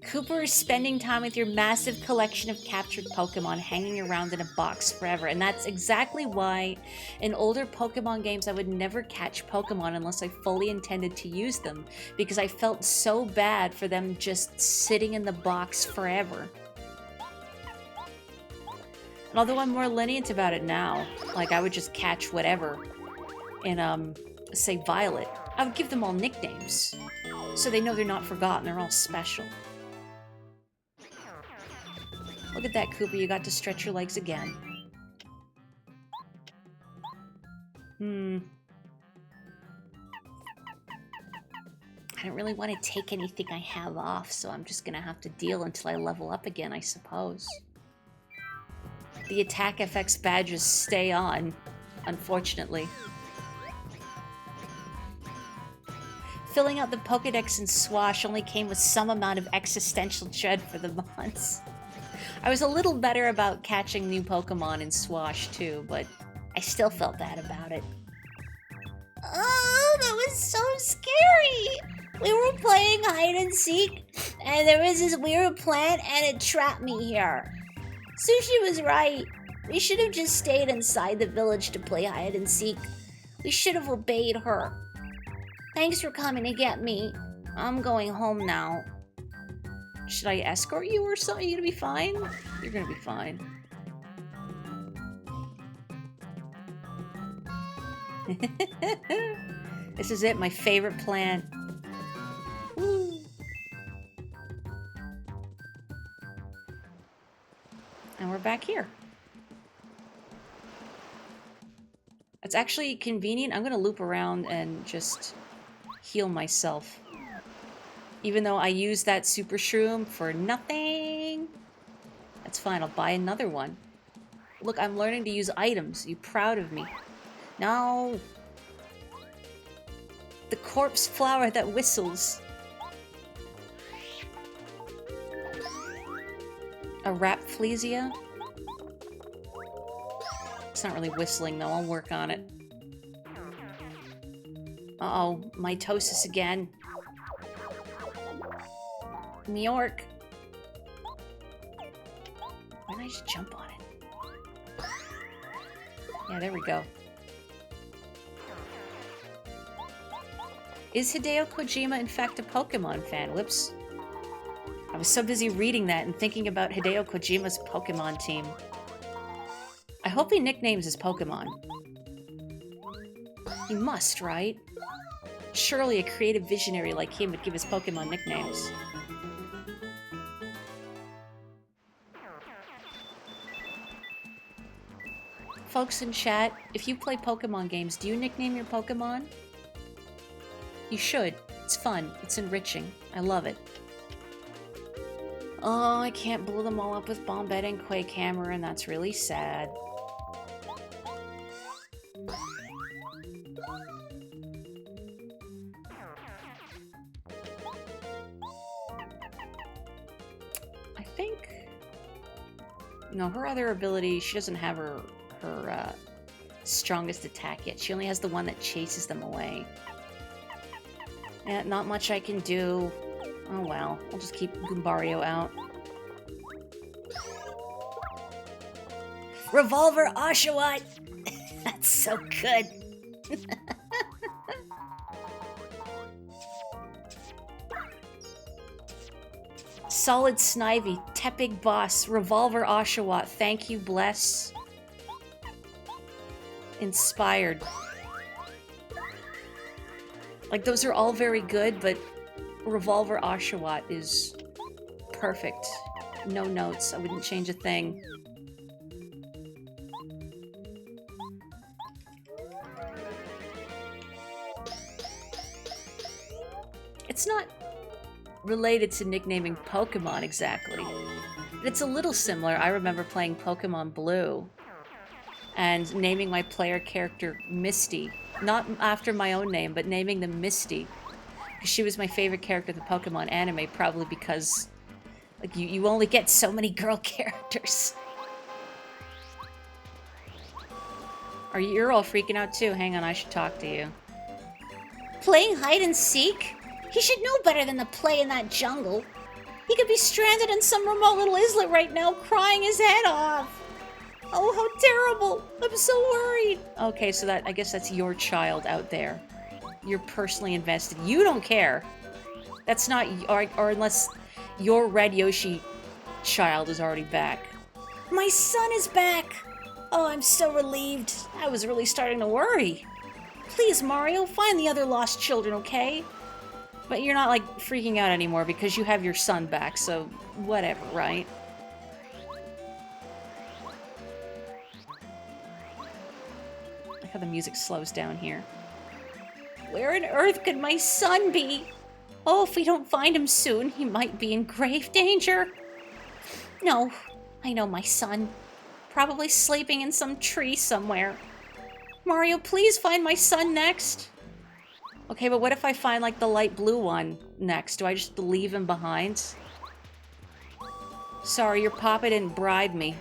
Cooper is spending time with your massive collection of captured Pokemon hanging around in a box forever, and that's exactly why in older Pokemon games I would never catch Pokemon unless I fully intended to use them, because I felt so bad for them just sitting in the box forever. And although I'm more lenient about it now, like I would just catch whatever in, say Violet, I would give them all nicknames, so they know they're not forgotten, they're all special. Look at that, Cooper. You got to stretch your legs again. I don't really want to take anything I have off, so I'm just gonna have to deal until I level up again, I suppose. The attack FX badges stay on, unfortunately. Filling out the Pokedex in Swash only came with some amount of existential dread for the months. I was a little better about catching new Pokemon in Swash too, but I still felt bad about it. Oh, that was so scary! We were playing hide and seek, and there was this weird plant, and it trapped me here. Sushi was right. We should have just stayed inside the village to play hide and seek. We should have obeyed her. Thanks for coming to get me. I'm going home now. Should I escort you or something? You gonna be fine? You're gonna be fine. This is it, my favorite plant. Woo. And we're back here. It's actually convenient. I'm gonna loop around and just heal myself. Even though I used that super shroom for nothing. That's fine, I'll buy another one. Look, I'm learning to use items. Are you proud of me? No! The corpse flower that whistles. A Rapflesia? It's not really whistling though, I'll work on it. Uh-oh, mitosis again. Mjork. Why don't I just jump on it? Yeah, there we go. Is Hideo Kojima in fact a Pokemon fan? Whoops. I was so busy reading that and thinking about Hideo Kojima's Pokemon team. I hope he nicknames his Pokemon. He must, right? Surely a creative visionary like him would give his Pokemon nicknames. Folks in chat, if you play Pokemon games, do you nickname your Pokemon? You should. It's fun. It's enriching. I love it. Oh, I can't blow them all up with Bombette and Quake Hammer, and that's really sad. I think... No, her other ability, she doesn't have her strongest attack yet. She only has the one that chases them away. Yeah, not much I can do. Oh well, I'll just keep Goombario out. Revolver Oshawott! That's so good. Solid Snivy, Tepig Boss, Revolver Oshawott, thank you, bless. Inspired. Like, those are all very good, but Revolver Oshawott is perfect. No notes, I wouldn't change a thing. It's not related to nicknaming Pokemon exactly. It's a little similar. I remember playing Pokemon Blue and naming my player character Misty. Not after my own name, but naming them Misty. Because she was my favorite character in the Pokemon anime, probably because like you only get so many girl characters. You're all freaking out too. Hang on, I should talk to you. Playing hide and seek? He should know better than to play in that jungle. He could be stranded in some remote little islet right now, crying his head off. Oh, how terrible. I'm so worried. Okay, so I guess that's your child out there. You're personally invested. You don't care. That's not... Or unless your Red Yoshi child is already back. My son is back! Oh, I'm so relieved. I was really starting to worry. Please, Mario, find the other lost children, okay? But you're not, like, freaking out anymore because you have your son back, so whatever, right? I like how the music slows down here. Where on earth could my son be? Oh, if we don't find him soon, he might be in grave danger. No, I know my son. Probably sleeping in some tree somewhere. Mario, please find my son next. Okay, but what if I find, like, the light blue one next? Do I just leave him behind? Sorry, your papa didn't bribe me.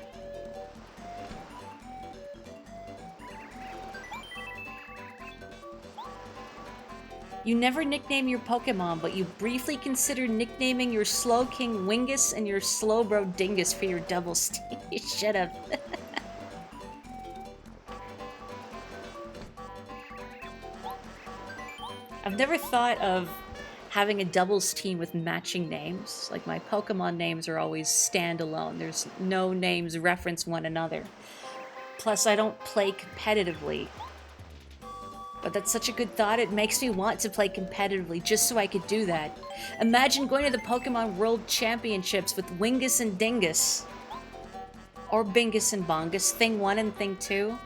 You never nickname your Pokemon, but you briefly considered nicknaming your Slowking Wingus and your Slowbro Dingus for your double steam. You should have. I've never thought of having a doubles team with matching names. Like, my Pokemon names are always standalone. There's no names reference one another. Plus, I don't play competitively. But that's such a good thought, it makes me want to play competitively just so I could do that. Imagine going to the Pokemon World Championships with Wingus and Dingus. Or Bingus and Bongus, Thing 1 and Thing 2.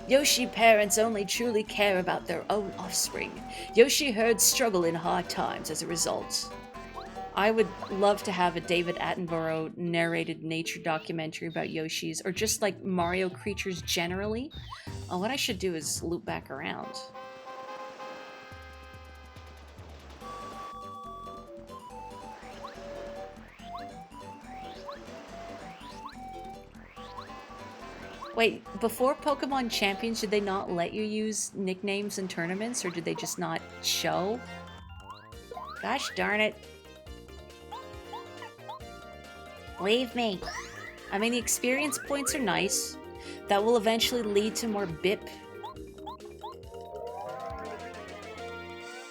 Yoshi parents only truly care about their own offspring. Yoshi herds struggle in hard times as a result. I would love to have a David Attenborough narrated nature documentary about Yoshis, or just like Mario creatures generally. What I should do is loop back around. Wait, before Pokemon Champions, did they not let you use nicknames in tournaments, or did they just not show? Gosh darn it. Leave me. I mean, the experience points are nice. That will eventually lead to more BIP.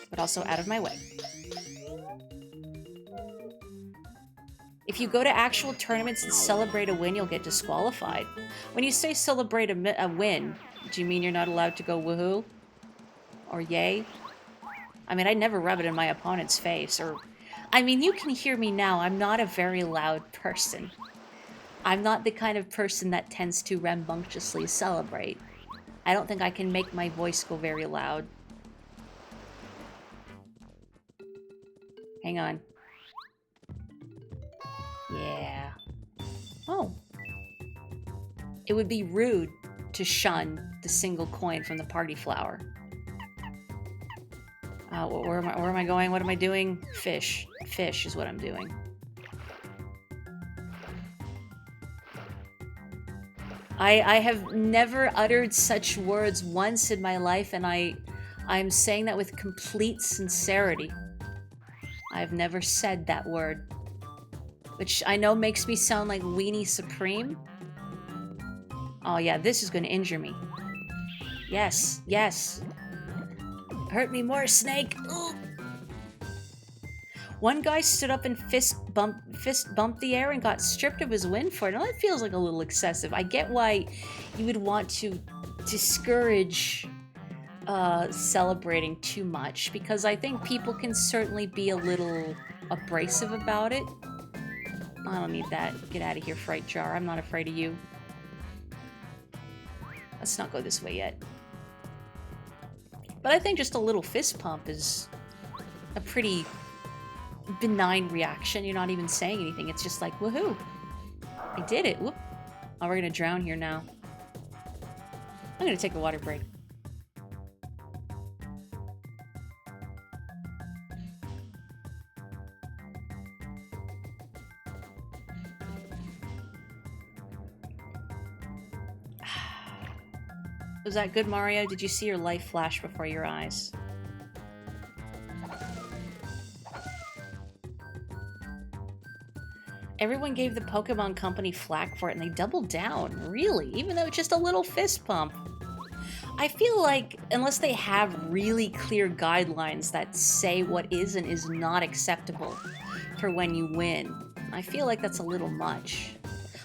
But also out of my way. If you go to actual tournaments and celebrate a win, you'll get disqualified. When you say celebrate a win, do you mean you're not allowed to go woohoo? Or yay? I mean, I'd never rub it in my opponent's face, or... I mean, you can hear me now, I'm not a very loud person. I'm not the kind of person that tends to rambunctiously celebrate. I don't think I can make my voice go very loud. Hang on. Yeah. Oh. It would be rude to shun the single coin from the party flower. Where am I going? What am I doing? Fish. Fish is what I'm doing. I have never uttered such words once in my life, and I'm saying that with complete sincerity. I've never said that word. Which I know makes me sound like Weenie Supreme. Oh yeah, this is gonna injure me. Yes, yes. Hurt me more, Snake. Ooh. One guy stood up and fist bumped the air and got stripped of his win for it. Now that feels like a little excessive. I get why you would want to discourage celebrating too much, because I think people can certainly be a little abrasive about it. I don't need that. Get out of here, Fright Jar. I'm not afraid of you. Let's not go this way yet. But I think just a little fist pump is a pretty benign reaction. You're not even saying anything. It's just like, woohoo! I did it. Whoop. Oh, we're gonna drown here now. I'm gonna take a water break. Was that good, Mario? Did you see your life flash before your eyes? Everyone gave the Pokemon Company flack for it, and they doubled down. Really? Even though it's just a little fist pump. I feel like, unless they have really clear guidelines that say what is and is not acceptable for when you win, I feel like that's a little much.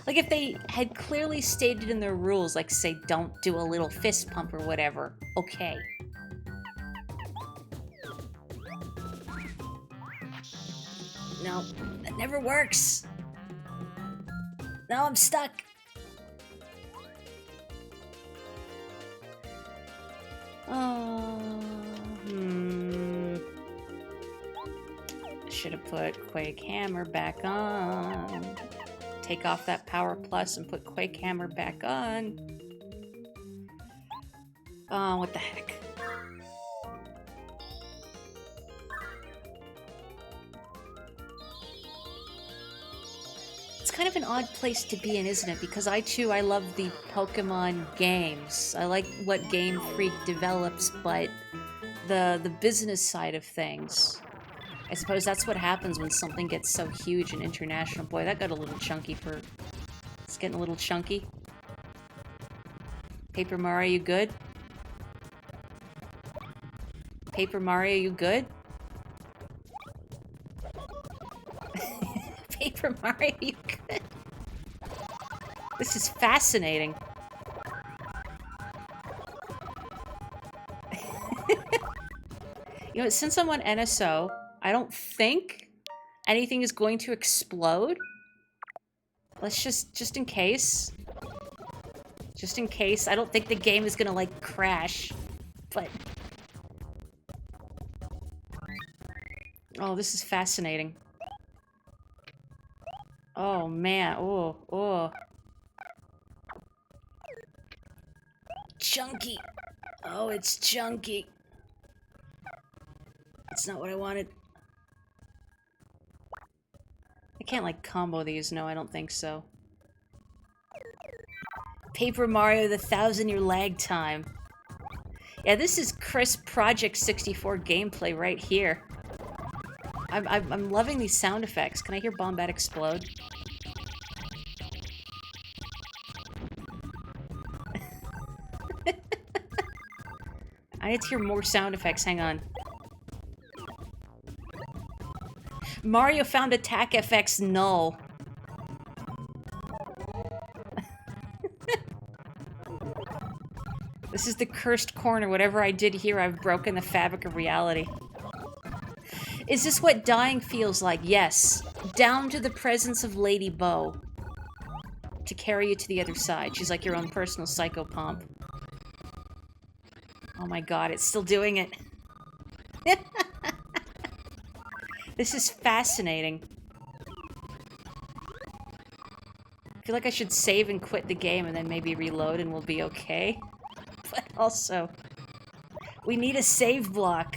Like, if they had clearly stated in their rules, like, say, don't do a little fist pump or whatever, okay. No, that never works. Now I'm stuck. Should have put Quake Hammer back on. Take off that Power Plus and put Quake Hammer back on. Oh, what the heck. It's kind of an odd place to be in, isn't it? Because I love the Pokemon games. I like what Game Freak develops, but the business side of things, I suppose that's what happens when something gets so huge and international. Boy, that got a little chunky for... It's getting a little chunky. Paper Mario, you good? Paper Mario, you good? Paper Mario, you good? This is fascinating. You know, since I'm on NSO, I don't think anything is going to explode. Let's just in case. Just in case. I don't think the game is gonna, like, crash. But... Oh, this is fascinating. Oh, man. Oh, oh. Chunky. Oh, it's chunky. That's not what I wanted. I can't, like, combo these. No, I don't think so. Paper Mario, the 1,000-year lag time. Yeah, this is crisp Project 64 gameplay right here. I'm loving these sound effects. Can I hear Bombat explode? I need to hear more sound effects. Hang on. Mario found attack FX null. This is the cursed corner. Whatever I did here, I've broken the fabric of reality. Is this what dying feels like? Yes. Down to the presence of Lady Bo. To carry you to the other side. She's like your own personal psychopomp. Oh my god, it's still doing it. This is fascinating. I feel like I should save and quit the game and then maybe reload and we'll be okay. But also, we need a save block.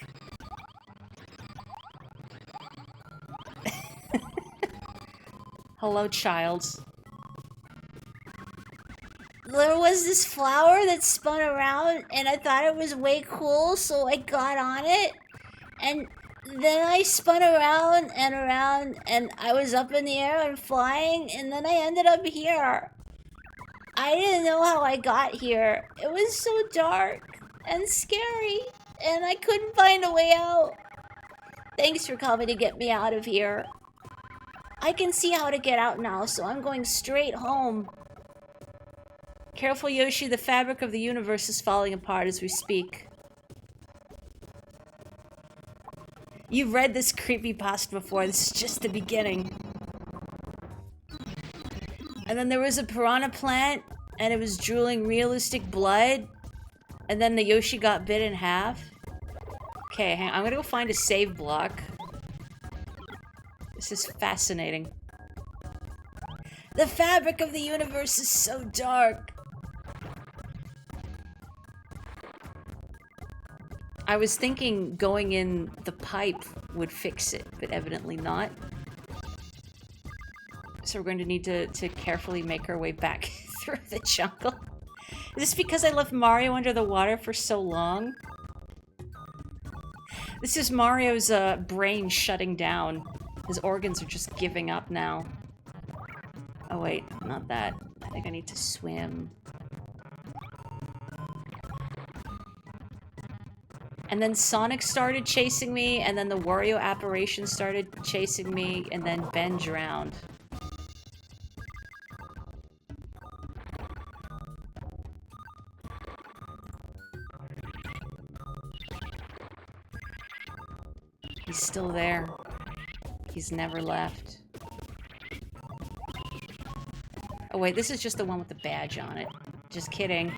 Hello, child. There was this flower that spun around, and I thought it was way cool, so I got on it. And then I spun around, and I was up in the air and flying, and then I ended up here. I didn't know how I got here. It was so dark and scary, and I couldn't find a way out. Thanks for coming to get me out of here. I can see how to get out now, so I'm going straight home. Careful, Yoshi, the fabric of the universe is falling apart as we speak. You've read this creepypasta before, this is just the beginning. And then there was a piranha plant, and it was drooling realistic blood, and then the Yoshi got bit in half. Okay, hang on, I'm gonna go find a save block. This is fascinating. The fabric of the universe is so dark. I was thinking going in the pipe would fix it, but evidently not. So we're going to need to carefully make our way back through the jungle. Is this because I left Mario under the water for so long? This is Mario's brain shutting down. His organs are just giving up now. Oh wait, not that. I think I need to swim. And then Sonic started chasing me, and then the Wario apparition started chasing me, and then Ben drowned. He's still there. He's never left. Oh wait, this is just the one with the badge on it. Just kidding.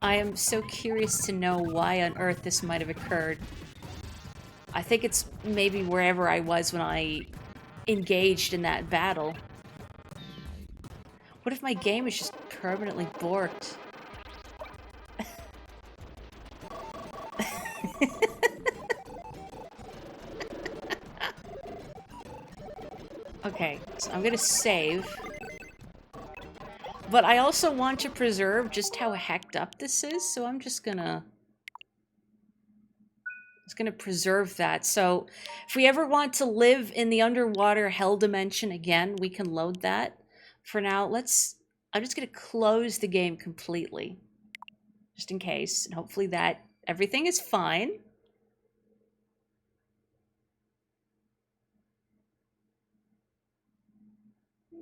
I am so curious to know why on earth this might have occurred. I think it's maybe wherever I was when I engaged in that battle. What if my game is just permanently borked? Okay, so I'm gonna save. But I also want to preserve just how hecked up this is, so I'm just gonna preserve that. So if we ever want to live in the underwater hell dimension again, we can load that. For now, I'm just gonna close the game completely. Just in case, and hopefully that everything is fine.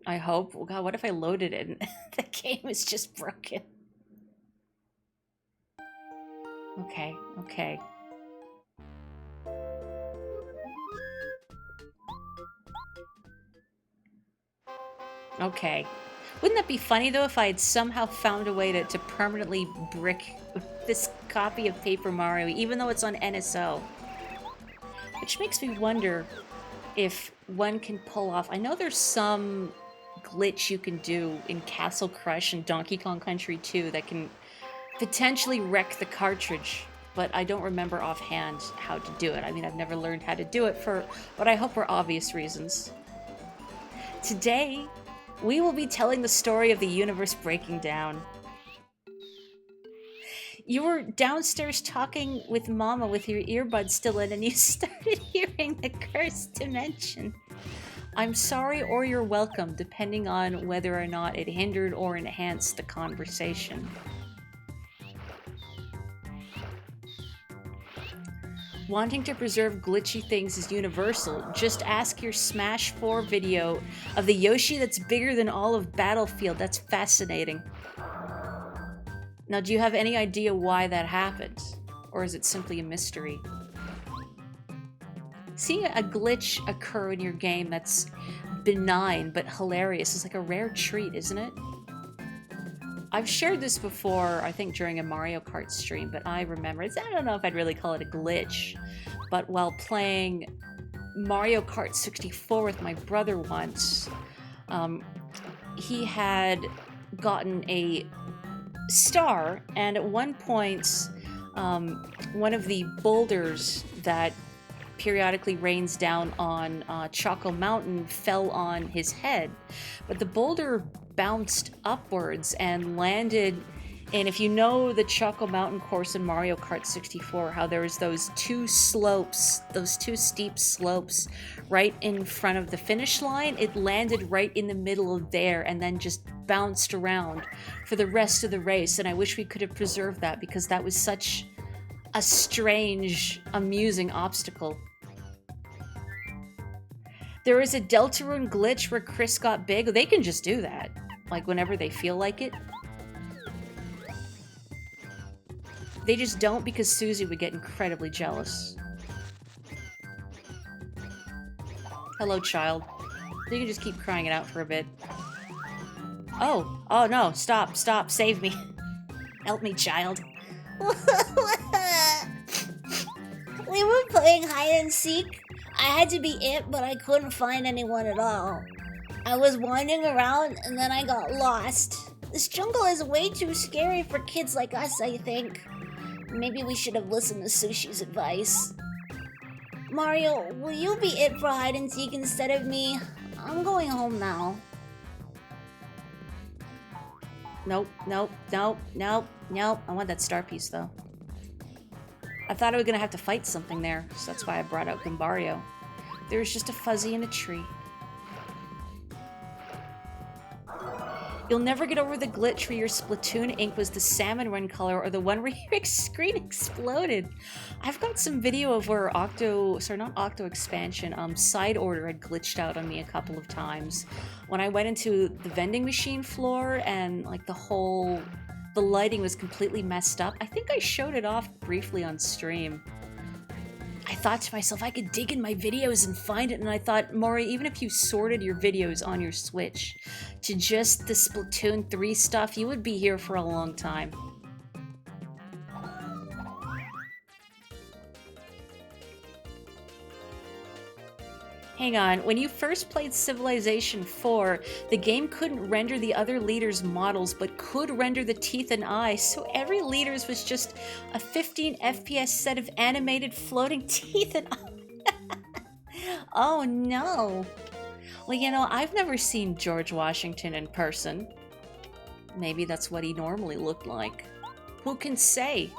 I hope. Oh god, what if I loaded it and the game is just broken? Okay, okay. Okay. Wouldn't that be funny, though, if I had somehow found a way to permanently brick this copy of Paper Mario, even though it's on NSO? Which makes me wonder if one can pull off... I know there's some glitch you can do in Castle Crush and Donkey Kong Country 2 that can potentially wreck the cartridge, but I don't remember offhand how to do it. I mean, I've never learned how to do it for what I hope are obvious reasons. Today, we will be telling the story of the universe breaking down. You were downstairs talking with Mama with your earbuds still in, and you started hearing the cursed dimension. I'm sorry or you're welcome, depending on whether or not it hindered or enhanced the conversation. Wanting to preserve glitchy things is universal. Just ask your Smash 4 video of the Yoshi that's bigger than all of Battlefield. That's fascinating. Now, do you have any idea why that happened? Or is it simply a mystery? Seeing a glitch occur in your game that's benign but hilarious is like a rare treat, isn't it? I've shared this before, I think during a Mario Kart stream, but I remember, I don't know if I'd really call it a glitch, but while playing Mario Kart 64 with my brother once, he had gotten a star, and at one point, one of the boulders that periodically rains down on Choco Mountain fell on his head, but the boulder bounced upwards and landed. And if you know the Choco Mountain course in Mario Kart 64, how there was those two slopes, those two steep slopes right in front of the finish line, it landed right in the middle of there and then just bounced around for the rest of the race. And I wish we could have preserved that, because that was such a strange, amusing obstacle. There is a Deltarune glitch where Chris got big. They can just do that, like whenever they feel like it. They just don't, because Susie would get incredibly jealous. Hello, child. You can just keep crying it out for a bit. Oh, oh no, stop, stop, save me. Help me, child. We were playing hide and seek. I had to be it, but I couldn't find anyone at all. I was wandering around and then I got lost. This jungle is way too scary for kids like us, I think. Maybe we should have listened to Sushi's advice. Mario, will you be it for hide and seek instead of me? I'm going home now. Nope, nope, nope, nope, nope. I want that star piece, though. I thought I was gonna have to fight something there, so that's why I brought out Gumbario. There's just a fuzzy in a tree. You'll never get over the glitch where your Splatoon ink was the salmon run color, or the one where your screen exploded. I've got some video of where not Expansion, Side Order had glitched out on me a couple of times. When I went into the vending machine floor and like the lighting was completely messed up. I think I showed it off briefly on stream. I thought to myself, I could dig in my videos and find it, and I thought, Maury, even if you sorted your videos on your Switch to just the Splatoon 3 stuff, you would be here for a long time. Hang on, when you first played Civilization 4, the game couldn't render the other leaders' models, but could render the teeth and eyes, so every leader's was just a 15 FPS set of animated floating teeth and eyes. Oh no. Well, you know, I've never seen George Washington in person. Maybe that's what he normally looked like. Who can say?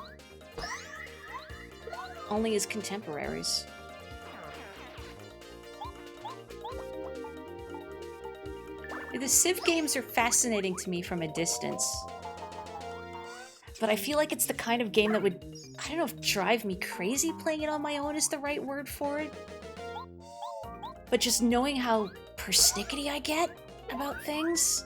Only his contemporaries. The Civ games are fascinating to me from a distance. But I feel like it's the kind of game that would, I don't know if drive me crazy playing it on my own is the right word for it. But just knowing how persnickety I get about things.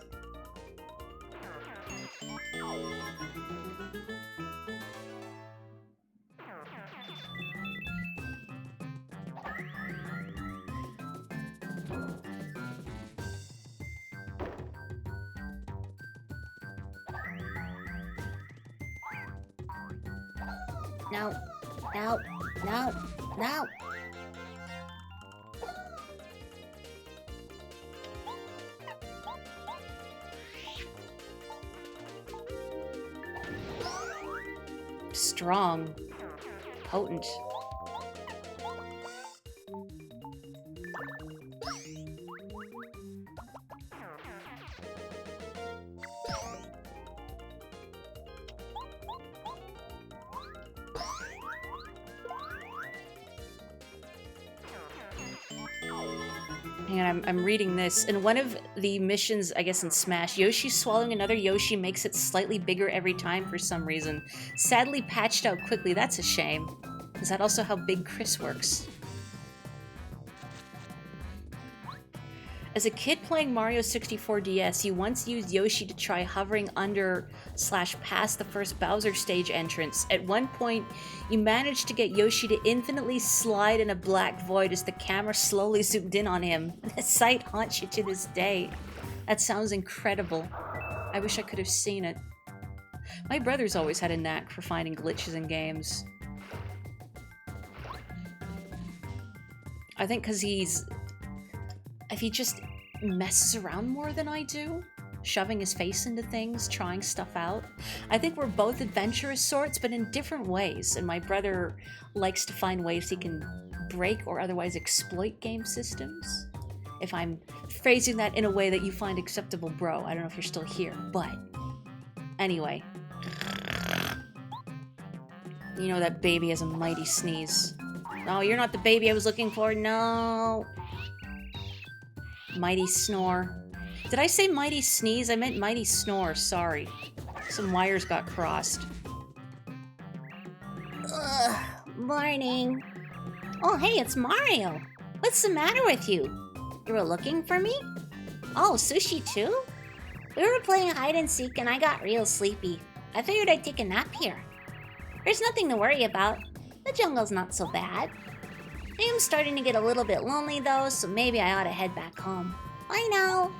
No, no, no, no. Strong. Potent. And I'm reading this. In one of the missions, I guess in Smash, Yoshi swallowing another Yoshi makes it slightly bigger every time for some reason. Sadly patched out quickly, that's a shame. Is that also how Big Chris works? As a kid playing Mario 64 DS, you once used Yoshi to try hovering under / past the first Bowser stage entrance. At one point, you managed to get Yoshi to infinitely slide in a black void as the camera slowly zoomed in on him. The sight haunts you to this day. That sounds incredible. I wish I could have seen it. My brother's always had a knack for finding glitches in games. I think because if he just messes around more than I do, shoving his face into things, trying stuff out. I think we're both adventurous sorts, but in different ways, and my brother likes to find ways he can break or otherwise exploit game systems. If I'm phrasing that in a way that you find acceptable, bro. I don't know if you're still here, but anyway. You know that baby has a mighty sneeze. No, you're not the baby I was looking for. No. Mighty snore. Did I say mighty sneeze? I meant mighty snore. Sorry. Some wires got crossed. Ugh, morning. Oh, hey, it's Mario. What's the matter with you? You were looking for me? Oh, sushi too? We were playing hide and seek and I got real sleepy. I figured I'd take a nap here. There's nothing to worry about. The jungle's not so bad. I am starting to get a little bit lonely though, so maybe I ought to head back home. Bye now.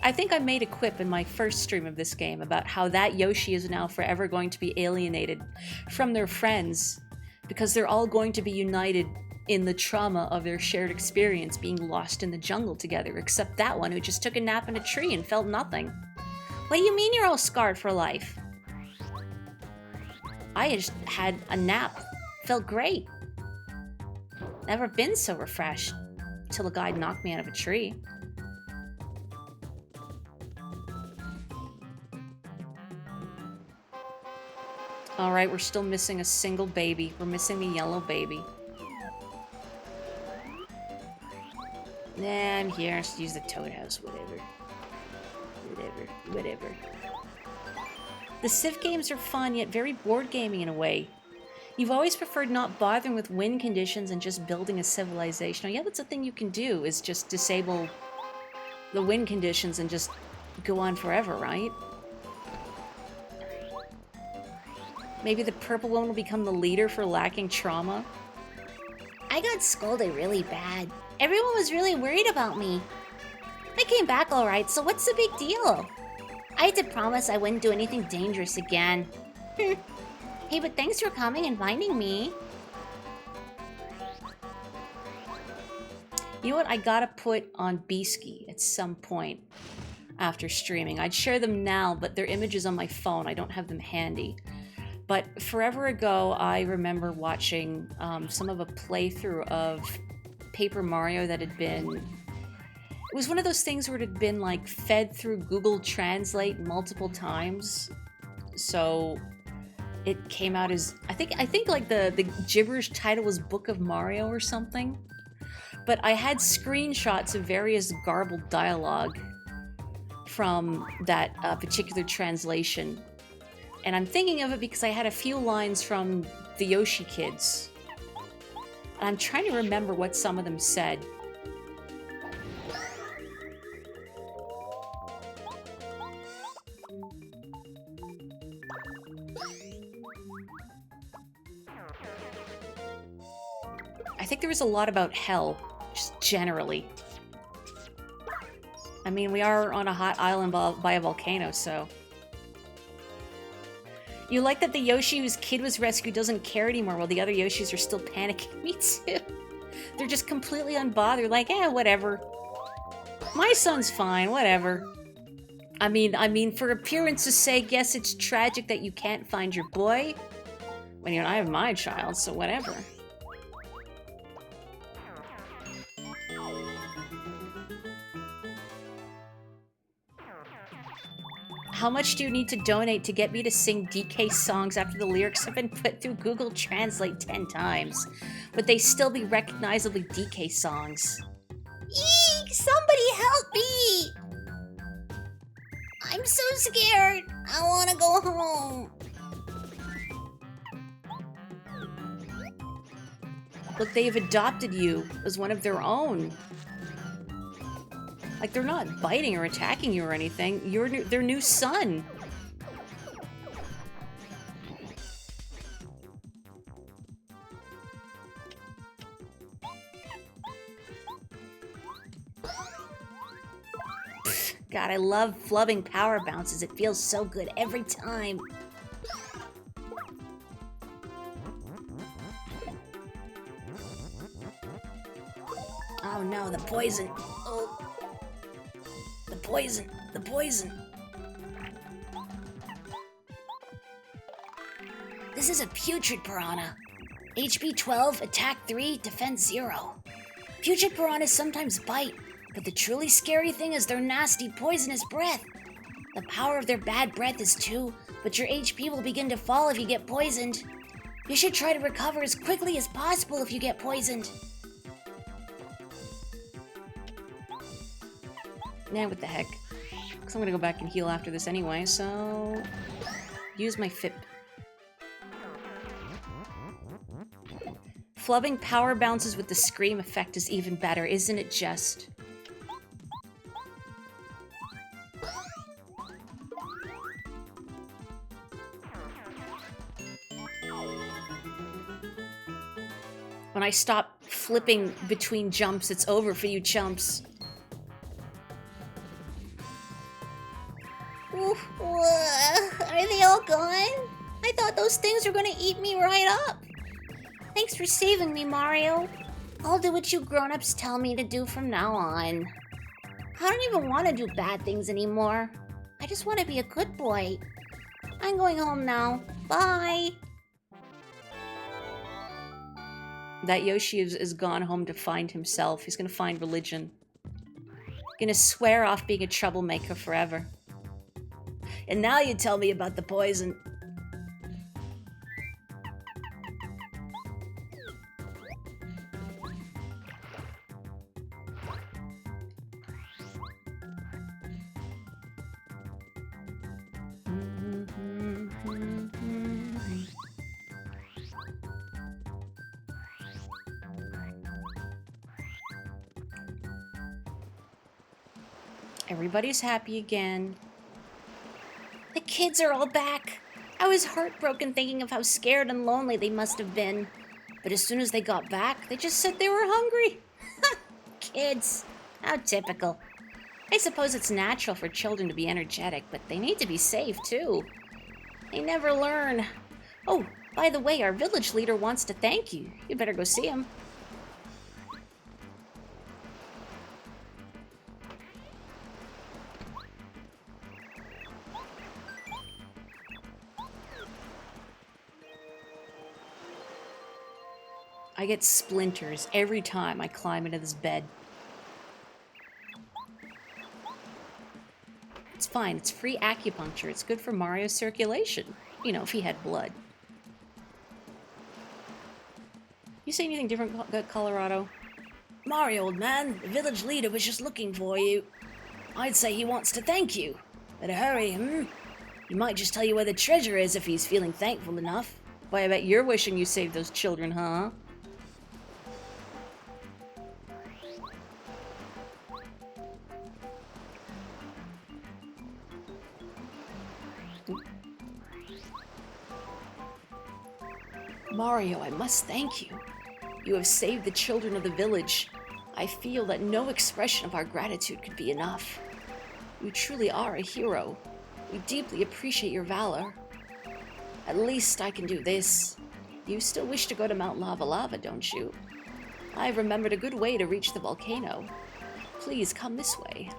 I think I made a quip in my first stream of this game about how that Yoshi is now forever going to be alienated from their friends because they're all going to be united in the trauma of their shared experience being lost in the jungle together, except that one who just took a nap in a tree and felt nothing. What do you mean you're all scarred for life? I just had a nap. Felt great. Never been so refreshed. Till a guy knocked me out of a tree. Alright, we're still missing a single baby. We're missing the yellow baby. Nah, I'm here. Let's use the Toad House. Whatever. Whatever. The Civ games are fun, yet very board gaming in a way. You've always preferred not bothering with win conditions and just building a civilization. Oh yeah, that's a thing you can do, is just disable the win conditions and just go on forever, right? Maybe the purple one will become the leader for lacking trauma? I got scolded really bad. Everyone was really worried about me. I came back alright, so what's the big deal? I had to promise I wouldn't do anything dangerous again. Hey, but thanks for coming and finding me. You know what? I gotta put on Beesky at some point after streaming. I'd share them now, but they're images on my phone. I don't have them handy. But forever ago, I remember watching some of a playthrough of Paper Mario that had been... It was one of those things where it had been like fed through Google Translate multiple times. So it came out as... I think like the gibberish title was Book of Mario or something. But I had screenshots of various garbled dialogue from that particular translation. And I'm thinking of it because I had a few lines from the Yoshi kids. And I'm trying to remember what some of them said. I think there was a lot about hell, just generally. I mean, we are on a hot island by a volcano, so... You like that the Yoshi whose kid was rescued doesn't care anymore while the other Yoshis are still panicking? Me too. They're just completely unbothered, like, whatever. My son's fine, whatever. I mean, for appearance's sake, yes, it's tragic that you can't find your boy. When you know, I have my child, so whatever. How much do you need to donate to get me to sing DK songs after the lyrics have been put through Google Translate 10 times? Would they still be recognizably DK songs? Eek! Somebody help me! I'm so scared. I want to go home. Look, they've adopted you as one of their own. Like, they're not biting or attacking you or anything. You're their new son. God, I love flubbing power bounces. It feels so good every time. Oh no, the poison. Oh. The poison. The poison. This is a putrid piranha. HP 12, attack 3, defense 0. Putrid piranhas sometimes bite, but the truly scary thing is their nasty, poisonous breath. The power of their bad breath is 2, but your HP will begin to fall if you get poisoned. You should try to recover as quickly as possible if you get poisoned. Nah, what the heck. Because I'm gonna go back and heal after this anyway, so... use my FIP. Flubbing power bounces with the scream effect is even better, isn't it just? When I stop flipping between jumps, it's over for you chumps. Oof, are they all gone? I thought those things were gonna eat me right up. Thanks for saving me, Mario. I'll do what you grown-ups tell me to do from now on. I don't even want to do bad things anymore. I just want to be a good boy. I'm going home now. Bye. That Yoshi is gone home to find himself. He's gonna find religion. Gonna swear off being a troublemaker forever. And now you tell me about the poison. Everybody's happy again. The kids are all back. I was heartbroken thinking of how scared and lonely they must have been. But as soon as they got back, they just said they were hungry. Kids. How typical. I suppose it's natural for children to be energetic, but they need to be safe, too. They never learn. Oh, by the way, our village leader wants to thank you. You better go see him. I get splinters every time I climb into this bed. It's fine, it's free acupuncture. It's good for Mario's circulation. You know, if he had blood. You say anything different, Colorado? Mario, old man, the village leader was just looking for you. I'd say he wants to thank you. Better hurry, He might just tell you where the treasure is if he's feeling thankful enough. Boy, I bet you're wishing you saved those children, huh? Mario, I must thank you. You have saved the children of the village. I feel that no expression of our gratitude could be enough. You truly are a hero. We deeply appreciate your valor. At least I can do this. You still wish to go to Mount Lava Lava, don't you? I have remembered a good way to reach the volcano. Please come this way.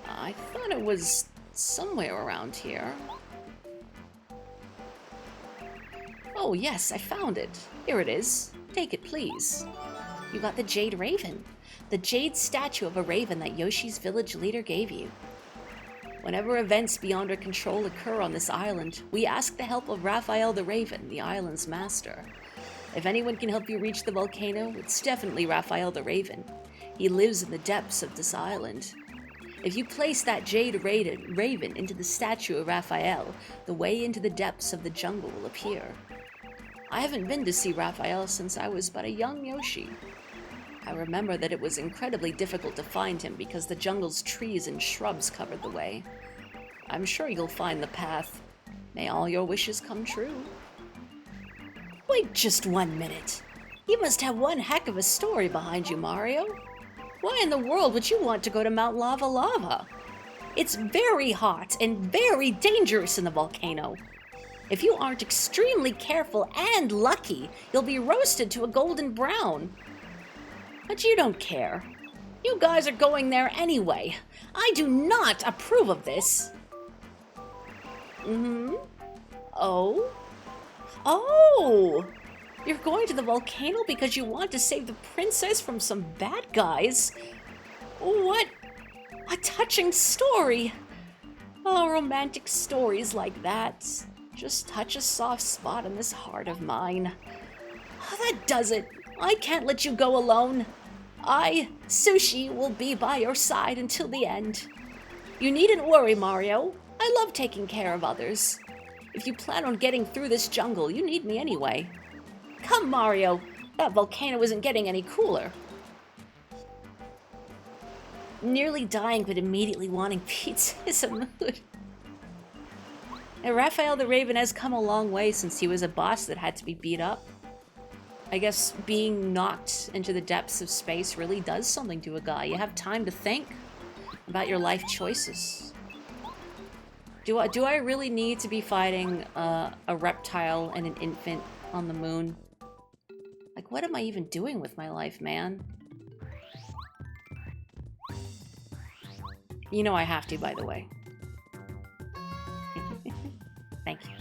I thought it was somewhere around here. Oh yes, I found it. Here it is. Take it, please. You got the Jade Raven. The jade statue of a raven that Yoshi's village leader gave you. Whenever events beyond our control occur on this island, we ask the help of Raphael the Raven, the island's master. If anyone can help you reach the volcano, it's definitely Raphael the Raven. He lives in the depths of this island. If you place that jade raven into the statue of Raphael, the way into the depths of the jungle will appear. I haven't been to see Raphael since I was but a young Yoshi. I remember that it was incredibly difficult to find him because the jungle's trees and shrubs covered the way. I'm sure you'll find the path. May all your wishes come true. Wait just 1 minute. You must have one heck of a story behind you, Mario. Why in the world would you want to go to Mount Lava Lava? It's very hot and very dangerous in the volcano. If you aren't extremely careful and lucky, you'll be roasted to a golden brown. But you don't care. You guys are going there anyway. I do not approve of this. Oh? Oh! You're going to the volcano because you want to save the princess from some bad guys? What a touching story! Oh, romantic stories like that just touch a soft spot in this heart of mine. Oh, that does it. I can't let you go alone. I, Sushi, will be by your side until the end. You needn't worry, Mario. I love taking care of others. If you plan on getting through this jungle, you need me anyway. Come, Mario. That volcano isn't getting any cooler. Nearly dying but immediately wanting pizza is a mood. And Raphael the Raven has come a long way since he was a boss that had to be beat up. I guess being knocked into the depths of space really does something to a guy. You have time to think about your life choices. Do I really need to be fighting a reptile and an infant on the moon? Like, what am I even doing with my life, man? You know I have to, by the way. Thank you.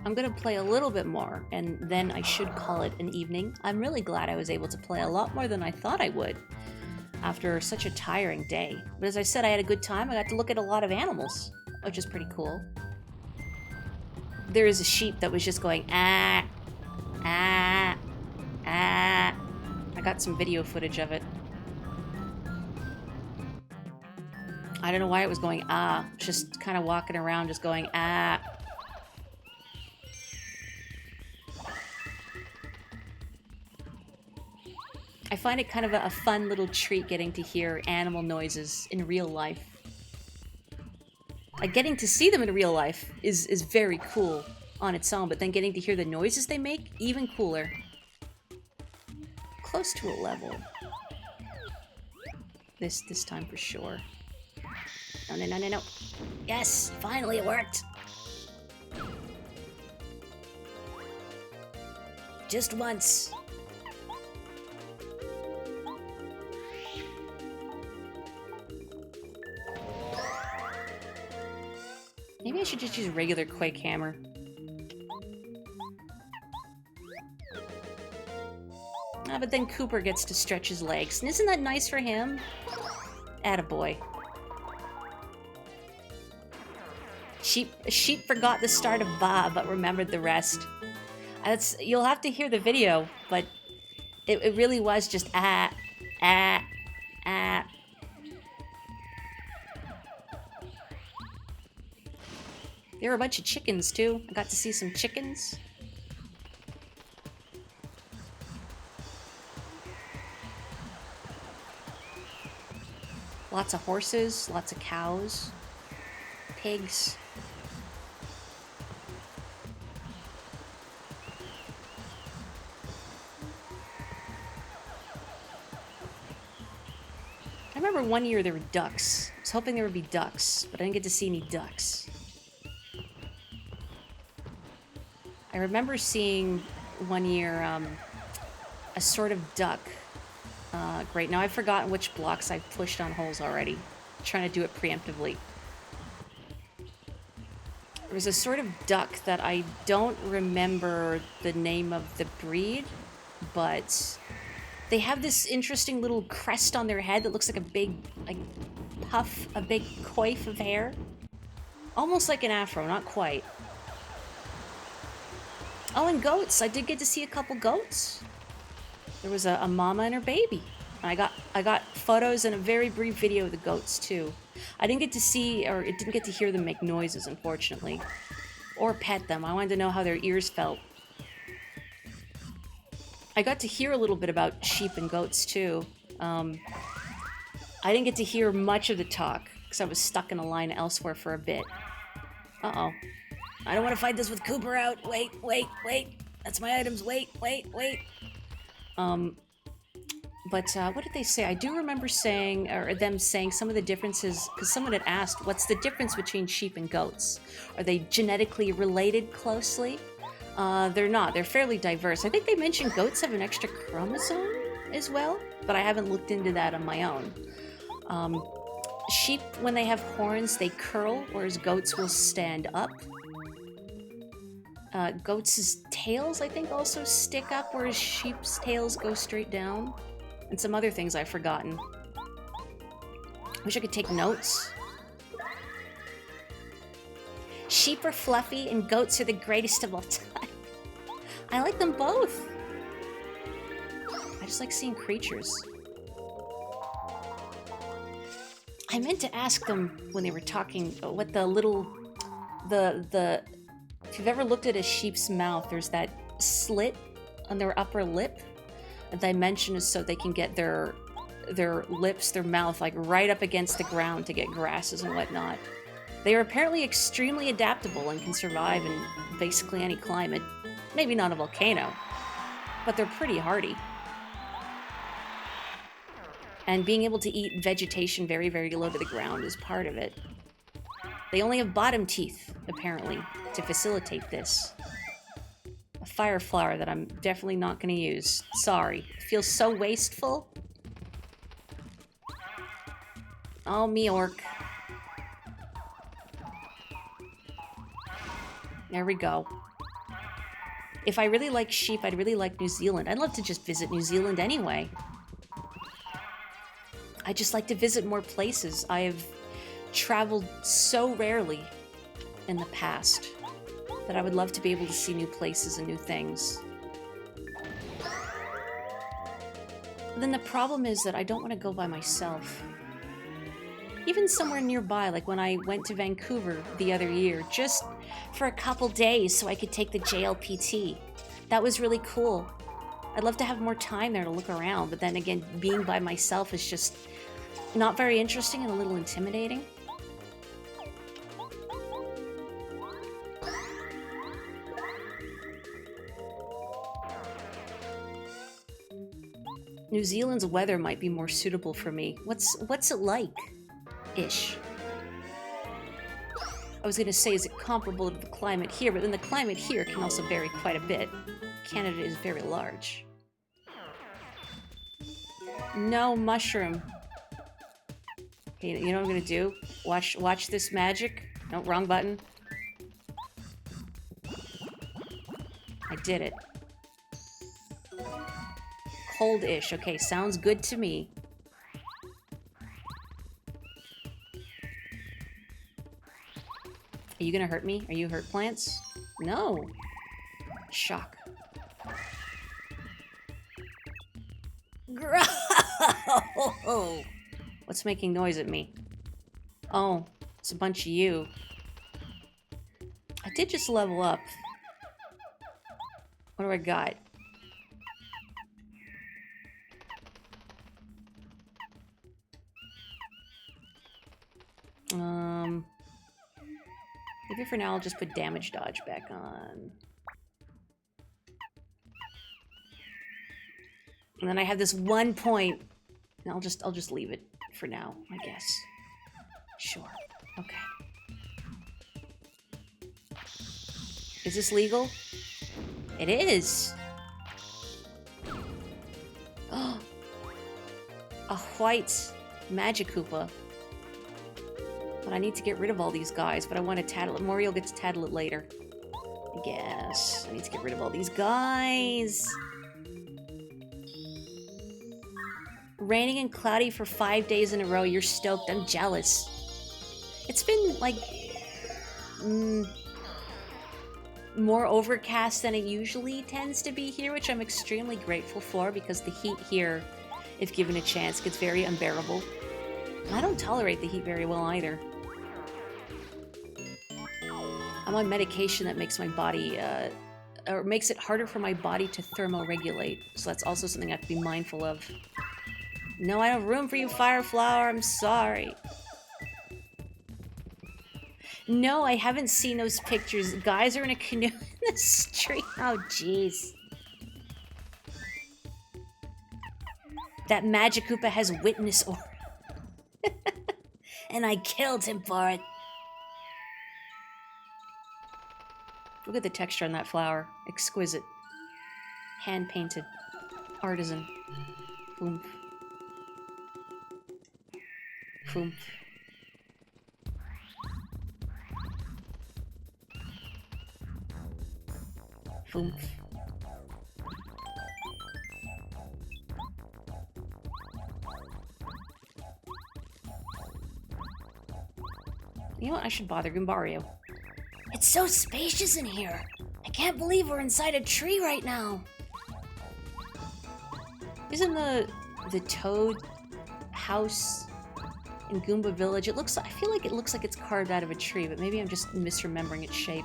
I'm gonna play a little bit more, and then I should call it an evening. I'm really glad I was able to play a lot more than I thought I would after such a tiring day. But as I said, I had a good time. I got to look at a lot of animals, which is pretty cool. There is a sheep that was just going, ah, ah, ah. I got some video footage of it. I don't know why it was going, ah. It's just kind of walking around just going, ah. I find it kind of a fun little treat getting to hear animal noises in real life. Like, getting to see them in real life is very cool on its own, but then getting to hear the noises they make, even cooler. Close to a level. This time for sure. No, no, no, no, no. Yes, finally it worked. Just once. Maybe I should just use regular Quake Hammer. Ah, but then Cooper gets to stretch his legs. And isn't that nice for him? Attaboy. Sheep forgot the start of Ba, but remembered the rest. You'll have to hear the video, but it really was just ah, ah, ah. There were a bunch of chickens, too. I got to see some chickens. Lots of horses, lots of cows, pigs. I remember one year there were ducks. I was hoping there would be ducks, but I didn't get to see any ducks. I remember seeing one year a sort of duck. Great, now I've forgotten which blocks I've pushed on holes already. I'm trying to do it preemptively. There was a sort of duck that I don't remember the name of the breed, but they have this interesting little crest on their head that looks like a big, puff, a big coif of hair. Almost like an afro, not quite. Oh, and goats. I did get to see a couple goats. There was a mama and her baby. I got photos and a very brief video of the goats too. I didn't get to see, or it didn't get to hear them make noises, unfortunately. Or pet them. I wanted to know how their ears felt. I got to hear a little bit about sheep and goats too. I didn't get to hear much of the talk, because I was stuck in a line elsewhere for a bit. Uh-oh. I don't want to fight this with Cooper out. Wait, wait, wait. That's my items. Wait, wait, wait. But what did they say? I do remember saying, or them saying some of the differences, because someone had asked, what's the difference between sheep and goats? Are they genetically related closely? They're not. They're fairly diverse. I think they mentioned goats have an extra chromosome as well, but I haven't looked into that on my own. Sheep, when they have horns, they curl, whereas goats will stand up. Goats' tails, I think, also stick up, whereas sheep's tails go straight down. And some other things I've forgotten. Wish I could take notes. Sheep are fluffy and goats are the greatest of all time. I like them both. I just like seeing creatures. I meant to ask them when they were talking what the little... If you've ever looked at a sheep's mouth, there's that slit on their upper lip. The dimension is so they can get their lips, their mouth, like right up against the ground to get grasses and whatnot. They are apparently extremely adaptable and can survive in basically any climate. Maybe not a volcano, but they're pretty hardy. And being able to eat vegetation very, very low to the ground is part of it. They only have bottom teeth, apparently, to facilitate this. A fire flower that I'm definitely not going to use. Sorry. It feels so wasteful. Oh, me orc. There we go. If I really like sheep, I'd really like New Zealand. I'd love to just visit New Zealand anyway. I just like to visit more places. I have traveled so rarely in the past that I would love to be able to see new places and new things. But then the problem is that I don't want to go by myself. Even somewhere nearby, like when I went to Vancouver the other year, just for a couple days so I could take the JLPT. That was really cool. I'd love to have more time there to look around, but then again, being by myself is just not very interesting and a little intimidating. New Zealand's weather might be more suitable for me. What's it like? Ish. I was gonna say, is it comparable to the climate here? But then the climate here can also vary quite a bit. Canada is very large. No mushroom. Okay, you know what I'm gonna do? Watch this magic. No, wrong button. I did it. Cold-ish. Okay, sounds good to me. Are you gonna hurt me? Are you hurt plants? No. Shock. Grow! What's making noise at me? Oh, it's a bunch of you. I did just level up. What do I got? Maybe for now I'll just put damage dodge back on. And then I have this 1 point. And I'll just leave it for now, I guess. Sure. Okay. Is this legal? It is. Oh, a white magic Koopa. But I need to get rid of all these guys, but I want to tattle it. Moriel gets to tattle it later. I guess. I need to get rid of all these guys. Raining and cloudy for 5 days in a row. You're stoked. I'm jealous. It's been, like, more overcast than it usually tends to be here, which I'm extremely grateful for, because the heat here, if given a chance, gets very unbearable. And I don't tolerate the heat very well either. I'm on medication that makes my body, or makes it harder for my body to thermoregulate. So that's also something I have to be mindful of. No, I don't have room for you, Fire Flower. I'm sorry. No, I haven't seen those pictures. Guys are in a canoe in the street. Oh, jeez. That Magic Koopa has witness aura. And I killed him for it. Look at the texture on that flower. Exquisite. Hand-painted. Artisan. Oomph. Oomph. Oomph. You know what? I should bother Goombario. It's so spacious in here. I can't believe we're inside a tree right now. Isn't the Toad house in Goomba Village? I feel like it looks like it's carved out of a tree, but maybe I'm just misremembering its shape.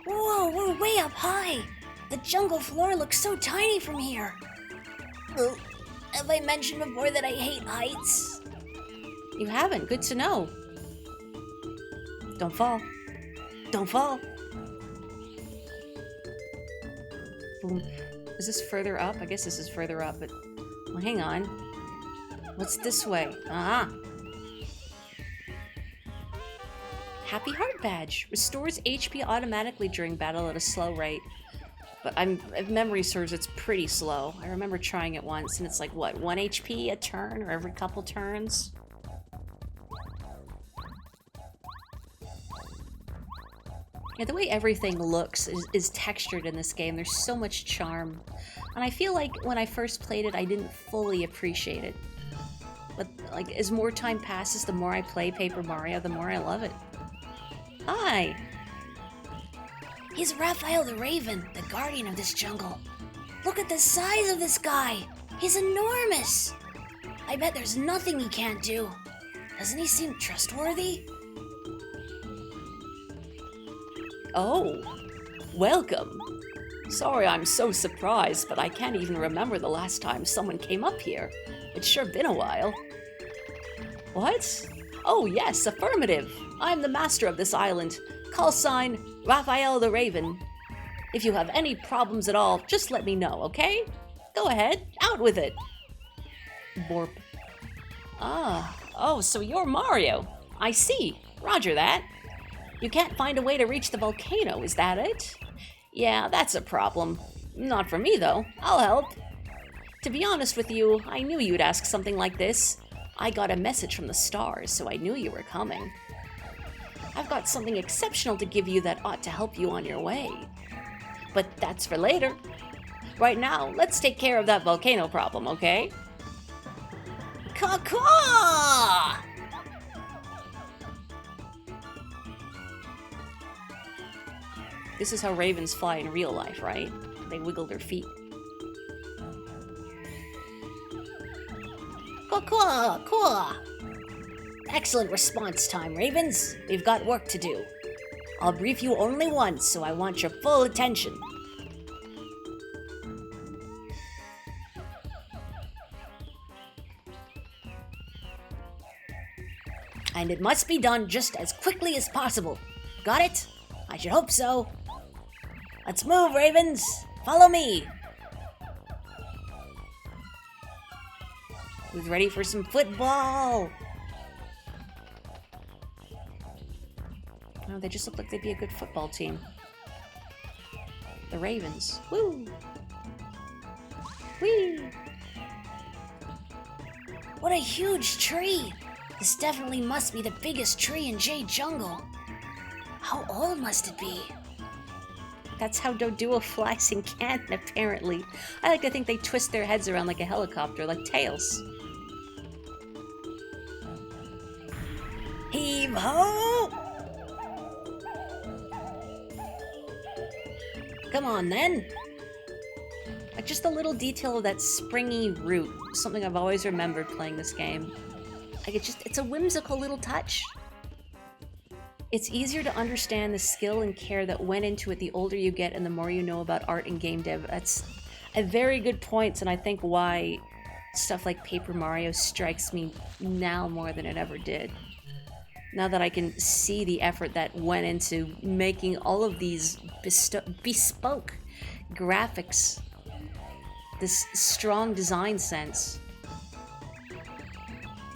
Whoa, we're way up high. The jungle floor looks so tiny from here. Well, have I mentioned before that I hate heights? You haven't. Good to know. Don't fall. Don't fall. Boom. Is this further up? I guess this is further up, but... Well, hang on. What's this way? Ah. Happy Heart Badge. Restores HP automatically during battle at a slow rate. But if memory serves, it's pretty slow. I remember trying it once, and it's like, what, 1 HP a turn, or every couple turns? Yeah, the way everything looks is textured in this game. There's so much charm. And I feel like when I first played it, I didn't fully appreciate it. But, like, as more time passes, the more I play Paper Mario, the more I love it. Hi! He's Raphael the Raven, the guardian of this jungle. Look at the size of this guy. He's enormous. I bet there's nothing he can't do. Doesn't he seem trustworthy? Oh, welcome. Sorry I'm so surprised, but I can't even remember the last time someone came up here. It's sure been a while. What? Oh yes, affirmative. I'm the master of this island. Call sign, Raphael the Raven. If you have any problems at all, just let me know, okay? Go ahead, out with it. Borp. Ah, oh, so you're Mario. I see. Roger that. You can't find a way to reach the volcano, is that it? Yeah, that's a problem. Not for me, though. I'll help. To be honest with you, I knew you'd ask something like this. I got a message from the stars, so I knew you were coming. I've got something exceptional to give you that ought to help you on your way. But that's for later. Right now, let's take care of that volcano problem, okay? Caw-caw! This is how ravens fly in real life, right? They wiggle their feet. Caw-caw, caw! Excellent response time, Ravens. We've got work to do. I'll brief you only once, so I want your full attention. And it must be done just as quickly as possible. Got it? I should hope so. Let's move, Ravens. Follow me. Who's ready for some football? Oh, they just look like they'd be a good football team. The Ravens. Woo! Whee! What a huge tree! This definitely must be the biggest tree in Jade Jungle. How old must it be? That's how Doduo flies in Canton, apparently. I like to think they twist their heads around like a helicopter, like Tails. Heave ho! Come on, then. Like just the little detail of that springy root, something I've always remembered playing this game. Like it's a whimsical little touch. It's easier to understand the skill and care that went into it the older you get and the more you know about art and game dev. That's a very good point, and I think why stuff like Paper Mario strikes me now more than it ever did. Now that I can see the effort that went into making all of these bespoke graphics, this strong design sense.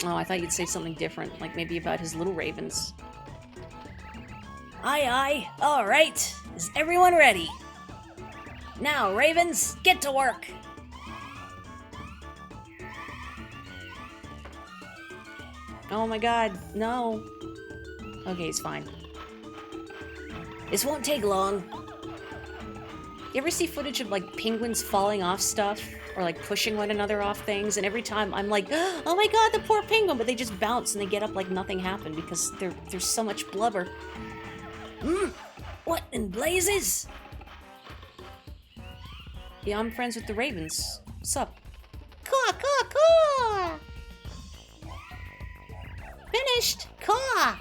Oh, I thought you'd say something different, like maybe about his little ravens. Aye, aye. All right. Is everyone ready? Now, ravens, get to work. Oh my god, no. Okay, it's fine. This won't take long. You ever see footage of like penguins falling off stuff or like pushing one another off things? And every time I'm like, oh my god, the poor penguin, but they just bounce and they get up like nothing happened because there's so much blubber. What in blazes? Yeah, I'm friends with the ravens. What's up? Caw, caw, caw! Finished! Caw!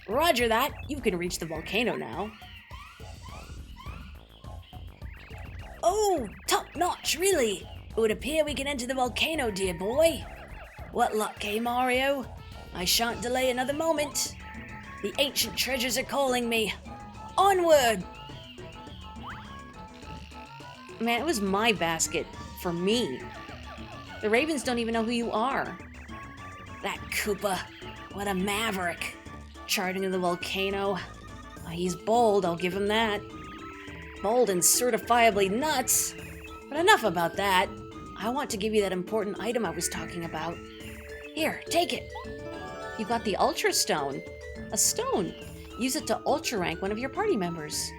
Roger that. You can reach the volcano now. Oh, top notch, really. It would appear we can enter the volcano, dear boy. What luck, eh, Mario? I shan't delay another moment. The ancient treasures are calling me. Onward! Man, it was my basket. For me. The ravens don't even know who you are. That Koopa. What a maverick. Charging into the volcano. Oh, he's bold, I'll give him that. Bold and certifiably nuts. But enough about that. I want to give you that important item I was talking about. Here, take it. You got the Ultra Stone. A stone. Use it to Ultra rank one of your party members.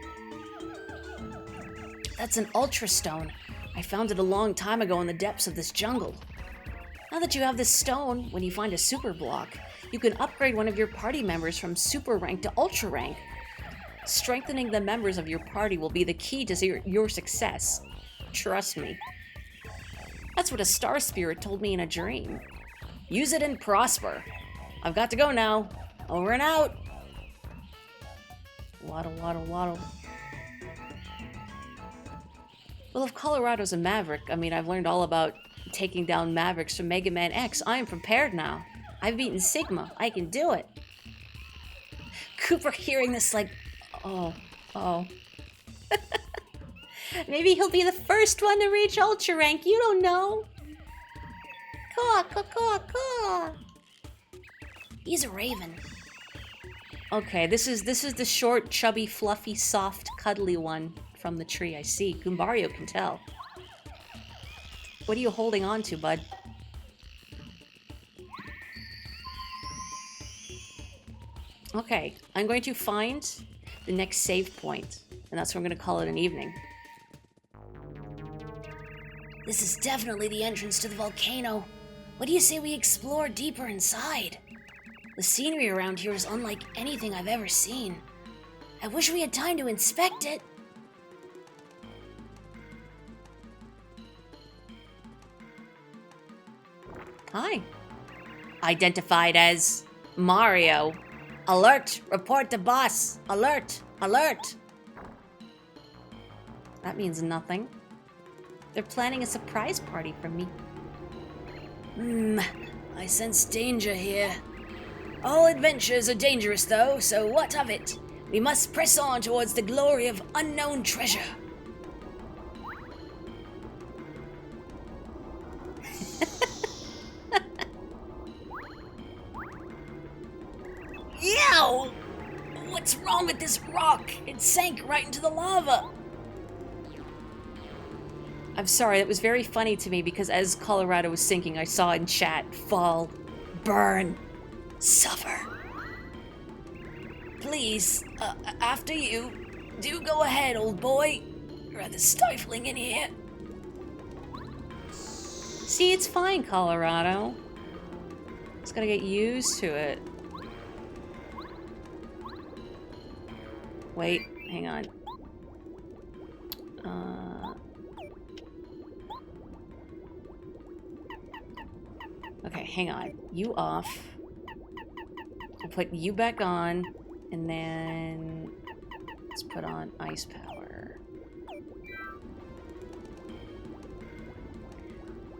That's an Ultra Stone. I found it a long time ago in the depths of this jungle. Now that you have this stone, when you find a super block, you can upgrade one of your party members from super rank to ultra rank. Strengthening the members of your party will be the key to your success. Trust me. That's what a star spirit told me in a dream. Use it and prosper. I've got to go now. Over and out. Waddle, waddle, waddle. Well, if Colorado's a maverick, I mean, I've learned all about taking down mavericks from Mega Man X. I am prepared now. I've beaten Sigma. I can do it. Cooper hearing this like, oh. Maybe he'll be the first one to reach Ultra Rank. You don't know. Caw, caw, caw, caw! he's a raven. Okay, this is the short, chubby, fluffy, soft, cuddly one from the tree. I see. Goombario can tell. What are you holding on to, bud? Okay, I'm going to find the next save point, and that's what I'm going to call it an evening. This is definitely the entrance to the volcano. What do you say we explore deeper inside? The scenery around here is unlike anything I've ever seen. I wish we had time to inspect it. Hi. Identified as Mario. Alert! Report to boss! Alert! Alert! That means nothing. They're planning a surprise party for me. I sense danger here. All adventures are dangerous though, so what of it? We must press on towards the glory of unknown treasure. Yow! What's wrong with this rock? It sank right into the lava. I'm sorry, that was very funny to me because as Colorado was sinking, I saw in chat, fall, burn, suffer. Please, after you, do go ahead, old boy. Rather stifling in here. See, it's fine, Colorado. Just gotta get used to it. Wait, hang on. Okay, hang on. You off. I'll put you back on, and then let's put on ice power.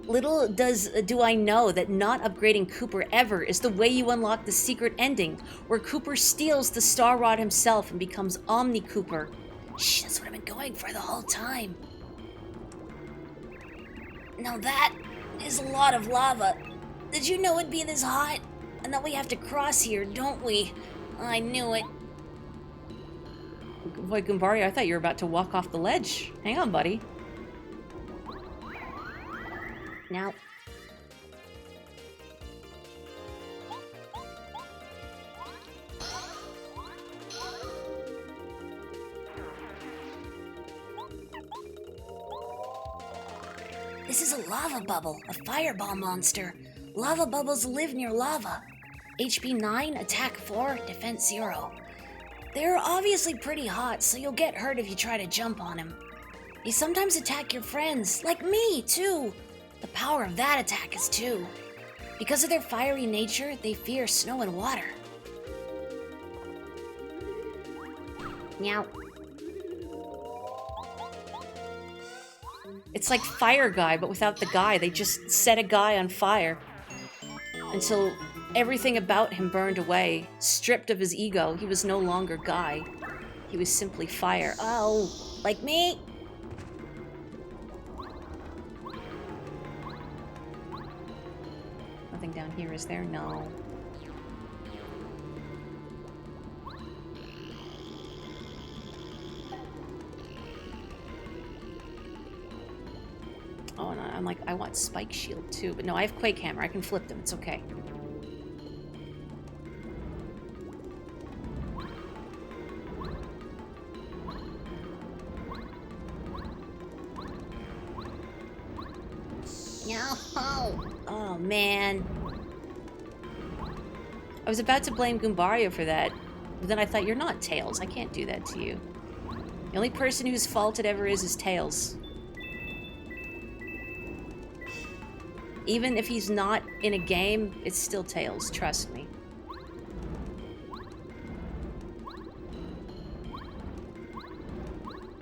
Little do I know that not upgrading Cooper ever is the way you unlock the secret ending, where Cooper steals the Star Rod himself and becomes Omni Cooper. Shh, that's what I've been going for the whole time. Now that is a lot of lava. Did you know it'd be this hot? And that we have to cross here, don't we? I knew it. Boy, Goombario, I thought you were about to walk off the ledge. Hang on, buddy. Now, This is a lava bubble, a fireball monster. Lava bubbles live near lava. HP 9, attack 4, defense 0. They're obviously pretty hot, so you'll get hurt if you try to jump on him. They sometimes attack your friends, like me, too. The power of that attack is 2. Because of their fiery nature, they fear snow and water. meow. It's like Fire Guy, but without the guy. They just set a guy on fire until everything about him burned away. Stripped of his ego, he was no longer Guy. He was simply fire. Oh, like me? Nothing down here, is there? No. Oh, and I'm like, I want Spike Shield too, but no, I have Quake Hammer. I can flip them. It's okay. No. Oh, man. I was about to blame Goombario for that, but then I thought, you're not Tails. I can't do that to you. The only person whose fault it ever is Tails. Even if he's not in a game, it's still Tails, trust me.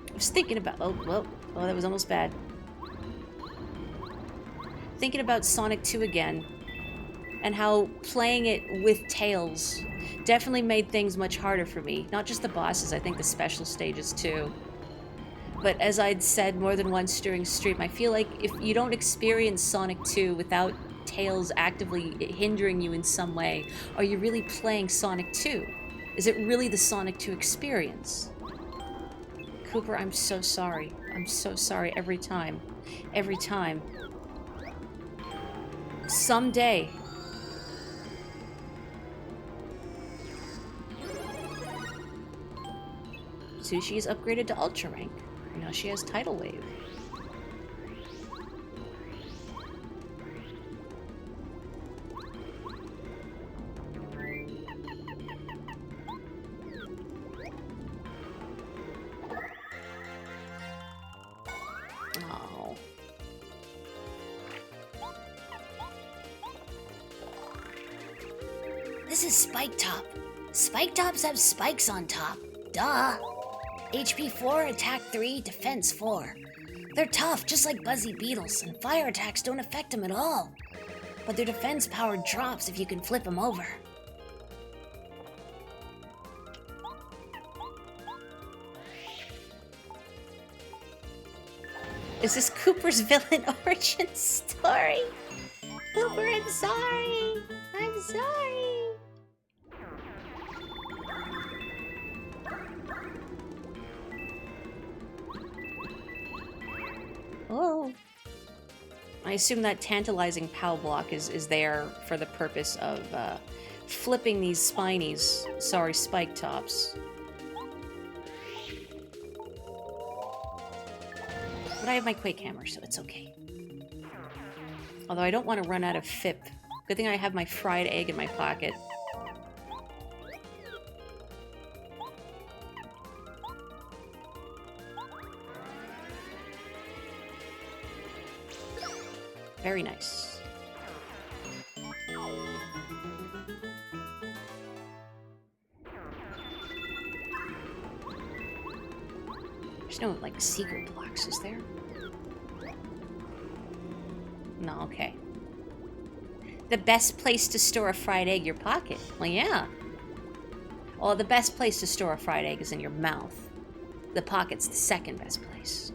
I was thinking about... Oh, that was almost bad. Thinking about Sonic 2 again, and how playing it with Tails definitely made things much harder for me. Not just the bosses, I think the special stages too. But as I'd said more than once during stream, I feel like if you don't experience Sonic 2 without Tails actively hindering you in some way, are you really playing Sonic 2? Is it really the Sonic 2 experience? Cooper, I'm so sorry. I'm so sorry every time. Every time. Someday. Sushi is upgraded to Ultra Rank. Now she has Tidal Wave. Oh. This is Spike Top. Spike Tops have spikes on top. Duh. HP 4, attack 3, defense 4. They're tough, just like Buzzy Beetles, and fire attacks don't affect them at all. But their defense power drops if you can flip them over. Is this Cooper's villain origin story? Cooper, I'm sorry. I'm sorry. Oh. I assume that tantalizing POW block is there for the purpose of flipping these spinies, sorry, spike tops. But I have my Quake Hammer, so it's okay. Although I don't want to run out of FIP. Good thing I have my fried egg in my pocket. Very nice. There's no, like, secret blocks, is there? No, okay. The best place to store a fried egg, your pocket. Well, yeah. Well, the best place to store a fried egg is in your mouth. The pocket's the second best place.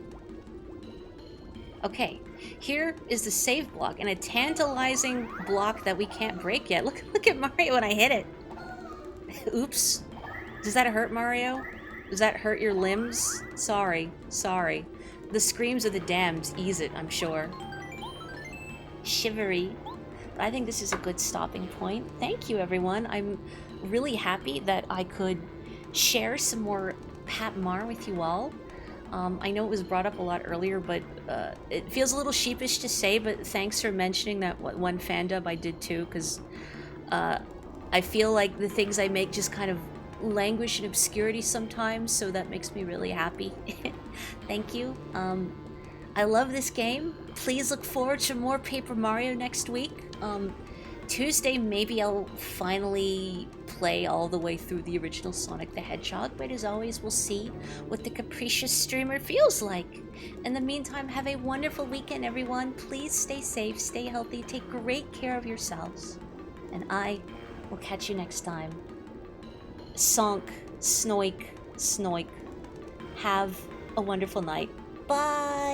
Okay, here is the save block, and a tantalizing block that we can't break yet. Look at Mario when I hit it. Oops. Does that hurt, Mario? Does that hurt your limbs? Sorry. The screams of the damned ease it, I'm sure. Shivery. But I think this is a good stopping point. Thank you, everyone. I'm really happy that I could share some more Pat Mar with you all. I know it was brought up a lot earlier, but it feels a little sheepish to say, but thanks for mentioning that one fan dub I did too, because I feel like the things I make just kind of languish in obscurity sometimes, so that makes me really happy. Thank you. I love this game. Please look forward to more Paper Mario next week. Tuesday, maybe I'll finally play all the way through the original Sonic the Hedgehog, but as always, we'll see what the capricious streamer feels like. In the meantime, have a wonderful weekend, everyone. Please stay safe, stay healthy, take great care of yourselves, and I will catch you next time. Sonk, snoik, snoik. Have a wonderful night. Bye!